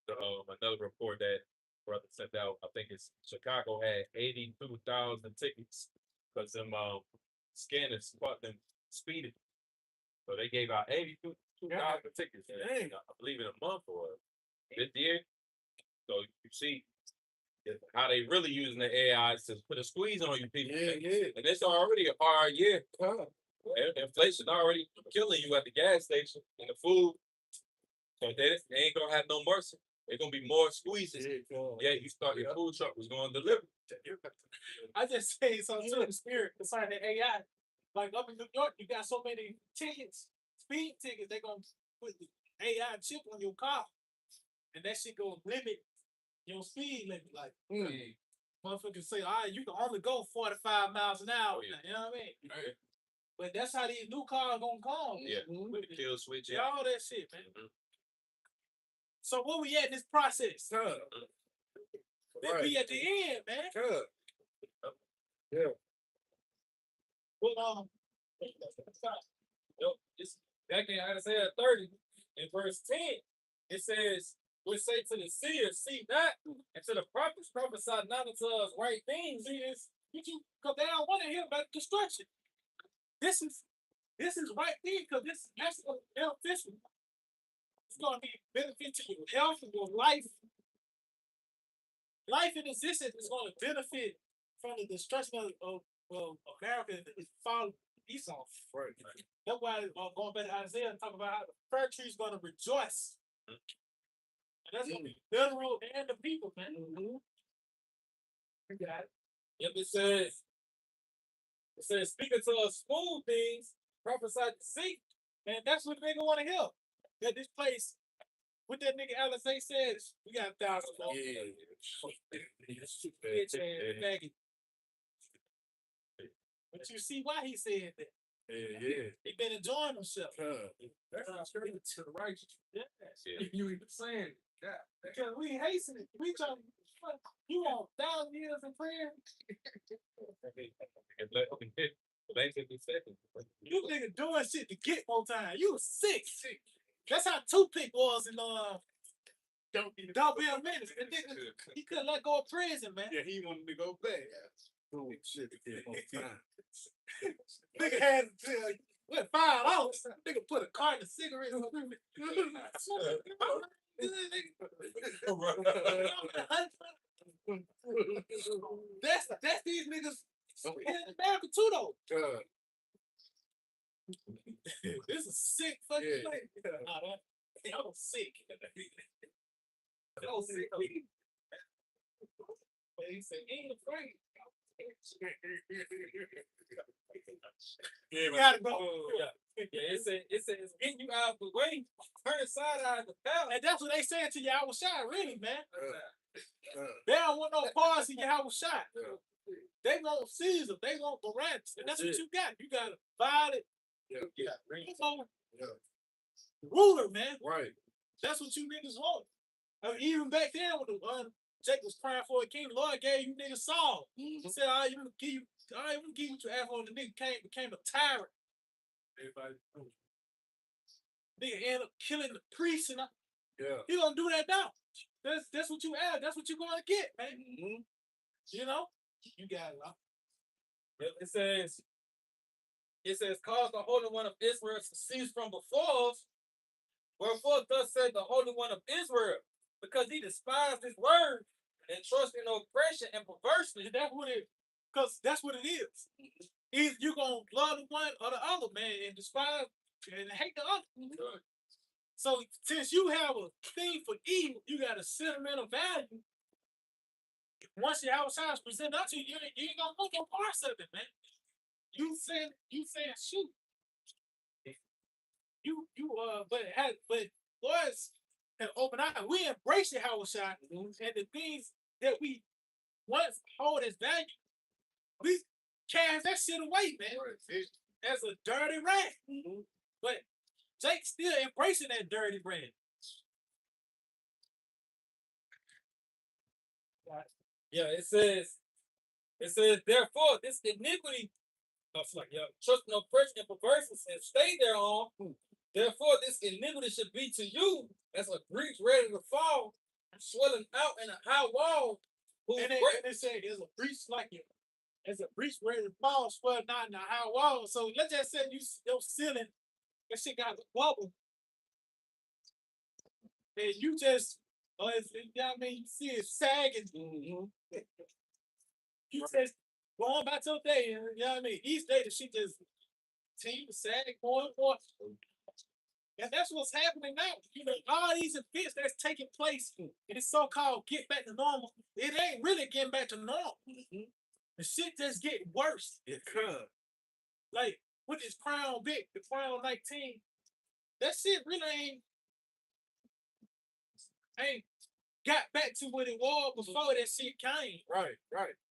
Another report that brother sent out, I think it's Chicago had 82,000 tickets because them scanners caught them speeding. So they gave out 82,000 tickets. I believe in a month or this year. So you see how they really using the AI to put a squeeze on you people. Yeah. And it's already a hard year. Inflation already killing you at the gas station and the food. So they ain't gonna have no mercy. They're gonna be more squeezes. Yeah, you start your food truck was gonna deliver. I just say something to the spirit concerning the AI. Like up in New York, you got so many tickets, speed tickets, they're gonna put the AI chip on your car. And that shit gonna limit your speed limit. Like motherfuckers say, all right, you can only go 45 miles an hour. Oh, yeah. You know what I mean? But that's how these new cars gonna come. Yeah. With the kill switch. Yeah, all that shit, man. So where we at in this process? We at the end, man. Yeah. Well, It's back in Isaiah 30, in verse 10, it says, we say to the seers, see not, and to the prophets, prophesy not unto us right things. Because they don't want to hear about destruction. This is right there because this is actually beneficial. It's going to be benefit to your health and your life. Life in existence is going to benefit from the destruction of America and its fall Esau. Right. That's why going back to Isaiah and talking about how the fir tree is going to rejoice. And that's going to be literal and the people, man. You got it. Yep, it says, speaking to us smooth things, prophesy deceit. And that's what nigga want to hear. That this place, what that nigga Alizé says, we got 1,000 more. Bitch and faggot. But you see why he said that. Yeah. He been enjoying himself. That's straight to the righteous. Yeah. You even saying that. Because we hasten it. We trying to, you want 1,000 years in prayer? You nigga doing shit to get more time. You was sick. That's how Toothpick was in Don't Be a Menace. The nigga, he couldn't let go of prison, man. Yeah, he wanted to go back. Doing shit to get more time. Nigga had what, $5. Nigga put a carton of cigarettes on him. That's these niggas in America too though. This is sick fucking place. Nah, I'm sick. He said, ain't afraid. You gotta go. Yeah, it says getting you out of the way, turn side out of the battle. And that's what they saying to Yahawashi, really, man. They don't want no parts in Yahawashi. They want Caesar. They want Barabbas. And that's what you got. You got a violent ruler, man. Right. That's what you niggas want. I mean, even back then when Jake was crying for a king, the Lord gave you niggas Saul. He said, all right, I'm gonna give you what you asked for. The nigga became a tyrant. Everybody. Nigga ended up killing the priest, and Yeah. he gonna do that now. That's what you ask. That's what you're gonna get, man. You know? You got it. It says, cause the Holy One of Israel to cease from before us. Wherefore thus said the Holy One of Israel, because he despised his word and trusted in oppression and perversity. And that's what it, because that's what it is. Either you gonna love the one or the other, man, and despise and hate the other. So since you have a thing for evil, you got a sentimental value. Once your outside is presented up to you, you ain't gonna want no parts of it, man. You saying shoot. But boys have opened eyes. We embrace your house shot and the things that we once hold as value, we cast that shit away, man. As a dirty rat. But Jake's still embracing that dirty rat. Yeah, it says, therefore, this iniquity of trust and oppression and perverseness and stay thereon. Therefore, this iniquity should be to you as a breach ready to fall, swelling out in a high wall. And they say there's a breach like you. There's a breach ready to fall, swelling out in a high wall. So let's just say your ceiling, that shit got a bubble. And you just, you know what I mean? You see it sagging. You just going about your day, you know what I mean? Each day the shit just continue to sag more and more. And that's what's happening now. You know, all these events that's taking place in this so-called get back to normal, it ain't really getting back to normal. The shit just getting worse. It could. Like, with this Crown Vic, the Crown 19, that shit really ain't got back to what it was before that shit came. Right.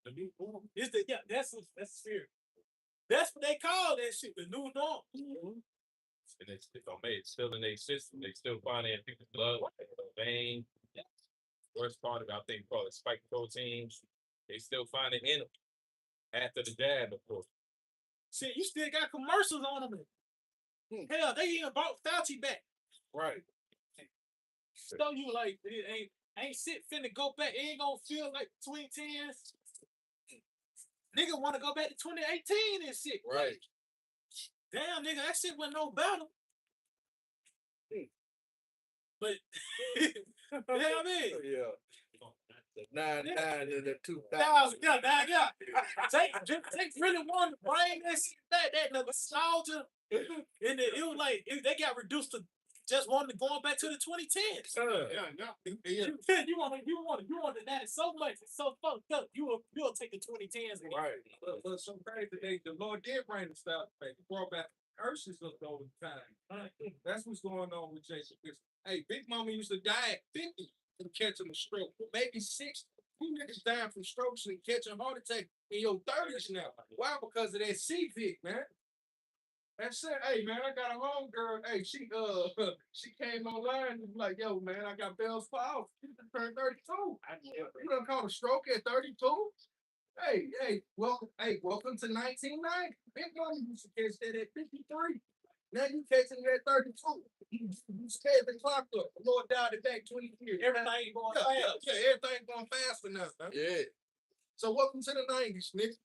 The new norm. That's spirit. That's what they call that shit, the new norm. And it's still in their system. They still finding people's blood, vein. Worst part of it, I think, probably spike proteins. They still find it in them after the jab, of course. Shit, you still got commercials on them. Hell, they even brought Fauci back. Right. So you like, it ain't shit finna go back. It ain't gonna feel like 2010s. Nigga wanna go back to 2018 and shit. Right. Damn, nigga, that shit wasn't no better. But, you know what I mean? Yeah. The 99 and the 2000. Yeah. Take really wanted to bring that shit back, that nostalgia. And it was like, they got reduced to just wanting to go back to the 2010s. You want that so much, it's so fucked up. You'll take the 2010s. Right. But so crazy, the Lord did bring the stuff back. He brought back curses over time. That's what's going on with Jason. Hey, Big Mama used to die at 50 from catching a stroke. Maybe 60. You niggas dying from strokes and catching a heart attack in your 30s now. Why? Because of that CVIC, man. That's it. Hey, man, I got a homegirl. Hey, she came online and was like, yo, man, I got Bell's Palsy. She turned 32. You done caught a stroke at 32? Hey, welcome to 1990. Big Mama used to catch that at 53. Now you catching it at 32. You scared the clock up. The Lord died it back 20 years. Everything going fast. Yeah, everything going fast for now. Huh? Yeah. So welcome to the 90s, nigga.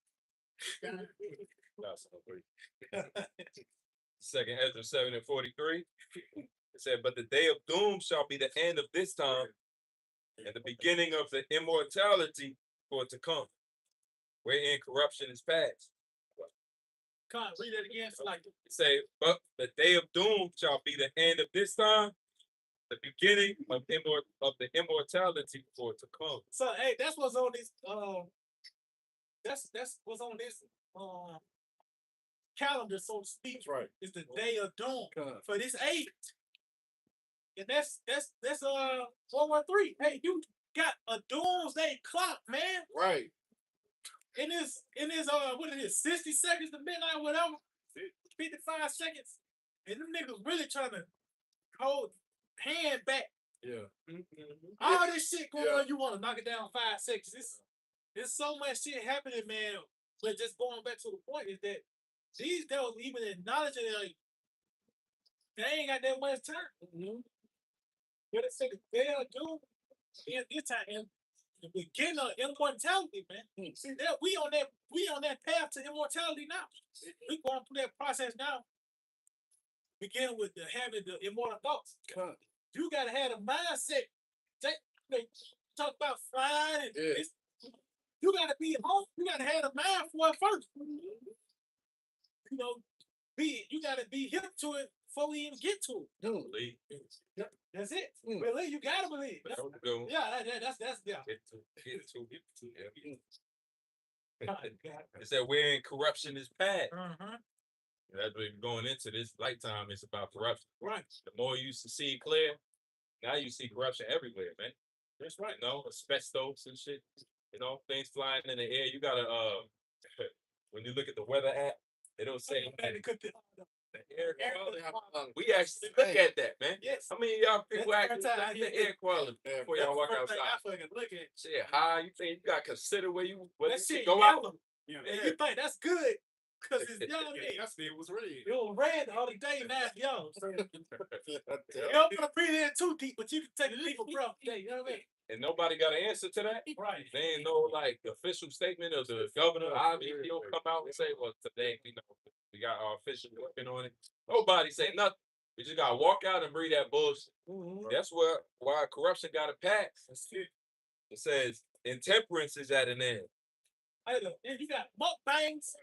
Second Ezra 7:43. It said, but the day of doom shall be the end of this time, and the beginning of the immortality for it to come, wherein corruption is past. Come on, read that again. So like, It say, but the day of doom shall be the end of this time, the beginning of the immortality for it to come. So hey, that's what's on this that's what's on this calendar, so to speak. Right. Is the day of doom God. for this age. And that's 113. Hey, you got a doomsday clock, man. Right. In this what it is, 60 seconds to midnight, whatever. 55 seconds. And them niggas really trying to hold hand back. Yeah. All this shit going on, you want to knock it down 5 seconds. There's so much shit happening, man. But just going back to the point is that these devils even acknowledging like they ain't got that much time. But it's like they'll do in this time and the beginning of immortality, man. See that we on that path to immortality now. We going through that process now. Beginning with having the immortal thoughts. God. You gotta have a mindset. They talk about flying and you gotta be home. You gotta have a mind for it first. You know, you gotta be hip to it before we even get to it. Believe. That's it. Believe. You gotta believe. That's go. Yeah, that's yeah. Get to. It said wherein corruption is past. That's what we're going into this lifetime. It's about corruption. Right. The more you see clear, now you see corruption everywhere, man. That's right. You know, asbestos and shit. You know, things flying in the air. You gotta when you look at the weather app, it'll say the air quality. We actually look at that, man. Yes. How many of y'all people actually look at the air quality before y'all walk outside? Look at Shit, how you think you gotta consider where you shit go out? Yeah. And you think that's good because it's young. It was really. It was red the other day, now it's young. So, you don't want to breathe in too deep, but you can take a deeper breath today. You know what I mean? And nobody got an answer to that. Right. They ain't no like official statement of the governor. Obviously, he'll come out and say, "Well, today, you know, we got our official working on it." Nobody say nothing. We just gotta walk out and breathe that bullshit. That's why corruption got to pass. It says intemperance is at an end. Hey, look, and you got mukbangs,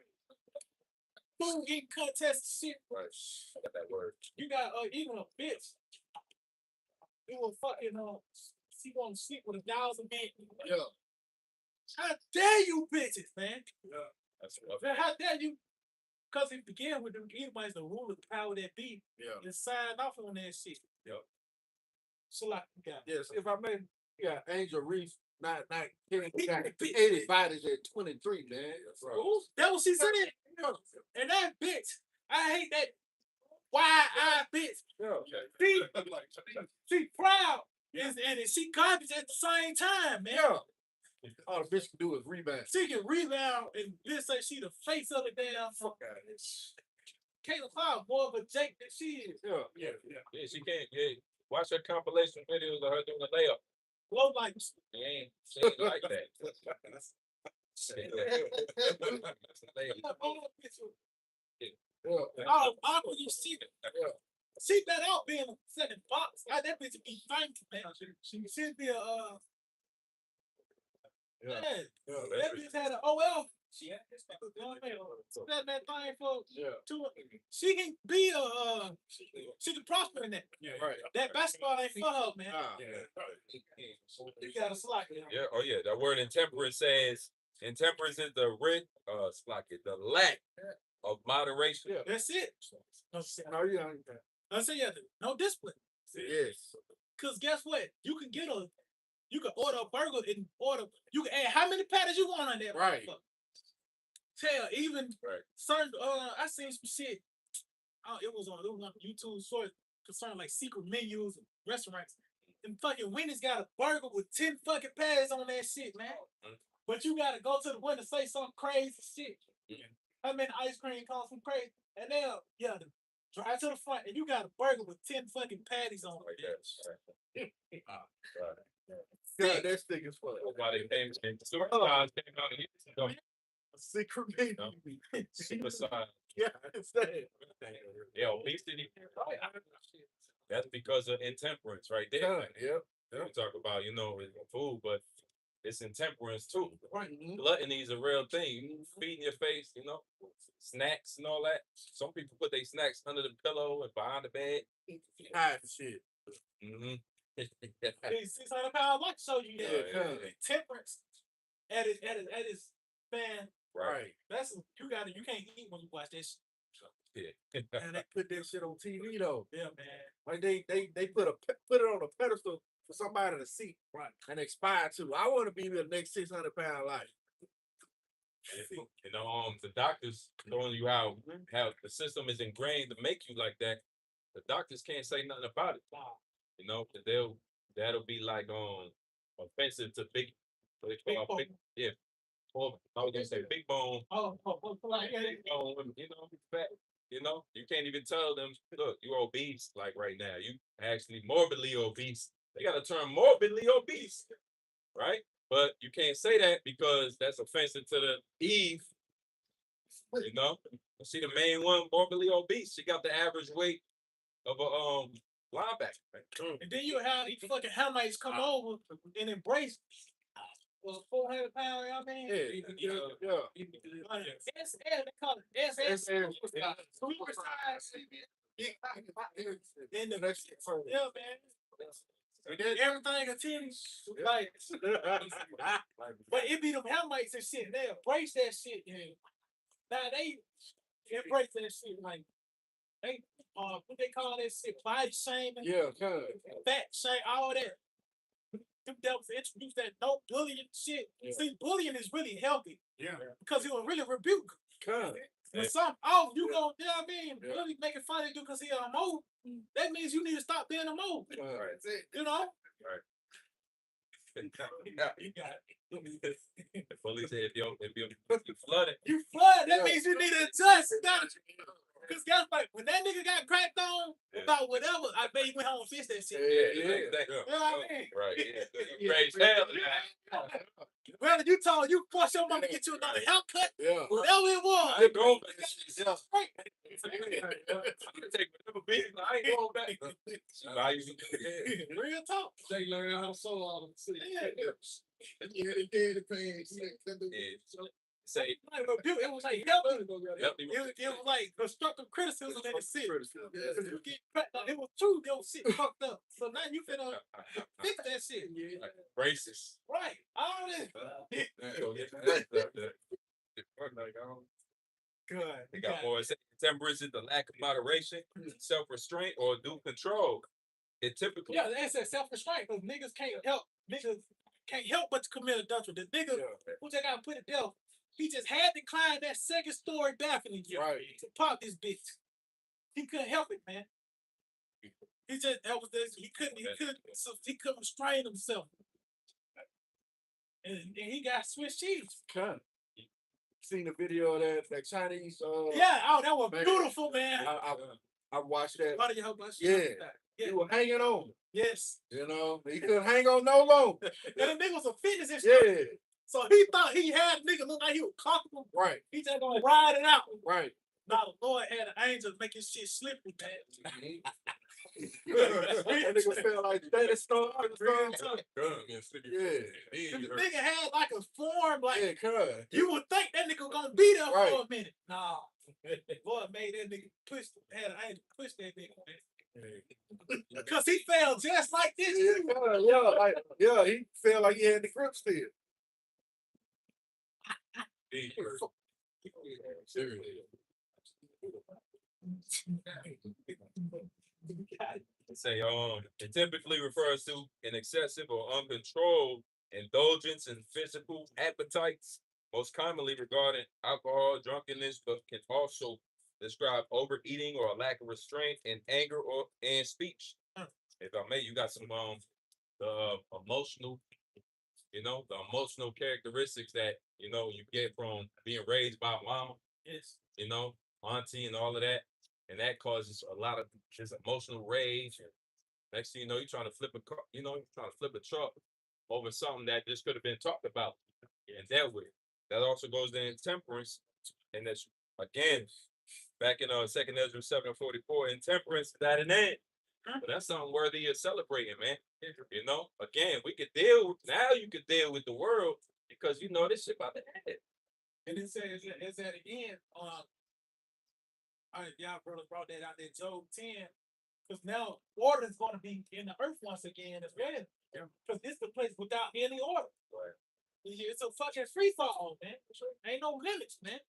food eating contests, shit. Right. Got that word. You got even a bitch. You will fucking she want to sleep with 1,000 men. Yeah. How dare you, bitches, man? Yeah. That's rough. Man, how dare you? Because it began with them Edomites, the ruler, the power that be, and signed off on that shit. Yeah. So like, you got Yes. If I may, Angel Reese, not He got 80 bodies at 23, man. That's right. Ooh, that what she said. And that bitch, I hate that wide-eyed bitch. Yeah. She proud. And she garbage at the same time, man. Yeah. All the bitch can do is rebound. She can rebound and bitch say she the face of the damn fuck out of this. Caleb Cloud more of a Jake than she is. Yeah. Yeah, she can't. Yeah, watch her compilation videos of her doing the layup. Low like She ain't like that. She ain't all when you see it. She better out being a second box. That bitch would be thankful, man. She should be a that bitch had an OL. She had this that thing for 2. She can be she can prosper in that. Yeah. Right. That basketball ain't for her, man. You gotta slack it. Yeah. Oh yeah. That word intemperance says intemperance is the lack of moderation. Yeah. That's it. No, you don't. I say no discipline. Yes. Cause guess what? You can order a burger and you can add how many patties you want on that. Right. Tell even Right. certain I seen some shit. It was on YouTube short concerning like secret menus and restaurants. And fucking Wendy's got a burger with 10 fucking patties on that shit, man. But you gotta go to the window say some crazy shit. I mean ice cream comes from crazy. And they'll drive to the front and you got a burger with 10 fucking patties on it. God, that stick is funny. Nobody came in. Superstars came out and Secret menu. Superstars. Yeah, I understand. Yeah, obesity. That's because of intemperance right there. Yeah. We talk about, food, but it's intemperance too. Right. Gluttony is a real thing. You feeding your face, snacks and all that. Some people put their snacks under the pillow and behind the bed. Hide shit. Mm-hmm. 600 pounds like show you that Yeah, temperance at its man. Right. That's you can't eat when you watch this. Yeah. and they put that shit on TV though. Yeah, man. Like they put it on a pedestal for somebody to see, Right. and aspire to. I want to be the next 600-pound life. You know, the doctors showing you how the system is ingrained to make you like that. The doctors can't say nothing about it. You know, 'cause that'll be like offensive to big, what they call big, yeah. Or I was gonna say big bone. Big bone, you know, fat. You know, you can't even tell them, look, you're obese. Like right now, you actually morbidly obese. They got a term, morbidly obese, right? But you can't say that because that's offensive to the Eve. You know, see the main one, morbidly obese. She got the average weight of a linebacker. And then you have these fucking Hamites come over and embrace 400 pounds, you know what I mean? Yeah. SS, they call it SS. Then the yeah, man. Everything a titty. Like, but it be them Hamites and shit. They embrace that shit. And now they embrace that shit. Like, they, what they call that shit? Body shaming. Yeah, Fat shame, all that. Them devils introduced that no bullying shit. Yeah. See, bullying is really healthy. Yeah. Because it will really rebuke. But some, you know what I mean? Yeah. Really making fun of you because he a mo. That means you need to stop being a mo. Right. You know? You got it. The police say if you flooded. You flood, that means you need to adjust. Because guess what? When that nigga got cracked on about whatever, I bet he went home and fixed that shit. Exactly. You know what I mean? Right. Yeah. Raise hell. Whether you told you forced your mom to get you another haircut, Yeah. whatever it was. I ain't going back. Yeah. I ain't going back. Real talk. They learn how to sew all them shit. Say It was like healthy. It was like constructive criticism and shit. You get cracked up. It was true. Your shit fucked up. So now you finna fix that shit. racist. Right. All this. Good. They got more. Temperance is the lack of moderation, self-restraint, or due control. It typically Yeah, that's that self-restraint. Because niggas can't help but to commit adultery. The nigga who just got put to death, he just had to climb that second story balcony to pop this bitch. He couldn't help it, man. He couldn't restrain himself. And he got Swiss cheese. Seen the video of that Chinese That was beautiful, man. I watched that. Part of Yahawashi. He was hanging on. Yes. You know, he couldn't hang on no longer. And the nigga was a fitness instructor. So he thought he had a nigga look like he was comfortable. Right. He just gonna ride it out. Right. Now the Lord had an angel make his shit slippery, man. That nigga felt like that star. The nigga had like a form, like you would think that nigga gonna be there for a minute. Nah. Lord made that nigga had an angel push that nigga, man. Because he fell just like this. He felt like he had the grip still. say it typically refers to an excessive or uncontrolled indulgence in physical appetites, most commonly regarding alcohol, drunkenness, but can also describe overeating or a lack of restraint in anger or in speech. If I may, you got some the emotional, the emotional characteristics that you get from being raised by mama, auntie, and all of that, and that causes a lot of just emotional rage. And next thing you know, you're trying to flip a car, you're trying to flip a truck over something that just could have been talked about and dealt with. That also goes to intemperance, and that's again back in 2nd Ezra 7:44. Intemperance is at an end. But that's something worthy of celebrating, man. Again, we could now you could deal with the world because this shit about to end. And it says it's at the end. Y'all brothers brought that out there, Job 10. Because now order is going to be in the earth once again as well. Because this is the place without any order. Right. It's a fucking free fall, man. Ain't no limits, man.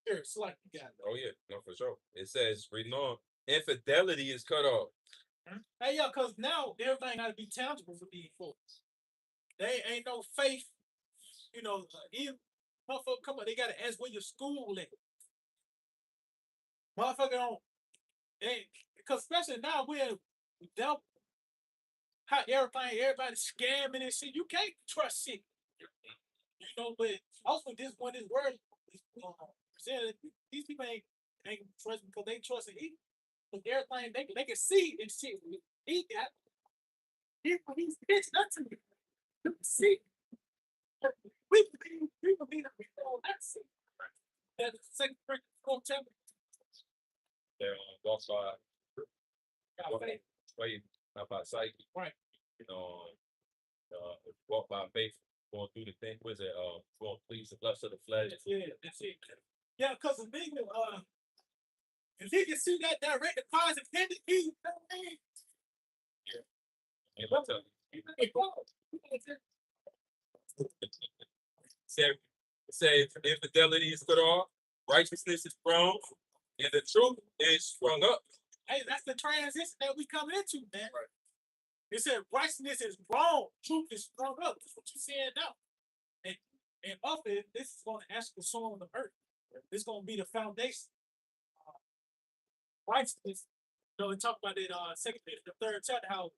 Here, it's like you got it. Oh yeah, no, for sure. It says, reading on, infidelity is cut off. Hey, yo, because now everything got to be tangible for these folks. They ain't no faith, you know. Even motherfucker, come on, they got to ask where your school at. Motherfucker don't, because especially now we're double how everybody's scamming and shit. You can't trust shit. You know, but also this when this word is presented, these people ain't trust because they trust in evil. But everything they can see and shit. He got he's bitch nuts to me. You can see. We believe that's it. That second chapter. They're walk by, Got faith. wait, not by sight. Right. You know, walk by faith, going through the thing. What's it? Going to please the lust of the flesh. That's it. Yeah, because the nigga, if he can see that direct deposit pending, he, you know what I mean? And let's tell you. Say infidelity is cut off, righteousness is grown, and the truth is sprung up. Hey, that's the transition that we come into, man. Right. It said righteousness is grown, truth is sprung up. That's what you saying now. And of it, this is going to ask the soul on the earth. This is going to be the foundation. Righteousness. You know, we talk about it second Peter, the third chapter, how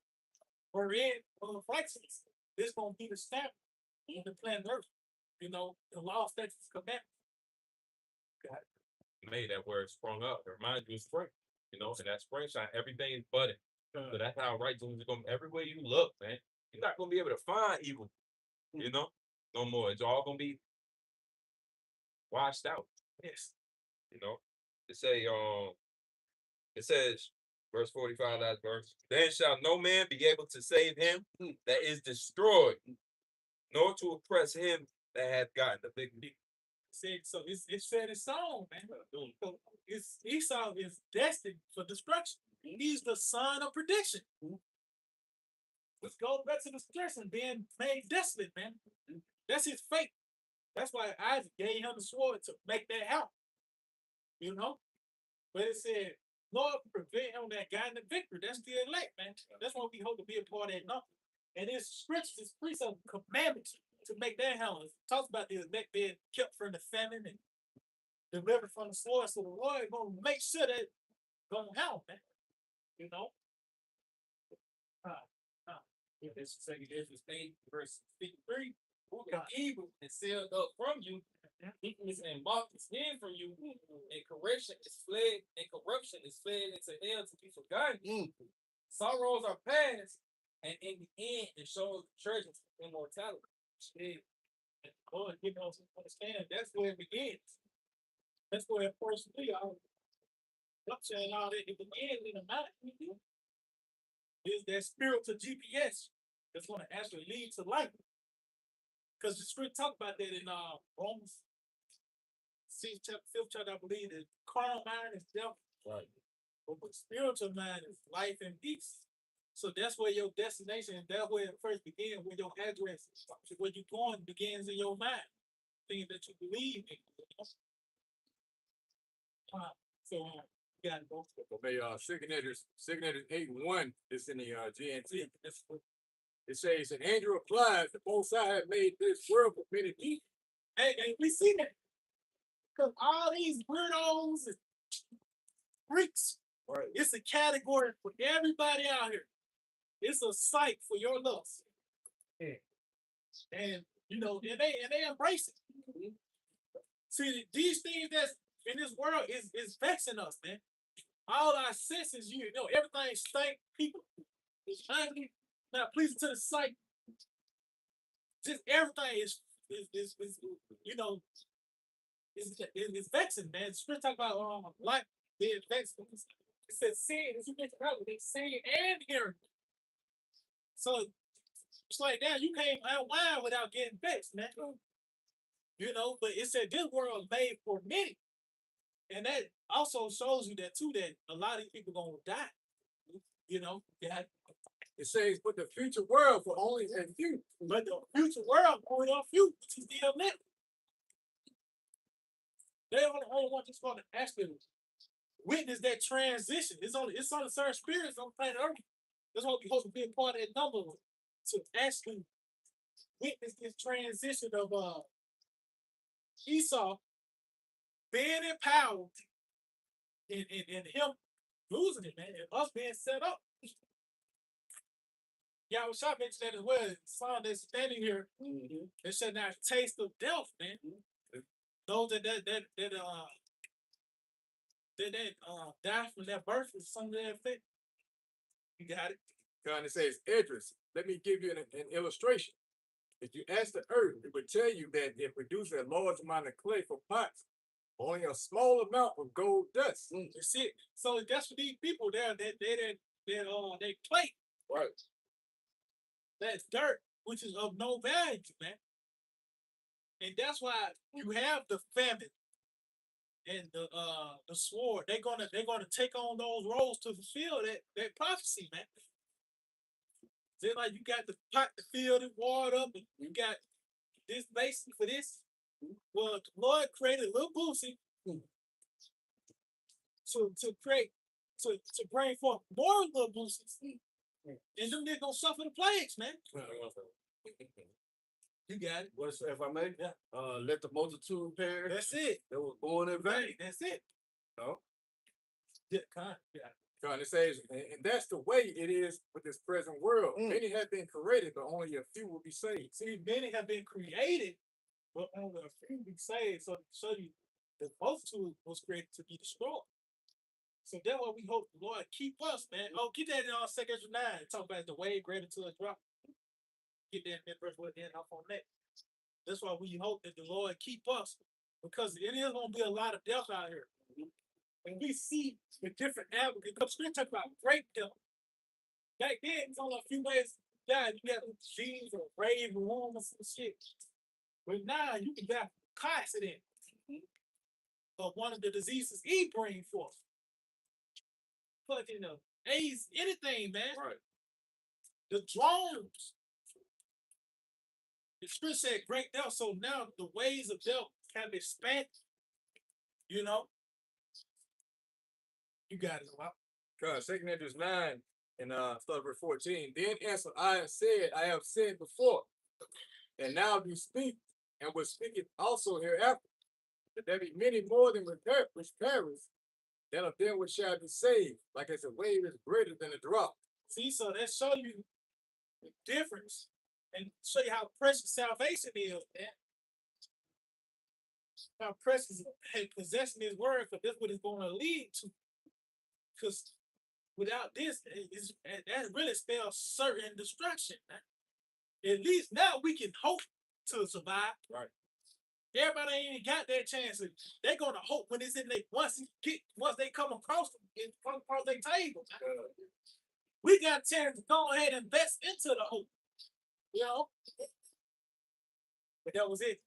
we're in righteousness. This is going to be the stamp on the planet earth. You know, the law, statutes, commandments. Made that word sprung up. It reminds you of spring, you know, and that spring shine, everything is budding. So that's how righteousness is going to be. Everywhere you look, man, you're not going to be able to find evil, you know, no more. It's all going to be washed out. Yes. You know, it says, verse 45, last verse, then shall no man be able to save him that is destroyed, nor to oppress him that hath gotten the victory. So it's said in song, man. So Esau is destined for destruction. He's the son of perdition. Let's go back to the destruction, being made desolate, man. That's his fate. That's why Isaac gave him the sword to make that happen. You know? But it said, Lord, prevent him that got the victory. That's the elect, man. That's what we hope to be a part of that number. And it's scriptures, it's precepts, commandments to make that happen. It talks about the elect being kept from the famine and delivered from the sword. So the Lord is going to make sure that going to happen, man. You know? This is 2 Ezra 8, verse 53. Who got evil and sealed up from you, weakness and mock is hidden from you, and correction is fled, and corruption is fled into hell to be forgotten. Sorrows are past, and in the end, it shows treasures of immortality. Lord, give us understand. That's where it begins. That's where it first be. I'm saying all that. It begins in the mind. Is that spiritual GPS that's going to actually lead to life. Because the script talk about that in Romans 6 chapter, 5th chapter, I believe, the carnal mind is death. Right. But the spiritual mind is life and peace. So that's where your destination, that's where it first begins, where your address is. Where you're going begins in your mind. Things that you believe in. So you got to go. Okay, Signators 8:1 is in the GNT. It says, an angel replied, the Most High have made this world for many people. And we see that. Because all these weirdos and freaks, right. It's a category for everybody out here. It's a site for your lust. Yeah. And you know, and they embrace it. Mm-hmm. See, these things that's in this world is vexing us, man. All our senses, you know, everything stank, people is ugly, not pleasing to the sight. Just everything is you know, is vexing, man. The scripture talk about life being vexing. It says sin, as you mentioned earlier, they sin and hearing. So it's like that, you can't unwind without getting vexed, man. You know, but it said this world made for many. And that also shows you that too, that a lot of these people gonna die. You know, yeah. It says, but the future world for only a few. But the future world only a few, which is the elect. They are the only ones that's going to actually witness that transition. It's only certain spirits on planet Earth. That's why we hope to be a part of that number to actually witness this transition of Esau being in power and him losing it, man, and us being set up. Yahawashi mentioned that as well. Son that's standing here, they said now taste of death, man. Those that die from their birth is some of their effect. You got it. God, it says, Idris, let me give you an illustration. If you ask the earth, it would tell you that it produces a large amount of clay for pots, only a small amount of gold dust. That's it. So that's for these people there. They clay. Right. That's dirt, which is of no value, man. And that's why you have the famine and the sword. They're gonna take on those roles to fulfill that prophecy, man. Just like you got the pot to fill the water up, and you got this basin for this. Well, the Lord created a little boosie to bring forth more little boosies. And them niggas gonna suffer the plagues, man. You got it. What's if I may? Yeah. Let the multitude perish. That's it. That was born in vain. That's it. No. Yeah. God, it says, and that's the way it is with this present world. Many have been created, but only a few will be saved. See, many have been created, but only a few be saved. So to show you the multitude was created to be destroyed. So that's what we hope the Lord keep us, man. Oh, keep that in 2 9. Talk about the way greater to a drop. Get that in verse 1 off on that. That's why we hope that the Lord keep us, because it is going to be a lot of death out here. And we see the different avenues. Because Scripture talk about great death. Back then, it's only a few ways to die. You got disease or grave or womb or some shit. But now you can die from accident of one of the diseases he bring forth. Fucking AIDS, anything, man. Right. The drones. The scripture said great death, so now the ways of death have expanded. You know? You got it, wow. God, 2 Corinthians 9 and start verse 14. Then answer I have said before, and now do speak, and will speak it also hereafter, that there be many more than which perish, than of them which shall be saved, like as a wave is greater than a drop. See, so that show you the difference and show you how precious salvation is, man. How precious possessing his word, because that's what it's going to lead to. Because without this, that really spells certain destruction, man. At least now we can hope to survive. Right. Everybody ain't got that chance. They're gonna hope when it's in their once they come across them, come across their table. We got a chance to go ahead and invest into the hope. You know? But that was it.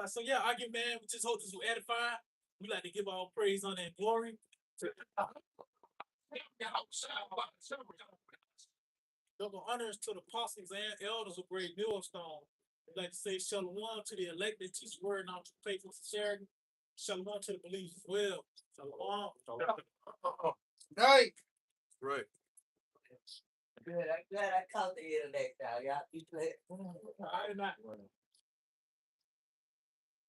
So yeah, I give man, we just hope this will edify. We like to give all praise, honor, and glory to double honors to the apostles and elders of Great Millstone. I'd like to say shalom to the elected, teach the word, not to faithful sincerity. Shalom to the believers as well. Shalom. Night. Right. Good. I'm glad I caught the internet now. Y'all be glad. I did not.